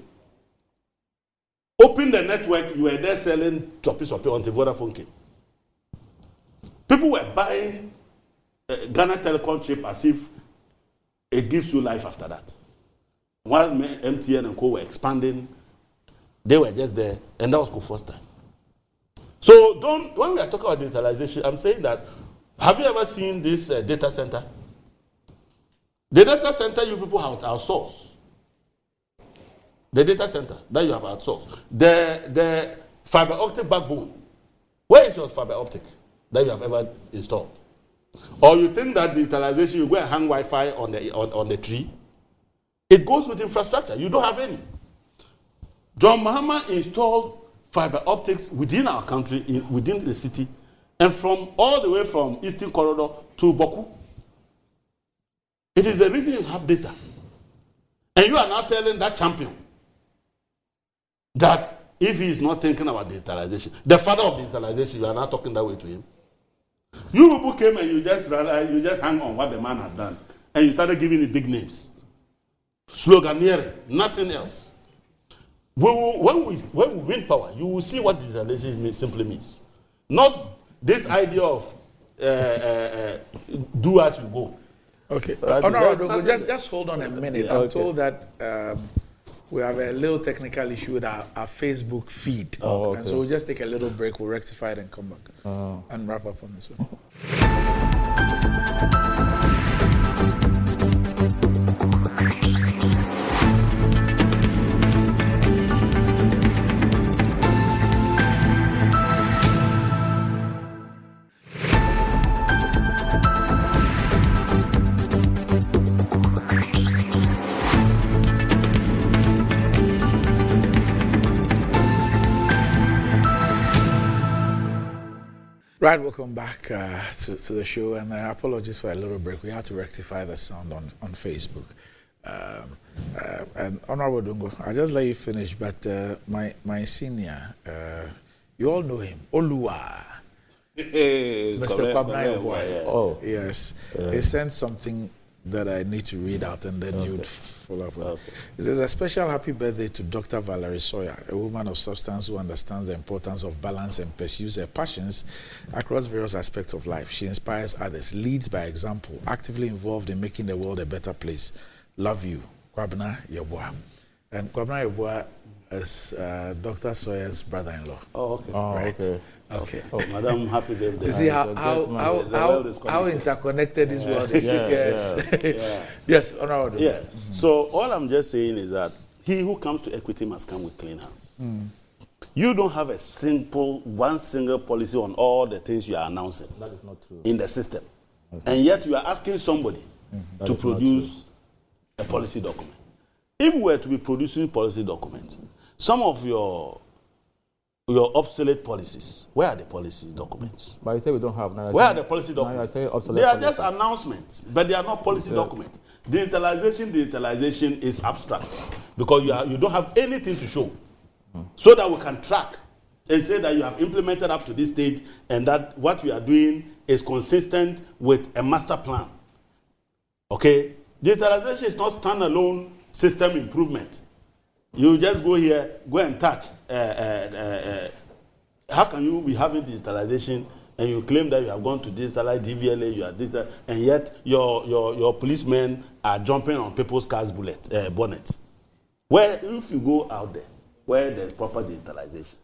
Speaker 2: Open the network, you were there selling topics of until Vodafone came. People were buying Ghana Telecom chip as if it gives you life after that. While MTN and Co were expanding, they were just there, and that was the first time. So when we are talking about digitalization, I'm saying that, have you ever seen this data center? The data center you people have outsourced. The data center that you have outsourced. The fiber optic backbone. Where is your fiber optic that you have ever installed? Or you think that digitalization, you go and hang Wi-Fi on the tree? It goes with infrastructure. You don't have any. John Mahama installed fiber optics within our country, within the city, and from all the way from Eastern Corridor to Boku. It is the reason you have data. And you are now telling that champion that if he is not thinking about digitalization, the father of digitalization, you are not talking that way to him. You people came and you just hang on what the man had done, and you started giving it big names. Sloganeering, nothing else. When we win power, you will see what digitalization simply means. Not this idea of do as you go.
Speaker 1: Okay. Honorable, just hold on a minute. I'm told that we have a little technical issue with our Facebook feed.
Speaker 3: Oh, okay.
Speaker 1: And so we'll just take a little break, we'll rectify it and come back and wrap up on this one. Right, welcome back to the show, and apologies for a little break. We had to rectify the sound on Facebook. And Honorable Dungo, I'll just let you finish, but my senior, you all know him, Oluwa, Mr. Kwabnayo boy.
Speaker 3: Oh.
Speaker 1: Yes, he sent something that I need to read out, and then you'd follow up with it.
Speaker 2: Okay.
Speaker 1: It says, a special happy birthday to Dr. Valerie Sawyer, a woman of substance who understands the importance of balance and pursues her passions across various aspects of life. She inspires others, leads by example, actively involved in making the world a better place. Love you, Kwabena Yeboah. And Kwabena Yeboah is Dr. Sawyer's brother-in-law.
Speaker 2: Oh, okay.
Speaker 3: Oh,
Speaker 1: Right.
Speaker 3: okay.
Speaker 1: Okay.
Speaker 2: Oh, madam, happy birthday.
Speaker 1: You see how interconnected this world is. Yes. Yes, Honorable.
Speaker 2: Yes. So all I'm just saying is that he who comes to equity must come with clean hands. You don't have one single policy on all the things you are announcing.
Speaker 3: That is not true.
Speaker 2: In the system. And yet you are asking somebody to produce a policy document. If we were to be producing policy documents, some of your obsolete policies, where are the policy documents?
Speaker 3: But you say we don't have. Now
Speaker 2: Where are the policy documents?
Speaker 3: They
Speaker 2: They are just announcements, but they are not policy documents. Digitalization is abstract because you don't have anything to show, so that we can track and say that you have implemented up to this stage and that what we are doing is consistent with a master plan. Okay, digitalization is not standalone system improvement. You just go here, go and touch. How can you be having digitalization and you claim that you have gone to digitalize DVLA, you are digital, and yet your policemen are jumping on people's cars' bonnets? Where if you go out there, where there's proper digitalization,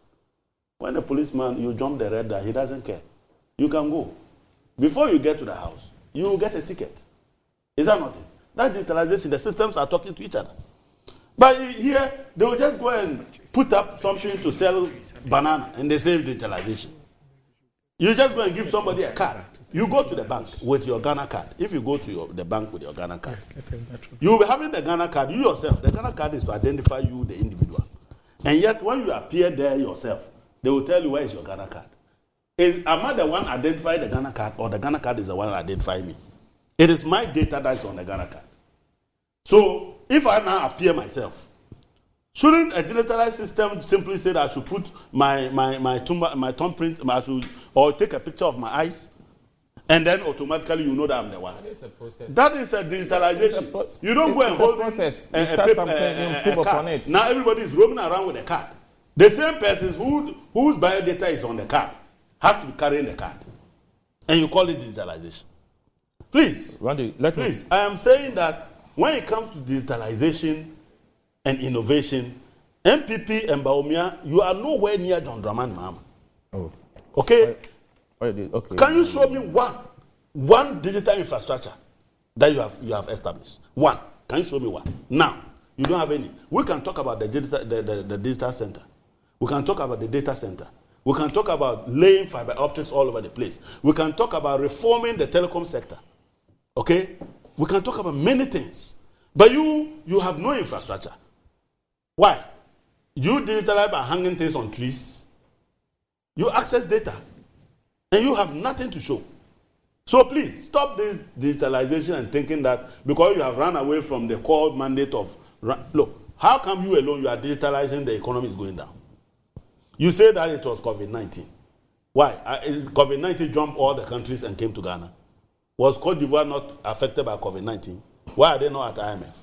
Speaker 2: when a policeman, you jump the red light, he doesn't care. You can go. Before you get to the house, you will get a ticket. Is that not it? That digitalization, the systems are talking to each other. But here, they will just go and put up something to sell banana, and they say digitalization. You just go and give somebody a card. You go to the bank with your Ghana card. If you go to the bank with your Ghana card, you will be having the Ghana card, you yourself. The Ghana card is to identify you, the individual. And yet, when you appear there yourself, they will tell you, where is your Ghana card? Am I the one identifying the Ghana card, or the Ghana card is the one identifying me? It is my data that is on the Ghana card. So, if I now appear myself, shouldn't a digitalized system simply say that I should put my thumb print, or take a picture of my eyes, and then automatically you know that I'm the one?
Speaker 3: That is a process.
Speaker 2: That is a digitalization. You don't go and hold
Speaker 3: process.
Speaker 2: a card. Now everybody is roaming around with a card. The same person whose biodata is on the card has to be carrying the card, and you call it digitalization. Please,
Speaker 3: Randy,
Speaker 2: I am saying that when it comes to digitalization and innovation, MPP and Baumia, you are nowhere near John Dramani Mahama.
Speaker 3: Oh.
Speaker 2: Okay?
Speaker 3: Okay.
Speaker 2: Can you show me one digital infrastructure that you have established? One. Can you show me one? Now, you don't have any. We can talk about the digital center. We can talk about the data center. We can talk about laying fiber optics all over the place. We can talk about reforming the telecom sector. Okay? We can talk about many things. But you have no infrastructure. Why? You digitalize by hanging things on trees. You access data. And you have nothing to show. So please, stop this digitalization and thinking that because you have run away from the core mandate of... Look, how come you alone, you are digitalizing, the economy is going down? You say that it was COVID-19. Why? Is COVID-19 jumped all the countries and came to Ghana? Was Cote d'Ivoire not affected by COVID-19? Why are they not at IMF?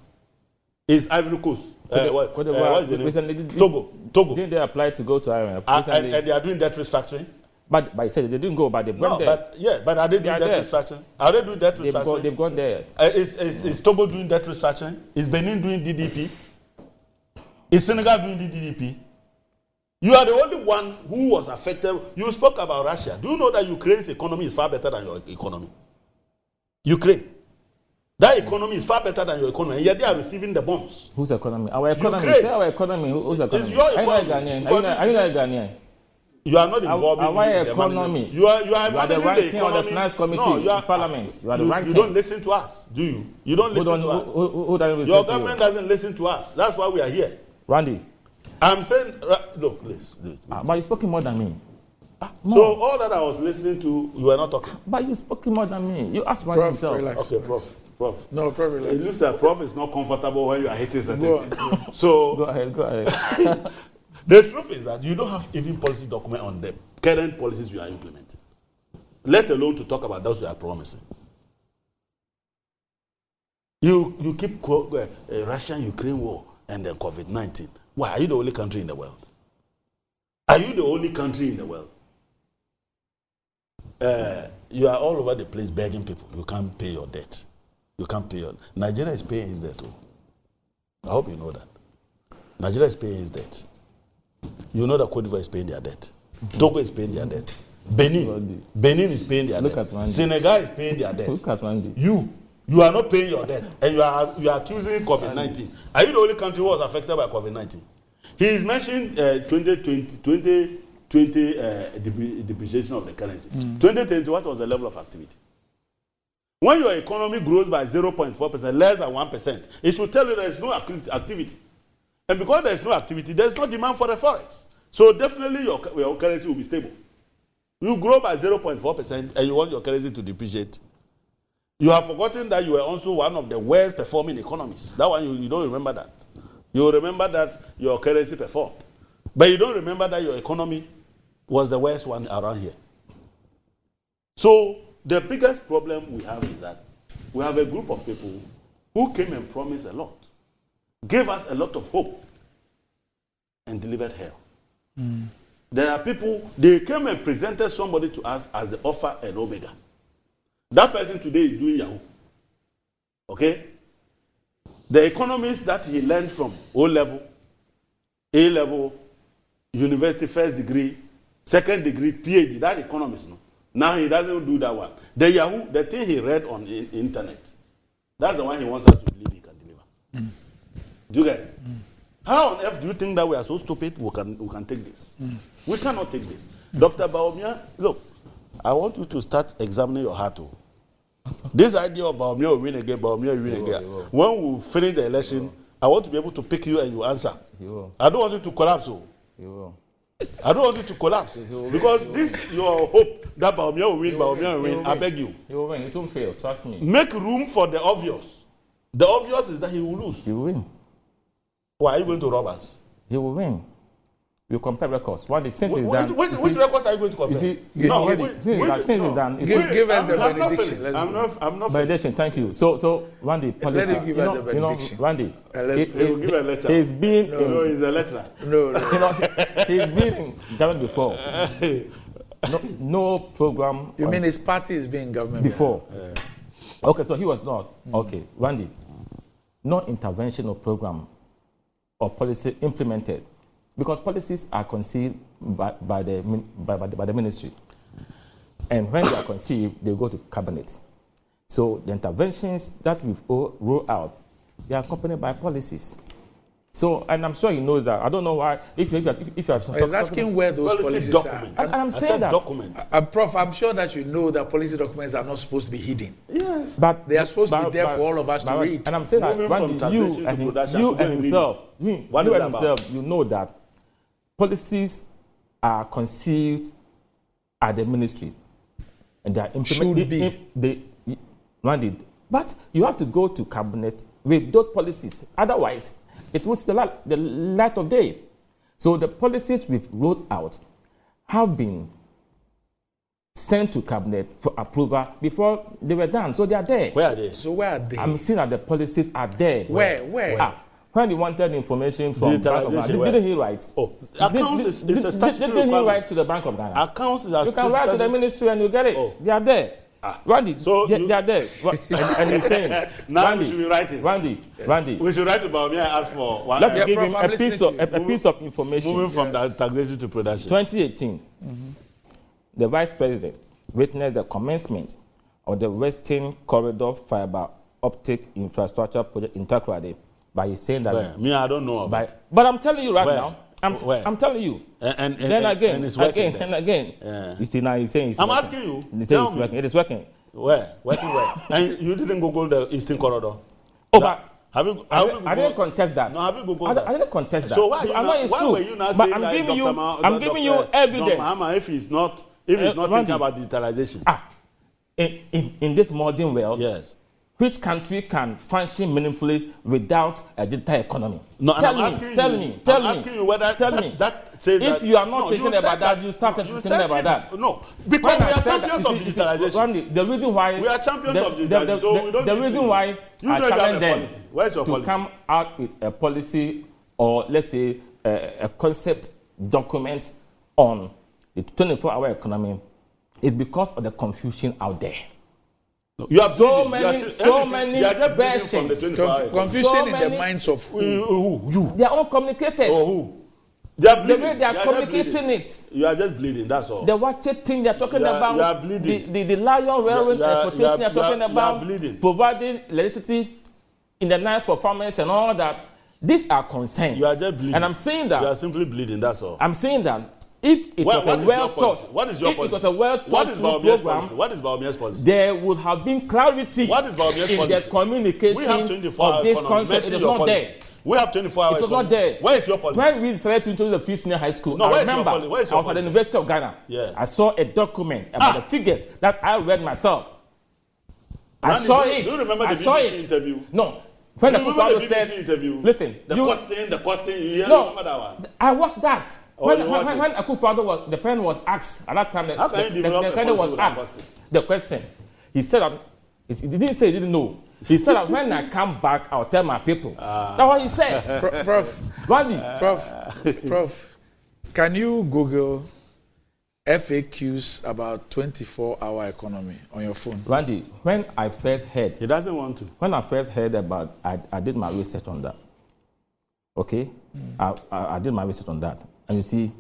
Speaker 2: Is Ivory Coast? What is the name? Togo.
Speaker 3: Didn't they apply to go to IMF?
Speaker 2: And they are doing debt restructuring?
Speaker 3: But I said they didn't go, but they went there.
Speaker 2: But are they doing debt restructuring? Are they doing debt restructuring?
Speaker 3: They've gone there.
Speaker 2: Is Togo doing debt restructuring? Is Benin doing DDP? Is Senegal doing DDP? You are the only one who was affected. You spoke about Russia. Do you know that Ukraine's economy is far better than your economy? Ukraine. That economy is far better than your economy, and yet they are receiving the bombs.
Speaker 3: Whose economy? Our economy.
Speaker 2: Ukraine.
Speaker 3: Say our economy. Whose economy?
Speaker 2: It's your economy.
Speaker 3: Are you not Ghanaian?
Speaker 2: You are not involved in
Speaker 3: our economy.
Speaker 2: You are
Speaker 3: the ranking of the finance committee in parliament. You are the ranking.
Speaker 2: You don't listen to us, do you? You don't listen to us.
Speaker 3: Who doesn't listen
Speaker 2: your
Speaker 3: to
Speaker 2: government
Speaker 3: you?
Speaker 2: doesn't listen to us. That's why we are here.
Speaker 3: Randy.
Speaker 2: I'm saying, look, listen.
Speaker 3: But you spoke more than me.
Speaker 2: So all that I was listening to, you were not talking.
Speaker 3: But you spoke more than me. You asked Randy himself.
Speaker 1: Relax.
Speaker 2: Okay, Prof.
Speaker 1: No, Prof. Relax.
Speaker 2: It looks like Prof is not comfortable when you are hitting certain things. So
Speaker 3: Go ahead.
Speaker 2: the truth is that you don't have even policy document on the current policies you are implementing. Let alone to talk about those you are promising. You keep Russia-Ukraine war and then COVID-19. Why? Are you the only country in the world? Are you the only country in the world? You are all over the place begging people. You can't pay your debt. You can't pay your... Nigeria is paying his debt too. I hope you know that. Nigeria is paying his debt. You know that Cote d'Ivoire is paying their debt. Togo is paying their debt. Benin is paying their debt. Senegal is paying their debt.
Speaker 3: Look at Randy.
Speaker 2: You are not paying your debt, and you are accusing COVID-19. Are you the only country who was affected by COVID-19? He is mentioning 2020 depreciation of the currency. 2020, what was the level of activity? When your economy grows by 0.4%, less than 1%, it should tell you there is no activity. And because there is no activity, there is no demand for the forex. So definitely your currency will be stable. You grow by 0.4% and you want your currency to depreciate. You have forgotten that you were also one of the worst performing economies. That one, you don't remember that. You remember that your currency performed. But you don't remember that your economy was the worst one around here. So the biggest problem we have is that we have a group of people who came and promised a lot, gave us a lot of hope, and delivered hell. There are people, they came and presented somebody to us as the Alpha and Omega. That person today is doing Yahoo. Okay? The economists that he learned from O-level, A-level, university first degree, second degree, PhD, that economist, no. Now he doesn't do that one. The Yahoo, the thing he read on the internet, that's the one he wants us to believe he can deliver. Do you get it? How on earth do you think that we are so stupid we can take this? We cannot take this. Dr. Bawumia, look, I want you to start examining your heart. This idea of Bawumia will win again, Bawumia will win again. When we finish the election, I want to be able to pick you and you answer. I don't want you to collapse. I don't want you to collapse. Because this, your hope that Bawumia will win, I beg you.
Speaker 3: He will win. It won't fail, trust me.
Speaker 2: Make room for the obvious. The obvious is that he will lose.
Speaker 3: He will win.
Speaker 2: Why are you going to rob us?
Speaker 3: He will win. You compare records. What the since is done.
Speaker 2: Which records are you going to compare?
Speaker 3: Since it's done.
Speaker 1: Give us the benediction.
Speaker 2: I'm not.
Speaker 3: Benediction. Thank you. So Randy, policy.
Speaker 1: Let him give us a benediction.
Speaker 3: Randy.
Speaker 2: He will give a lecture.
Speaker 3: He's been.
Speaker 2: No, he's a lecturer.
Speaker 1: No.
Speaker 3: He's been in government before. No program.
Speaker 1: You mean his party is being government
Speaker 3: before? Okay, so he was not. Okay, Randy. No intervention or program or policy implemented. Because policies are conceived by the ministry. And when they are conceived, they go to cabinet. So the interventions that we've rolled out, they are accompanied by policies. So, and I'm sure he knows that. I don't know why. If you are
Speaker 1: he's asking where those policies are.
Speaker 3: And I'm saying that.
Speaker 2: Document.
Speaker 1: Prof, I'm sure that you know that policy documents are not supposed to be hidden.
Speaker 2: Yes.
Speaker 1: But they are supposed to be there for all of us to read.
Speaker 3: And I'm saying that you and himself, you know that policies are conceived at the ministry, and they are implemented. But you have to go to cabinet with those policies. Otherwise, it was the light of day. So the policies we've rolled out have been sent to cabinet for approval before they were done. So they are there.
Speaker 2: Where are they?
Speaker 1: So where are they?
Speaker 3: I'm saying that the policies are there.
Speaker 1: Where?
Speaker 3: When he wanted information from Bank of Ghana, didn't he write?
Speaker 2: Oh, accounts is a statutory
Speaker 3: requirement. Didn't he write to the Bank of Ghana?
Speaker 2: Accounts is a
Speaker 3: You can write to the ministry and you get it. Oh. They are there. Randy,
Speaker 2: so
Speaker 3: they are there. And he's saying,
Speaker 2: now
Speaker 3: Randy,
Speaker 2: we should be writing.
Speaker 3: Randy.
Speaker 2: We should write to Bawumia and ask for one.
Speaker 3: Let me give him a piece of information.
Speaker 2: Moving from the taxation to production.
Speaker 3: 2018, the Vice President witnessed the commencement of the Western Corridor Fiber Optic Infrastructure Project in Takoradi. By saying that,
Speaker 2: I don't know about it.
Speaker 3: But I'm telling you right now. I'm telling you.
Speaker 2: And
Speaker 3: it's working again.
Speaker 2: Yeah.
Speaker 3: You see now he's saying
Speaker 2: I'm asking you.
Speaker 3: He says it's working. It is working.
Speaker 2: Where? Working where? And you didn't Google the Eastern Corridor.
Speaker 3: Oh, but
Speaker 2: I
Speaker 3: didn't contest that.
Speaker 2: No, have you Googled that?
Speaker 3: I didn't contest that.
Speaker 2: So why were you not saying that?
Speaker 3: I'm giving you evidence.
Speaker 2: Dr. Mahama, if he's not thinking about digitalization.
Speaker 3: In this modern world,
Speaker 2: yes,
Speaker 3: which country can function meaningfully without a digital economy?
Speaker 2: No,
Speaker 3: Tell me.
Speaker 2: I'm asking you whether that says
Speaker 3: if
Speaker 2: that,
Speaker 3: you are not
Speaker 2: no,
Speaker 3: thinking about that, you start thinking about that.
Speaker 2: No, because we are champions of digitalization.
Speaker 3: Randy, the reason why
Speaker 2: we are champions of digitalization, so we don't.
Speaker 3: The reason why I challenge them
Speaker 2: Where's your
Speaker 3: to
Speaker 2: policy?
Speaker 3: come out with a policy, or let's say a concept document on the 24-hour economy is because of the confusion out there.
Speaker 2: No, you have
Speaker 3: so many versions.
Speaker 1: Confusion in the minds of who?
Speaker 2: You.
Speaker 3: Their own communicators.
Speaker 2: Or who? They are bleeding.
Speaker 3: The way they are communicating it.
Speaker 2: You are just bleeding, that's all.
Speaker 3: The watch it thing they're talking about.
Speaker 2: You are bleeding.
Speaker 3: The lion railroad exploitation they're talking about. Providing electricity in the night for farmers and all that. These are concerns.
Speaker 2: You are just bleeding.
Speaker 3: And I'm saying that.
Speaker 2: You are simply bleeding, that's all.
Speaker 3: I'm saying that if it was a well-thought,
Speaker 2: what is your policy?
Speaker 3: If it was a well-thought program,
Speaker 2: what is Baumia's policy?
Speaker 3: There would have been clarity
Speaker 2: what is Baumia's
Speaker 3: in
Speaker 2: policy?
Speaker 3: the communication of this concept. It is not there.
Speaker 2: We have 24 hours.
Speaker 3: It was not there.
Speaker 2: Where is your policy?
Speaker 3: When we decided to introduce the free senior high school,
Speaker 2: no,
Speaker 3: I remember I was at the University of Ghana.
Speaker 2: Yeah.
Speaker 3: I saw a document about the figures that I read myself. I saw it.
Speaker 2: Do you remember the BBC interview?
Speaker 3: No. When the BBC said,
Speaker 2: interview?
Speaker 3: Listen,
Speaker 2: the costing, you remember that one?
Speaker 3: I watched that.
Speaker 2: Oh,
Speaker 3: when Akufo-Addo the pen was asked at that time, the pen was asked the question. He said that he didn't say he didn't know. He said that when I come back, I'll tell my people. That's what he said.
Speaker 1: Prof,
Speaker 3: Randy.
Speaker 1: Prof, can you Google FAQs about 24-hour economy on your phone?
Speaker 3: Randy, when I first heard...
Speaker 2: He doesn't want to.
Speaker 3: When I first heard about... I did my research on that. Okay? I did my research on that. And you see,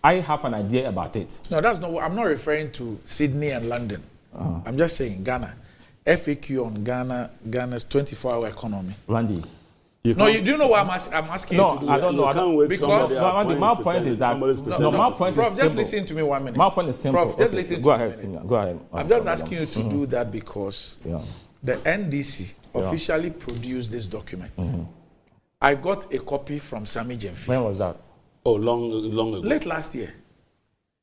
Speaker 3: I have an idea about it.
Speaker 1: No, that's not. I'm not referring to Sydney and London. I'm just saying Ghana. FAQ on Ghana's 24-hour economy.
Speaker 3: Randy.
Speaker 1: Do you know what I'm asking you to do?
Speaker 3: No, I don't know.
Speaker 2: You can't wait
Speaker 1: because
Speaker 3: Randy, my point is that... my point
Speaker 1: Prof,
Speaker 3: is
Speaker 1: just
Speaker 3: simple.
Speaker 1: listen to me 1 minute.
Speaker 3: My point is simple.
Speaker 1: Prof, just listen
Speaker 3: Go
Speaker 1: to
Speaker 3: ahead,
Speaker 1: me.
Speaker 3: Senior. Go ahead.
Speaker 1: I'm just asking you to do that because the NDC officially produced this document. I got a copy from Sami Jemfi.
Speaker 3: When was that?
Speaker 2: Oh, long ago.
Speaker 1: Late last year.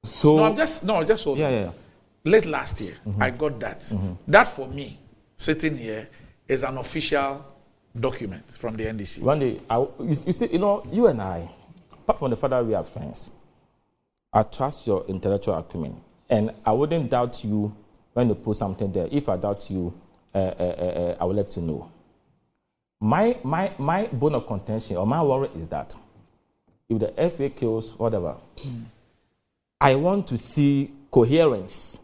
Speaker 3: So
Speaker 1: just hold on.
Speaker 3: Yeah.
Speaker 1: Late last year, I got that. That for me, sitting here, is an official document from the NDC.
Speaker 3: One day, you see, you and I, apart from the fact that we are friends, I trust your intellectual acumen, and I wouldn't doubt you when you put something there. If I doubt you, I will let you know. My bone of contention or my worry is that if the FAQs, whatever, I want to see coherence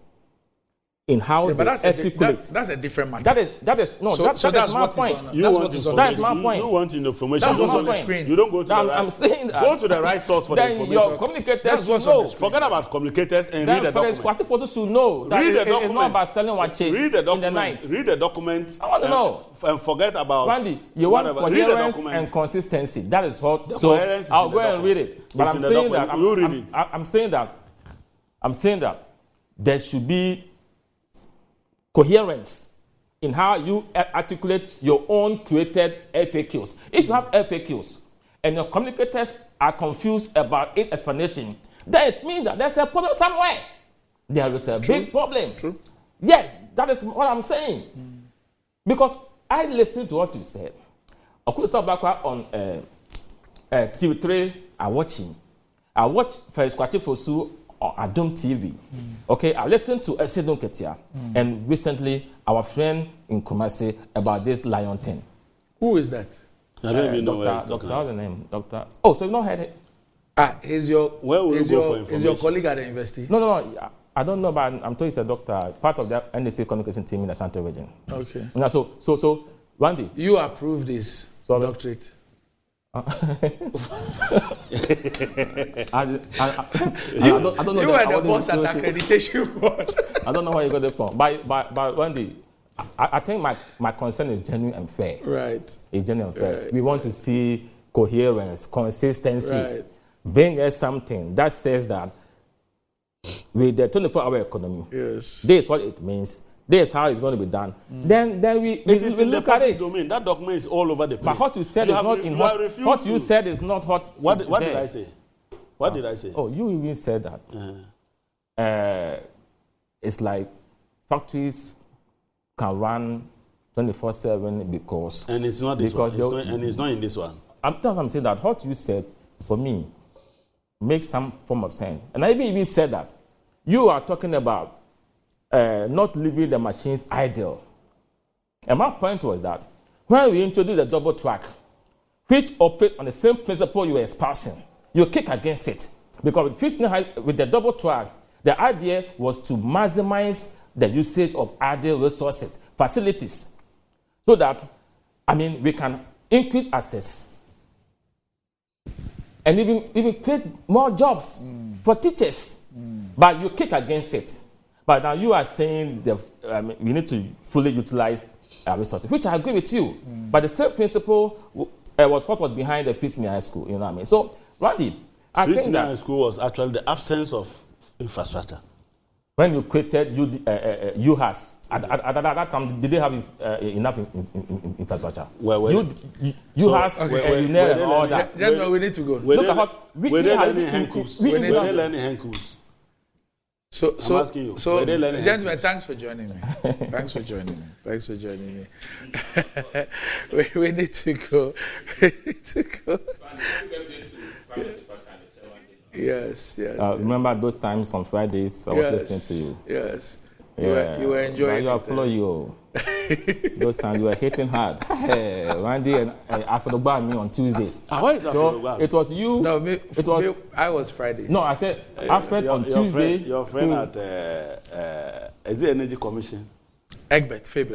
Speaker 3: in how they articulate.
Speaker 1: That's a different matter.
Speaker 3: That is my point. That's my point.
Speaker 2: You want information.
Speaker 1: That's what's on the screen.
Speaker 2: You don't go to the right.
Speaker 3: I'm saying that.
Speaker 2: Go to the right source for the information.
Speaker 3: Your communicators should know.
Speaker 2: Forget about communicators and read the document.
Speaker 3: What people should know that
Speaker 2: read the document.
Speaker 3: It's not about selling one chain in the night.
Speaker 2: Read the document.
Speaker 3: I want to know.
Speaker 2: And forget about
Speaker 3: Randy, you want coherence and consistency. That is what. So I'll go and read it. But I'm saying that. I'm saying that there should be coherence in how you articulate your own created FAQs. If you have FAQs and your communicators are confused about its explanation, then it means that there's a problem somewhere. There is a big problem.
Speaker 1: True.
Speaker 3: Yes, that is what I'm saying. Because I listened to what you said. I could talk back on TV3 I'm watching. I watch Ferris Kwatifosu on Adom TV. Okay, I listened to Esedon Ketia and recently our friend in Kumasi about this lion thing.
Speaker 1: Who is that?
Speaker 2: I don't even know where he's talking about.
Speaker 3: What's the name? Doctor. Oh, so you've not heard it?
Speaker 1: He's your colleague at the university?
Speaker 3: No. I don't know, but I'm told he's a doctor, part of the NDC communication team in the Ashanti region. Okay. Now, so Randy.
Speaker 1: You approved this doctorate?
Speaker 3: I don't know.
Speaker 1: You were the boss at accreditation board.
Speaker 3: I don't know where you got it from. But Randy, I think my concern is genuine and fair.
Speaker 1: Right.
Speaker 3: It's genuine and fair. We want to see coherence, consistency.
Speaker 1: Right.
Speaker 3: Bring us something that says that with the 24-hour economy,
Speaker 1: yes,
Speaker 3: this is what it means. This is how it's going to be done. Then we look at it.
Speaker 2: Domain. That document is all over the place.
Speaker 3: But what you said is not in what you said is not what.
Speaker 2: What did I say? What did I say?
Speaker 3: Oh, you even said that. It's like factories can run 24/7 because...
Speaker 2: And it's not this one. And it's not in this one.
Speaker 3: I'm saying that what you said, for me, makes some form of sense. And I even said that you are talking about not leaving the machines idle. And my point was that when we introduced the double track, which operate on the same principle you were espousing, you kick against it. Because with the double track, the idea was to maximize the usage of idle resources, facilities, so that, we can increase access and even create more jobs for teachers. But you kick against it. But now you are saying we need to fully utilize our resources, which I agree with you. But the same principle was what was behind the Free Senior High School. You know what I mean? So, Randy, I
Speaker 2: Free
Speaker 3: think
Speaker 2: Senior
Speaker 3: that
Speaker 2: High School was actually the absence of infrastructure.
Speaker 3: when you created UHAS, at that time, did they have enough infrastructure? UHAS, UNER, and all that.
Speaker 1: Gentlemen, we need to go.
Speaker 2: Look at what we learning handcuffs. We're learning handcuffs.
Speaker 1: So,
Speaker 2: I'm asking you.
Speaker 1: Gentlemen, thanks for joining me. Thanks for joining me. we need to go. Yes.
Speaker 3: Remember those times on Fridays I was listening to you.
Speaker 1: Yes. You were enjoying it.
Speaker 3: I follow you. Those times you were hitting hard. Randy and Afro me on Tuesdays.
Speaker 2: Why is Afro?
Speaker 3: It was you.
Speaker 1: No, I was Friday.
Speaker 3: No, I said Alfred on Tuesday.
Speaker 2: Your friend at is it Energy Commission?
Speaker 1: Egbert Faber.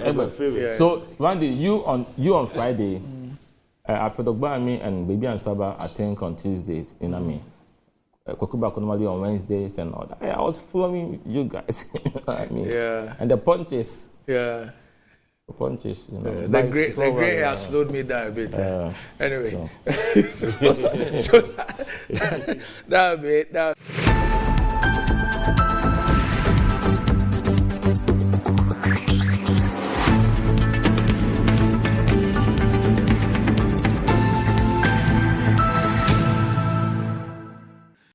Speaker 3: Yeah. So Randy, you on Friday. Alfred me and Baby and Saba, I think on Tuesdays. You know what I mean? Kokuba Konomali on Wednesdays and all that. I was following you guys. You know what I mean? Yeah. And the punches.
Speaker 1: Yeah.
Speaker 3: The punches. You know.
Speaker 1: The grey hair slowed me down a bit. Anyway. So, that